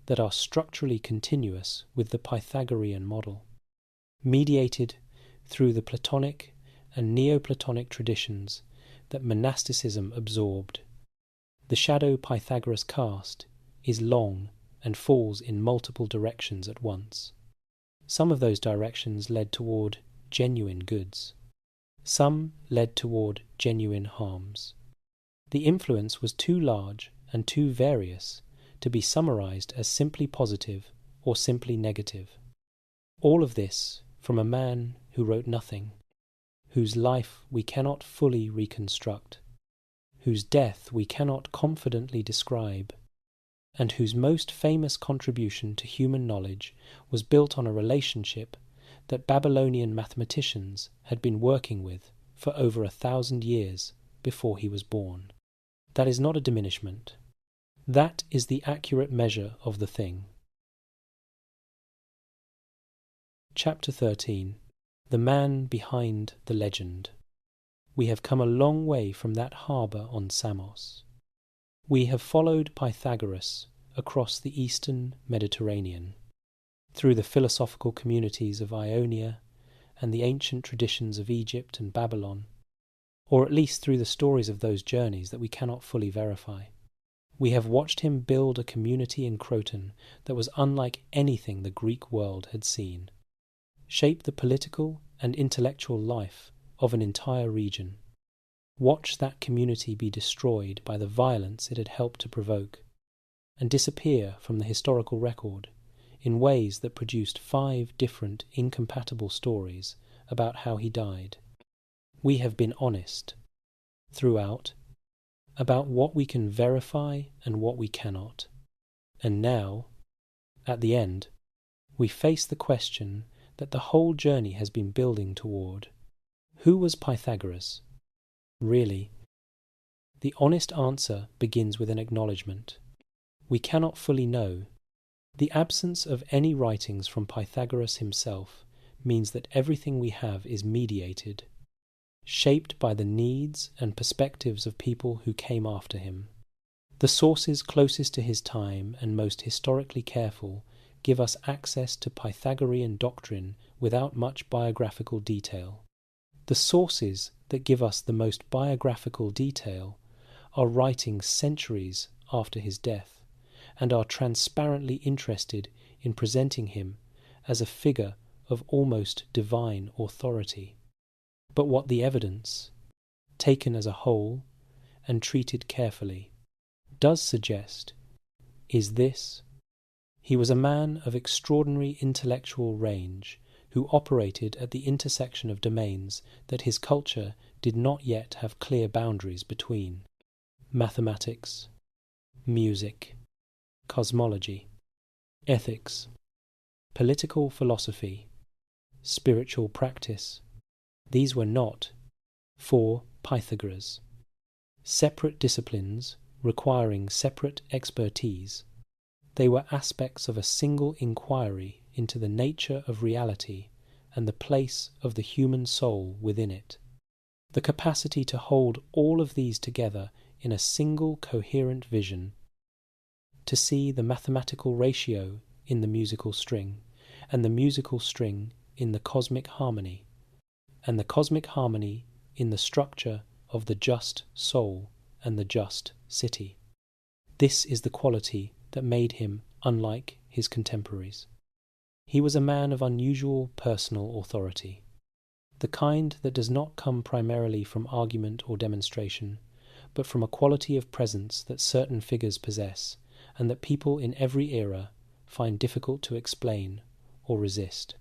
that are structurally continuous with the Pythagorean model, mediated through the Platonic and Neoplatonic traditions that monasticism absorbed. The shadow Pythagoras cast is long and falls in multiple directions at once. Some of those directions led toward genuine goods. Some led toward genuine harms. The influence was too large and too various to be summarized as simply positive or simply negative. All of this from a man who wrote nothing, whose life we cannot fully reconstruct, whose death we cannot confidently describe, and whose most famous contribution to human knowledge was built on a relationship that Babylonian mathematicians had been working with for over 1,000 years before he was born. That is not a diminishment. That is the accurate measure of the thing. Chapter 13. The Man Behind the Legend. We have come a long way from that harbour on Samos. We have followed Pythagoras across the eastern Mediterranean, through the philosophical communities of Ionia and the ancient traditions of Egypt and Babylon, or at least through the stories of those journeys that we cannot fully verify. We have watched him build a community in Croton that was unlike anything the Greek world had seen, shape the political and intellectual life of an entire region, watch that community be destroyed by the violence it had helped to provoke, and disappear from the historical record in ways that produced 5 different incompatible stories about how he died. We have been honest throughout about what we can verify and what we cannot. And now, at the end, we face the question that the whole journey has been building toward. Who was Pythagoras? Really? The honest answer begins with an acknowledgement. We cannot fully know. The absence of any writings from Pythagoras himself means that everything we have is mediated, shaped by the needs and perspectives of people who came after him. The sources closest to his time and most historically careful give us access to Pythagorean doctrine without much biographical detail. The sources that give us the most biographical detail are writings centuries after his death, and are transparently interested in presenting him as a figure of almost divine authority. But what the evidence, taken as a whole and treated carefully, does suggest is this: he was a man of extraordinary intellectual range who operated at the intersection of domains that his culture did not yet have clear boundaries between: mathematics, music, cosmology, ethics, political philosophy, spiritual practice. These were not, for Pythagoras, separate disciplines requiring separate expertise. They were aspects of a single inquiry into the nature of reality and the place of the human soul within it. The capacity to hold all of these together in a single coherent vision, to see the mathematical ratio in the musical string, and the musical string in the cosmic harmony, and the cosmic harmony in the structure of the just soul and the just city. This is the quality that made him unlike his contemporaries. He was a man of unusual personal authority, the kind that does not come primarily from argument or demonstration, but from a quality of presence that certain figures possess, and that people in every era find difficult to explain or resist.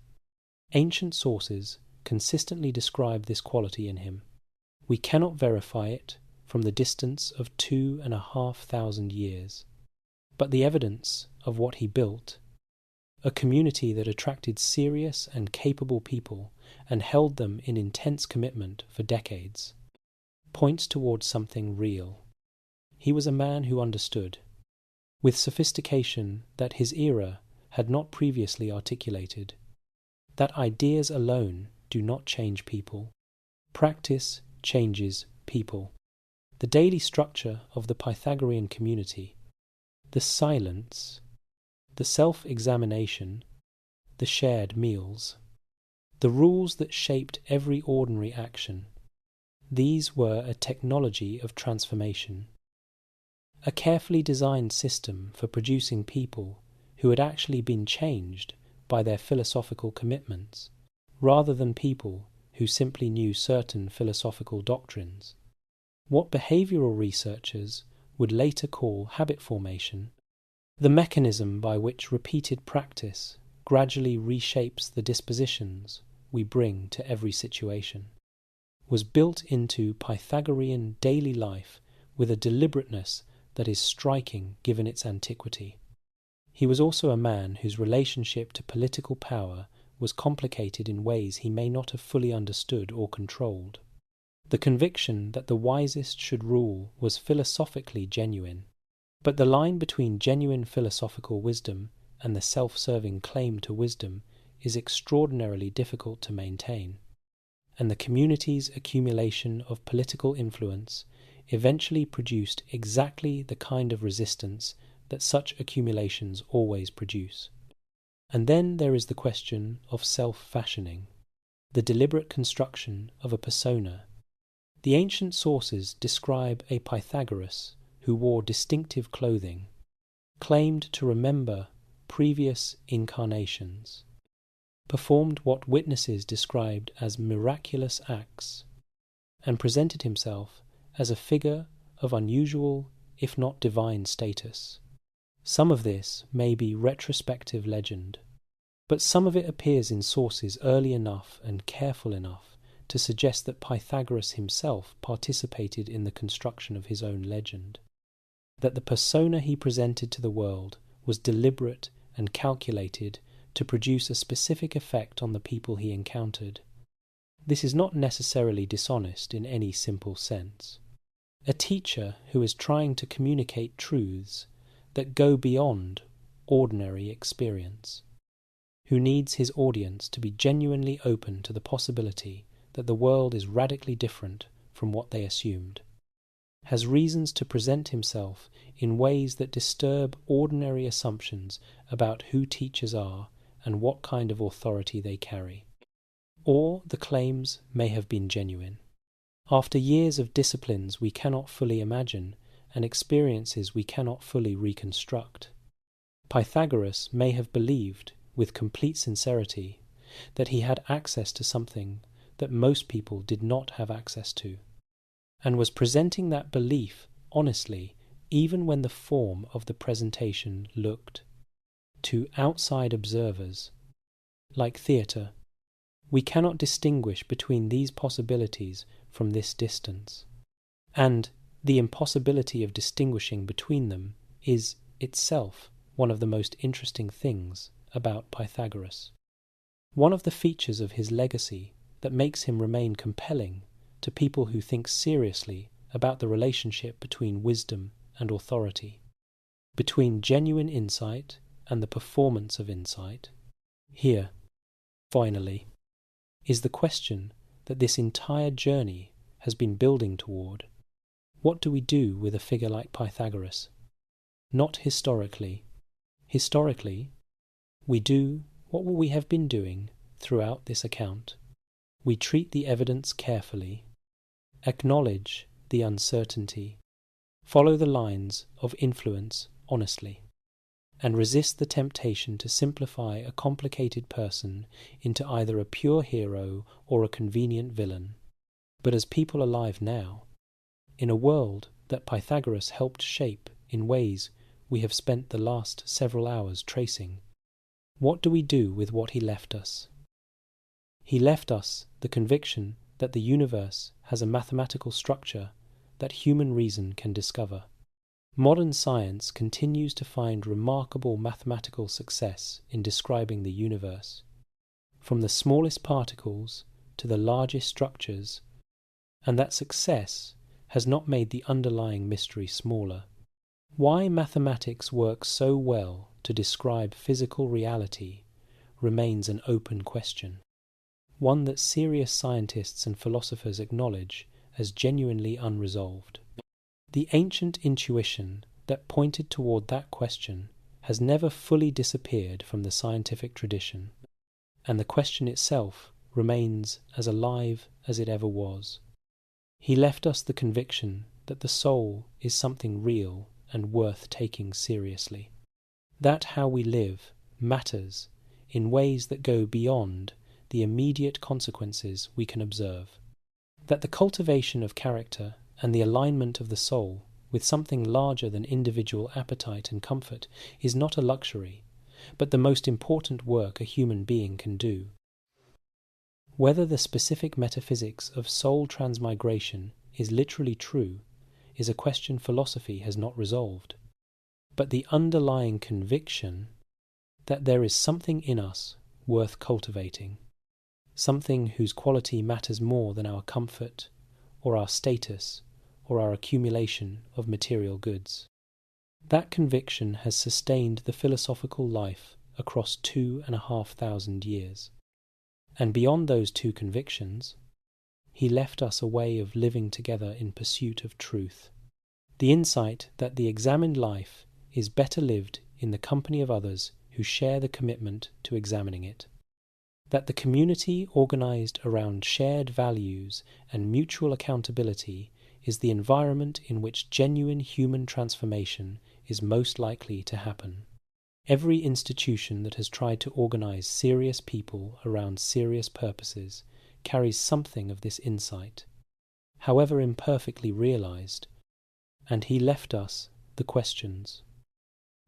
Ancient sources consistently describe this quality in him. We cannot verify it from the distance of 2,500 years, but the evidence of what he built, a community that attracted serious and capable people and held them in intense commitment for decades, points towards something real. He was a man who understood, with sophistication that his era had not previously articulated, that ideas alone do not change people. Practice changes people. The daily structure of the Pythagorean community, the silence, the self-examination, the shared meals, the rules that shaped every ordinary action, these were a technology of transformation, a carefully designed system for producing people who had actually been changed by their philosophical commitments, rather than people who simply knew certain philosophical doctrines. What behavioral researchers would later call habit formation, the mechanism by which repeated practice gradually reshapes the dispositions we bring to every situation, was built into Pythagorean daily life with a deliberateness that is striking given its antiquity. He was also a man whose relationship to political power was complicated in ways he may not have fully understood or controlled. The conviction that the wisest should rule was philosophically genuine, but the line between genuine philosophical wisdom and the self-serving claim to wisdom is extraordinarily difficult to maintain, and the community's accumulation of political influence eventually produced exactly the kind of resistance that such accumulations always produce. And then there is the question of self-fashioning, the deliberate construction of a persona. The ancient sources describe a Pythagoras who wore distinctive clothing, claimed to remember previous incarnations, performed what witnesses described as miraculous acts, and presented himself as a figure of unusual, if not divine, status. Some of this may be retrospective legend, but some of it appears in sources early enough and careful enough to suggest that Pythagoras himself participated in the construction of his own legend, that the persona he presented to the world was deliberate and calculated to produce a specific effect on the people he encountered. This is not necessarily dishonest in any simple sense. A teacher who is trying to communicate truths that go beyond ordinary experience, who needs his audience to be genuinely open to the possibility that the world is radically different from what they assumed, has reasons to present himself in ways that disturb ordinary assumptions about who teachers are and what kind of authority they carry. Or the claims may have been genuine. After years of disciplines we cannot fully imagine and experiences we cannot fully reconstruct, Pythagoras may have believed, with complete sincerity, that he had access to something that most people did not have access to, and was presenting that belief honestly even when the form of the presentation looked, to outside observers, like theatre. We cannot distinguish between these possibilities from this distance, and the impossibility of distinguishing between them is itself one of the most interesting things about Pythagoras. One of the features of his legacy that makes him remain compelling to people who think seriously about the relationship between wisdom and authority, between genuine insight and the performance of insight, here, finally, is the question that this entire journey has been building toward. What do we do with a figure like Pythagoras? Not historically. Historically, we do what we have been doing throughout this account. We treat the evidence carefully, acknowledge the uncertainty, follow the lines of influence honestly, and resist the temptation to simplify a complicated person into either a pure hero or a convenient villain. But as people alive now, in a world that Pythagoras helped shape in ways we have spent the last several hours tracing, what do we do with what he left us? He left us the conviction that the universe has a mathematical structure that human reason can discover. Modern science continues to find remarkable mathematical success in describing the universe, from the smallest particles to the largest structures, and that success has not made the underlying mystery smaller. Why mathematics works so well to describe physical reality remains an open question, one that serious scientists and philosophers acknowledge as genuinely unresolved. The ancient intuition that pointed toward that question has never fully disappeared from the scientific tradition, and the question itself remains as alive as it ever was. He left us the conviction that the soul is something real and worth taking seriously, that how we live matters in ways that go beyond the immediate consequences we can observe, that the cultivation of character and the alignment of the soul with something larger than individual appetite and comfort is not a luxury, but the most important work a human being can do. Whether the specific metaphysics of soul transmigration is literally true is a question philosophy has not resolved, but the underlying conviction that there is something in us worth cultivating, something whose quality matters more than our comfort or our status or our accumulation of material goods. That conviction has sustained the philosophical life across 2,500 years. And beyond those two convictions, he left us a way of living together in pursuit of truth. The insight that the examined life is better lived in the company of others who share the commitment to examining it. That the community organized around shared values and mutual accountability is the environment in which genuine human transformation is most likely to happen. Every institution that has tried to organize serious people around serious purposes carries something of this insight, however imperfectly realized, and he left us the questions.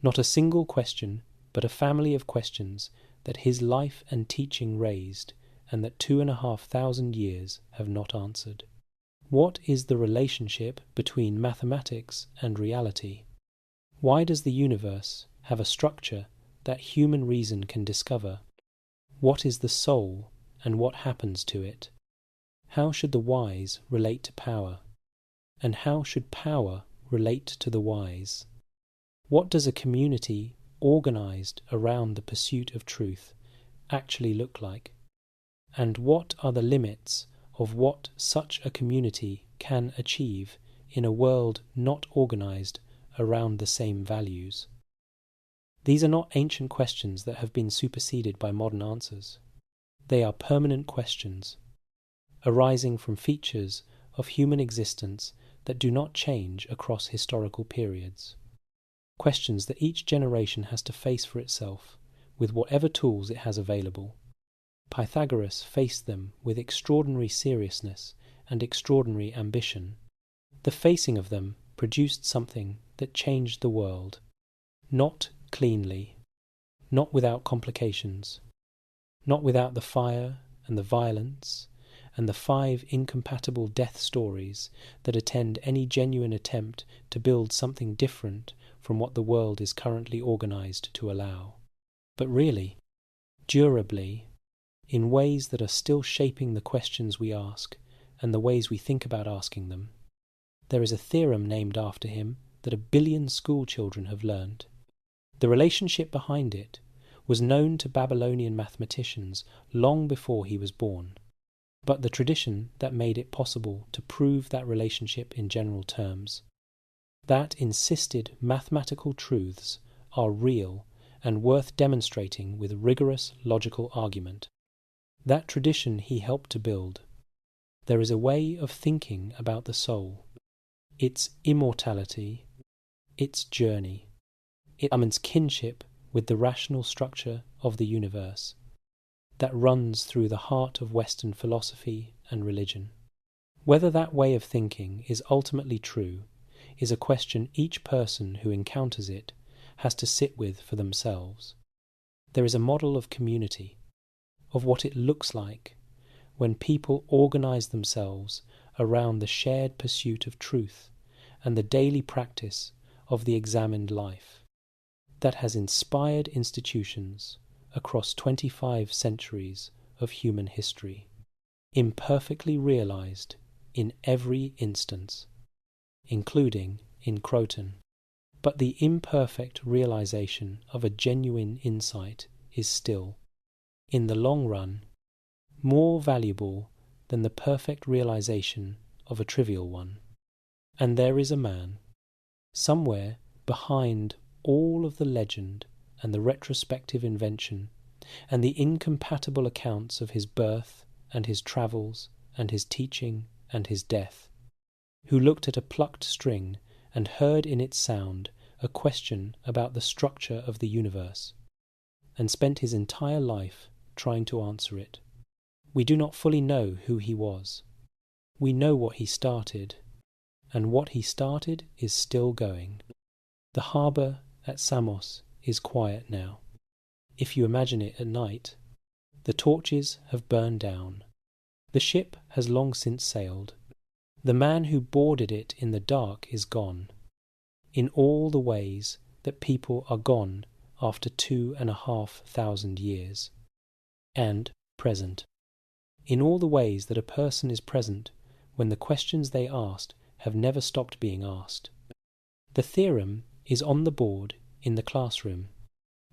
Not a single question, but a family of questions that his life and teaching raised, and that 2,500 years have not answered. What is the relationship between mathematics and reality? Why does the universe have a structure that human reason can discover? What is the soul, and what happens to it? How should the wise relate to power? And how should power relate to the wise? What does a community organized around the pursuit of truth actually look like? And what are the limits of what such a community can achieve in a world not organized around the same values? These are not ancient questions that have been superseded by modern answers. They are permanent questions, arising from features of human existence that do not change across historical periods. Questions that each generation has to face for itself with whatever tools it has available. Pythagoras faced them with extraordinary seriousness and extraordinary ambition. The facing of them produced something that changed the world, not cleanly, not without complications, not without the fire and the violence and the 5 incompatible death stories that attend any genuine attempt to build something different from what the world is currently organized to allow, but really, durably, in ways that are still shaping the questions we ask and the ways we think about asking them. There is a theorem named after him that 1 billion school children have learned. The relationship behind it was known to Babylonian mathematicians long before he was born, but the tradition that made it possible to prove that relationship in general terms, that insisted mathematical truths are real and worth demonstrating with rigorous logical argument. That tradition he helped to build. There is a way of thinking about the soul, its immortality, its journey. It examines kinship with the rational structure of the universe that runs through the heart of Western philosophy and religion. Whether that way of thinking is ultimately true is a question each person who encounters it has to sit with for themselves. There is a model of community, of what it looks like when people organize themselves around the shared pursuit of truth and the daily practice of the examined life, that has inspired institutions across 25 centuries of human history, imperfectly realized in every instance, including in Croton. But the imperfect realization of a genuine insight is still, in the long run, more valuable than the perfect realization of a trivial one. And there is a man, somewhere behind all of the legend and the retrospective invention and the incompatible accounts of his birth and his travels and his teaching and his death, who looked at a plucked string and heard in its sound a question about the structure of the universe, and spent his entire life trying to answer it. We do not fully know who he was. We know what he started, and what he started is still going. The harbour at Samos is quiet now. If you imagine it at night, the torches have burned down. The ship has long since sailed. The man who boarded it in the dark is gone, in all the ways that people are gone after 2,500 years, and present, in all the ways that a person is present when the questions they asked have never stopped being asked. The theorem is on the board in the classroom.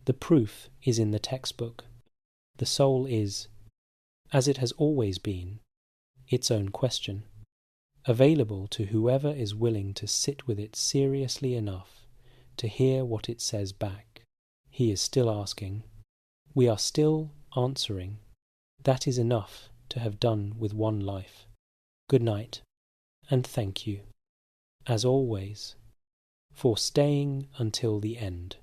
The proof is in the textbook. The soul is, as it has always been, its own question, available to whoever is willing to sit with it seriously enough to hear what it says back. He is still asking. We are still answering. That is enough to have done with one life. Good night, and thank you. as always, for staying until the end.